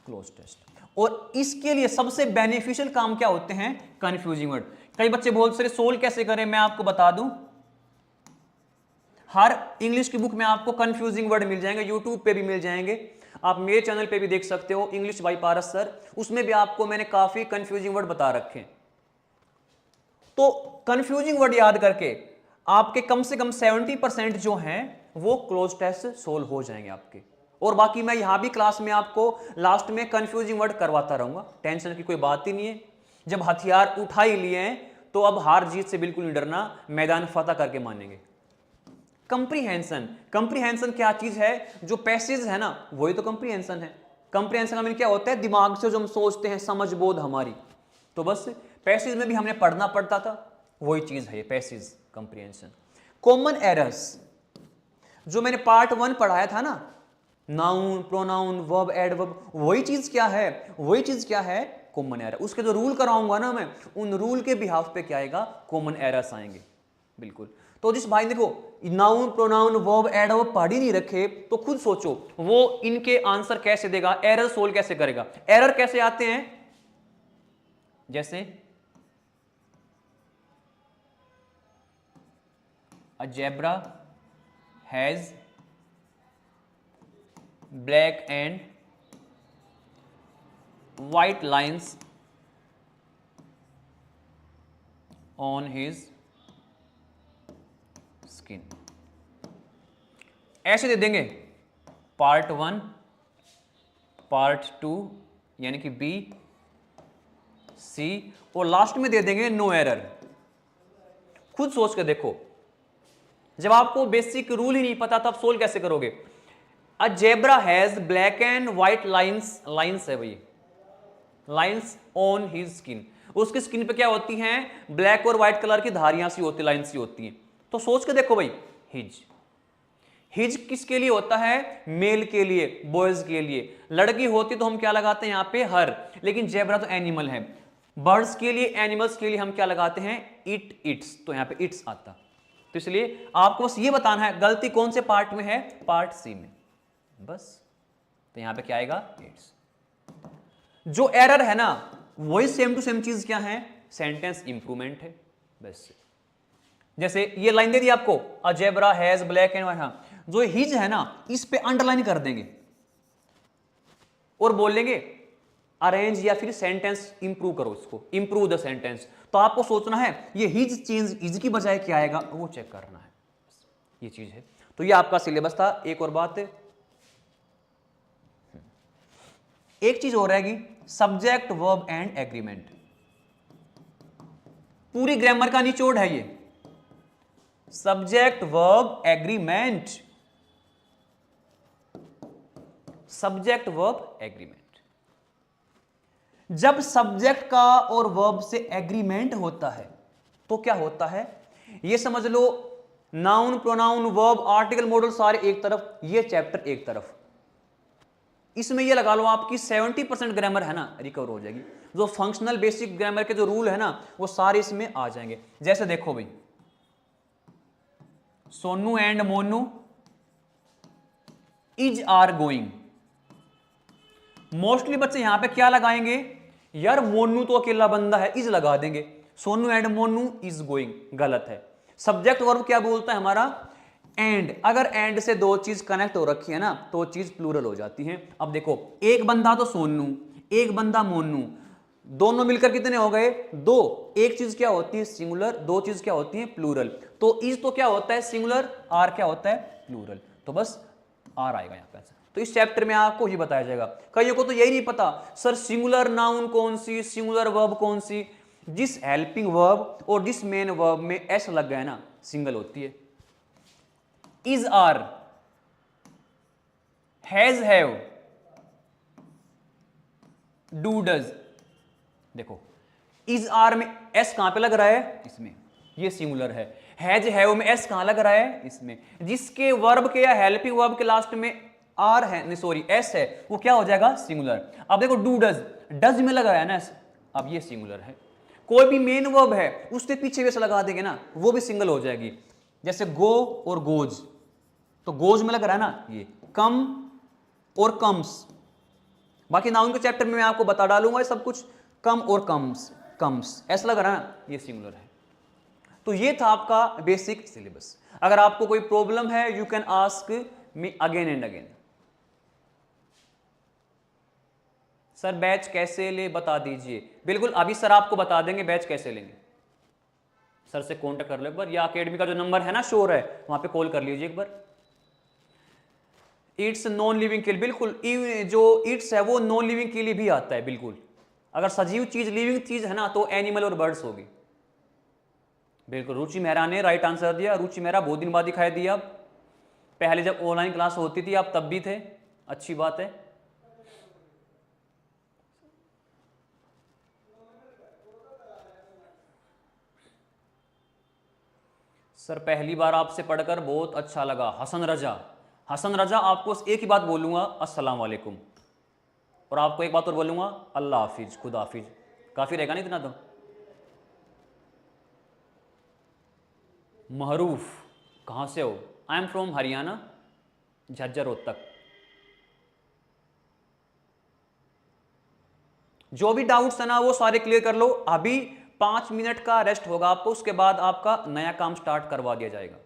Cloze test. और इसके लिए सबसे बेनिफिशियल काम क्या होते हैं? Confusing word. कई बच्चे बोलते हैं सोल्व कैसे करें, मैं आपको बता दूं, हर इंग्लिश की बुक में आपको कंफ्यूजिंग वर्ड मिल जाएंगे, यूट्यूब पे भी मिल जाएंगे, आप मेरे चैनल पे भी देख सकते हो, इंग्लिश बाय पारस सर, उसमें भी आपको मैंने काफी कंफ्यूजिंग वर्ड बता रखे हैं। तो कंफ्यूजिंग वर्ड याद करके आपके कम से कम 70% जो हैं वो क्लोज टेस्ट सोल्व हो जाएंगे आपके। और बाकी मैं यहां भी क्लास में आपको लास्ट में कंफ्यूजिंग वर्ड करवाता रहूंगा, टेंशन की कोई बात ही नहीं है। जब हथियार उठा ही लिए हैं तो अब हार जीत से बिल्कुल नहीं डरना, मैदान फतह करके मानेंगे। कंप्रीहेंशन, कंप्रीहेंशन क्या चीज है? जो पैसेज है ना, वही तो कंप्रीहेंशन है। कंप्रीहेंशन का मतलब क्या होता है? दिमाग से जो हम सोचते हैं, समझ बोध हमारी। तो बस पैसेज में भी हमने पढ़ना पड़ता था, वही चीज है ये पैसेज कंप्रीहेंशन। कॉमन एरर्स, जो मैंने पार्ट 1 पढ़ाया था ना, नाउन, प्रोनाउन, वर्ब, एडवर्ब, वही चीज क्या है? वही चीज क्या है? Common error. उसके जो रूल कराऊंगा ना मैं, उन रूल के बिहाफ पे क्या आएगा? कॉमन एरर्स आएंगे बिल्कुल। तो जिस भाई देखो नाउन, प्रोनाउन, वर्ब, एडवर्ब पढ़ ही नहीं रखे, तो खुद सोचो वो इनके आंसर कैसे देगा, एरर सोल्व कैसे करेगा? एरर कैसे आते हैं? जैसे a zebra has black and white lines on his skin। ऐसे दे देंगे पार्ट 1, पार्ट 2 यानी कि बी, सी, और लास्ट में दे देंगे नो एरर। खुद सोच के देखो, जब आपको बेसिक रूल ही नहीं पता तब सोल्व कैसे करोगे। A zebra has black and white lines, lines है भाई, लाइंस ऑन हिज स्किन, उसकी स्किन पे क्या होती हैं, ब्लैक और व्हाइट कलर की धारियां सी होती, लाइंस सी होती हैं। तो सोच के देखो भाई, हिज, हिज किसके लिए होता है, मेल के लिए, बॉयज के लिए। लड़की होती तो हम क्या लगाते हैं यहाँ पे हर, लेकिन जेब्रा तो एनिमल है। बर्ड्स के लिए, एनिमल्स के लिए हम क्या लगाते हैं, इट, इट्स, तो यहाँ पे इट्स आता। तो इसलिए आपको बस ये बताना है गलती कौन से पार्ट में है, पार्ट सी में, बस। तो यहां पे क्या आएगा, इट्स। जो एरर है ना वही सेम टू सेम चीज क्या है, सेंटेंस इंप्रूवमेंट है, बस। जैसे ये लाइन दे दी आपको, a zebra has black and white, हाँ, जो हिज है ना इस पे अंडरलाइन कर देंगे और बोलेंगे अरेंज या फिर सेंटेंस इंप्रूव करो, इसको इंप्रूव द सेंटेंस। तो आपको सोचना है ये हिज चेंज हिज की बजाय क्या आएगा, वो चेक करना है, ये चीज है। तो ये आपका सिलेबस था। एक और बात, एक चीज और रहेगी, सब्जेक्ट वर्ब एंड एग्रीमेंट। पूरी ग्रामर का निचोड़ है ये, subject verb agreement, subject verb agreement. जब सब्जेक्ट का और वर्ब से एग्रीमेंट होता है तो क्या होता है, ये समझ लो, noun, pronoun, verb, article, modal सारे एक तरफ, ये चैप्टर एक तरफ। इसमें ये लगा लो आपकी 70% ग्रामर है ना रिकवर हो जाएगी। जो फंक्शनल बेसिक ग्रामर के जो रूल है ना वो सारे इसमें आ जाएंगे। जैसे देखो भाई, Sonu and Monu is are going, mostly बच्चे यहां पे क्या लगाएंगे, यार मोनू तो अकेला बंदा है, इज लगा देंगे। Sonu and Monu is going, गलत है। सब्जेक्ट वर्ब क्या बोलता है हमारा, एंड। अगर एंड से दो चीज कनेक्ट हो रखी है ना तो चीज प्लूरल हो जाती है। अब देखो, एक बंदा तो सोनू, एक बंदा मोनू, दोनों मिलकर कितने हो गए, दो। एक चीज क्या होती है सिंगुलर, दो चीज क्या होती है प्लूरल। तो इज तो क्या होता है सिंगुलर, आर क्या होता है प्लूरल, तो बस आर आएगा यहां पे। तो इस चैप्टर में आपको ही बताया जाएगा। कईयों को तो यही नहीं पता सर सिंगुलर नाउन कौन सी, सिंगुलर वर्ब कौन सी। जिस हेल्पिंग वर्ब और जिस मेन वर्ब में एस लग गया ना सिंगल होती है। Is are, has have, do does. देखो इज आर में एस कहां पे लग रहा है, इसमें, ये सिंगुलर है। हैज हैव में एस कहां लग रहा है, इसमें। जिसके वर्ब के या हेल्पिंग वर्ब के लास्ट में आर है, नहीं सॉरी एस है, वो क्या हो जाएगा सिंगुलर। अब देखो डू डज, डज में लग रहा है ना एस, अब ये सिंगुलर है। कोई भी मेन वर्ब है उसके पीछे भी एस लगा देंगे ना वो भी सिंगल हो जाएगी। जैसे गो और गोज, तो गोज में लग रहा है ना ये, कम और कम्स। बाकी नाउन के चैप्टर में मैं आपको बता डालूंगा ये सब कुछ, कम और कम्स, कम्स ऐसा लग रहा है ना, ये सिंगुलर है। तो ये था आपका बेसिक सिलेबस। अगर आपको कोई प्रॉब्लम है you can ask me again and again. Sir batch कैसे ले बता दीजिए। बिल्कुल अभी सर आपको बता देंगे बैच कैसे लेंगे। सर से कांटेक्ट कर लो एक बार, या अकेडमी का जो नंबर है ना शोर है वहां पे कॉल कर लीजिए एक बार। इट्स नॉन लिविंग के लिए, बिल्कुल जो इट्स है वो नॉन लिविंग के लिए भी आता है, बिल्कुल। अगर सजीव चीज लिविंग चीज है ना तो एनिमल और बर्ड्स होगी। बिल्कुल रुचि मेहरा ने राइट आंसर दिया। रुचि मेहरा बहुत दिन बाद दिखाई दिया। अब पहले जब ऑनलाइन क्लास होती थी आप तब भी थे, अच्छी बात है। सर पहली बार आपसे पढ़कर बहुत अच्छा लगा। हसन रजा, हसन रजा आपको एक ही बात बोलूंगा, अस्सलाम वालेकुम। और आपको एक बात और बोलूंगा, अल्लाह हाफिज, खुदा हाफिज। काफी रहेगा नहीं इतना तो। महरूफ, कहां से हो? I am from Haryana, Jhajjar Rohtak. जो भी डाउट्स है ना वो सारे क्लियर कर लो। अभी 5 मिनट का रेस्ट होगा आपको, उसके बाद आपका नया काम स्टार्ट करवा दिया जाएगा।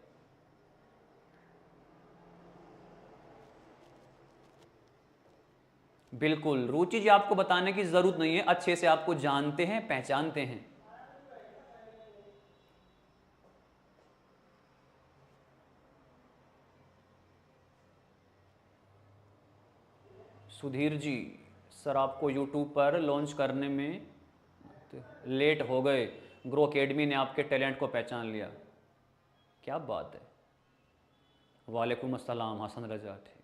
बिल्कुल रुचि जी, आपको बताने की जरूरत नहीं है, अच्छे से आपको जानते हैं, पहचानते हैं। सुधीर जी, सर आपको यूट्यूब पर लॉन्च करने में लेट हो गए, ग्रो एकेडमी ने आपके टैलेंट को पहचान लिया, क्या बात है। वालेकुम अस्सलाम हसन रजा। ठीक,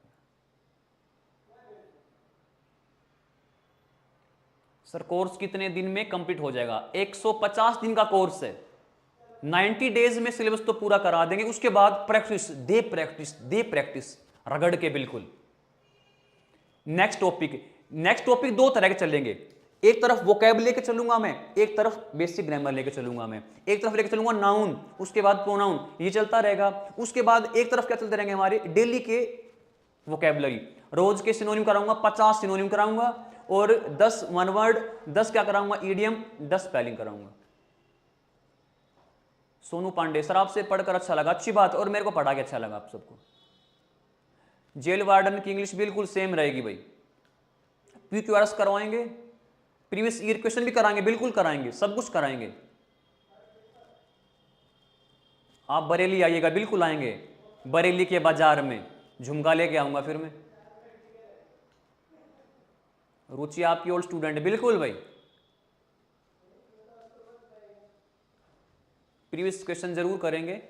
सर कोर्स कितने दिन में कंप्लीट हो जाएगा? 150 दिन का कोर्स है, 90 डेज में सिलेबस तो पूरा करा देंगे। उसके बाद प्रैक्टिस दे, प्रैक्टिस दे, प्रैक्टिस रगड़ के बिल्कुल। नेक्स्ट टॉपिक दो तरह के चलेंगे, एक तरफ वोकैब लेके चलूंगा मैं, एक तरफ बेसिक ग्रामर लेके चलूंगा मैं। एक तरफ लेके चलूंगा नाउन, उसके बाद प्रोनाउन, ये चलता रहेगा। उसके बाद एक तरफ क्या चलते रहेंगे हमारे डेली के वोकैबुलरी, रोज के सिनोनिम कराऊंगा, 50 सिनोनिम कराऊंगा, और 10 वन वर्ड, 10 क्या कराऊंगा ईडियम, 10 स्पेलिंग कराऊंगा। सोनू पांडे, सर आपसे पढ़कर अच्छा लगा, अच्छी बात, और मेरे को पढ़ा के अच्छा लगा आप सबको। जेल वार्डन की इंग्लिश बिल्कुल सेम रहेगी भाई, PQRS करवाएंगे, प्रीवियस ईयर क्वेश्चन भी कराएंगे, बिल्कुल कराएंगे, सब कुछ कराएंगे। आप बरेली आइएगा, बिल्कुल आएंगे, बरेली के बाजार में झुमका लेके आऊंगा फिर मैं। रुचि आपकी ओल्ड स्टूडेंट, बिल्कुल भाई, प्रीवियस क्वेश्चन जरूर करेंगे।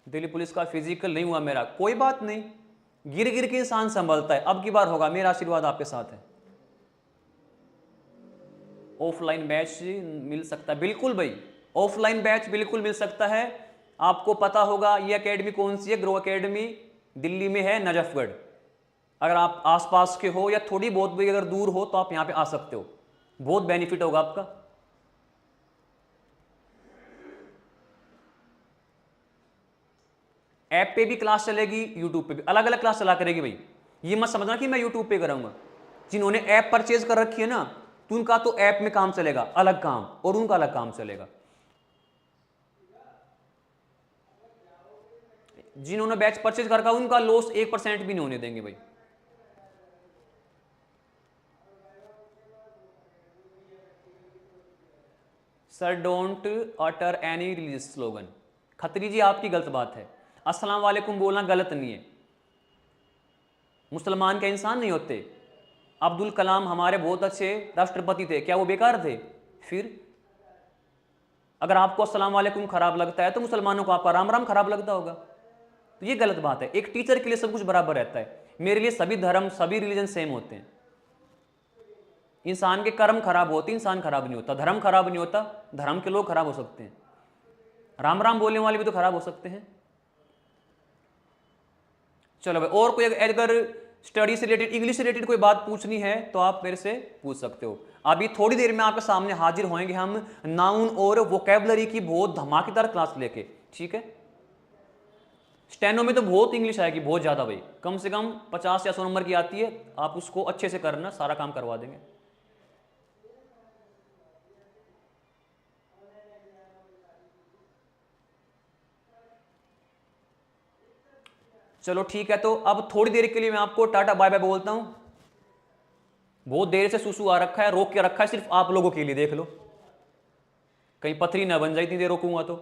दिल्ली पुलिस का फिजिकल नहीं हुआ मेरा, कोई बात नहीं, गिर गिर के इंसान संभलता है, अब की बार होगा, मेरा आशीर्वाद आपके साथ है। ऑफलाइन बैच मिल सकता है, बिल्कुल भाई, ऑफलाइन बैच बिल्कुल मिल सकता है। आपको पता होगा ये एकेडमी कौन सी है, ग्रो एकेडमी दिल्ली में है, नजफगढ़। अगर आप आसपास के हो या थोड़ी बहुत भी अगर दूर हो तो आप यहाँ पे आ सकते हो, बहुत बेनिफिट होगा आपका। ऐप पे भी क्लास चलेगी, यूट्यूब पे भी, अलग अलग क्लास चला करेगी भाई। ये मत समझना कि मैं यूट्यूब पे कराऊंगा। जिन्होंने ऐप परचेज कर रखी है ना, तो उनका तो ऐप में काम चलेगा अलग काम, और उनका अलग काम चलेगा। जिन्होंने बैच परचेज कर रखा उनका लॉस 1% भी नहीं होने देंगे भाई। Sir don't utter any religious slogan, Khatri ji आपकी गलत बात है। अस्सलाम वालेकुम बोलना गलत नहीं है, मुसलमान के इंसान नहीं होते। अब्दुल कलाम हमारे बहुत अच्छे राष्ट्रपति थे, क्या वो बेकार थे? फिर अगर आपको अस्सलाम वालेकुम खराब लगता है तो मुसलमानों को आपका राम राम खराब लगता होगा, तो ये गलत बात है। एक टीचर के लिए सब कुछ बराबर रहता है, मेरे लिए सभी धर्म सभी रिलीजन सेम होते हैं। इंसान के कर्म खराब होते, इंसान खराब नहीं होता, धर्म खराब नहीं होता, धर्म के लोग खराब हो सकते हैं, राम राम बोलने वाले भी तो खराब हो सकते हैं। चलो भाई, और कोई अगर स्टडी से रिलेटेड, इंग्लिश से रिलेटेड कोई बात पूछनी है तो आप मेरे से पूछ सकते हो। अभी थोड़ी देर में आपके सामने हाजिर होंगे हम नाउन और वोकैबुलरी की बहुत धमाकेदार क्लास लेके, ठीक है। स्टेनो में तो बहुत इंग्लिश आएगी, बहुत ज्यादा भाई, कम से कम 50 या 100 नंबर की आती है, आप उसको अच्छे से करना, सारा काम करवा देंगे। चलो ठीक है, तो अब थोड़ी देर के लिए मैं आपको टाटा बाय बाय बोलता हूं। बहुत देर से सुसु आ रखा है, रोक के रखा है सिर्फ आप लोगों के लिए, देख लो कहीं पथरी ना बन जाए इतनी देर रोकूंगा तो।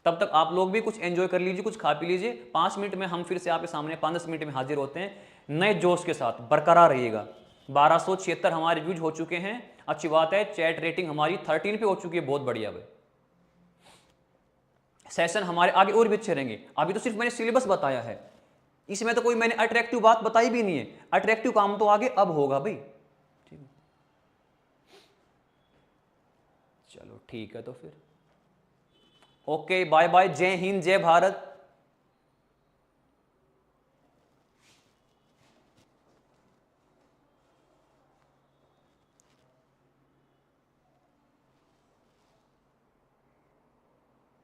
तब तक आप लोग भी कुछ एंजॉय कर लीजिए, कुछ खा पी लीजिए। 5 मिनट में हम फिर से आपके सामने 5-10 मिनट में हाजिर होते हैं नए जोश के साथ, बरकरार रहिएगा। 1276 हमारे व्यूज हो चुके हैं, अच्छी बात है। चैट रेटिंग हमारी 13 पे हो चुकी है, बहुत बढ़िया भाई। सेशन हमारे आगे और भी अच्छे रहेंगे। अभी तो सिर्फ मैंने सिलेबस बताया है, इसमें तो कोई मैंने अट्रैक्टिव बात बताई भी नहीं है। अट्रैक्टिव काम तो आगे अब होगा भाई, ठीक है। चलो ठीक है, तो फिर ओके, बाय बाय, जय हिंद, जय भारत।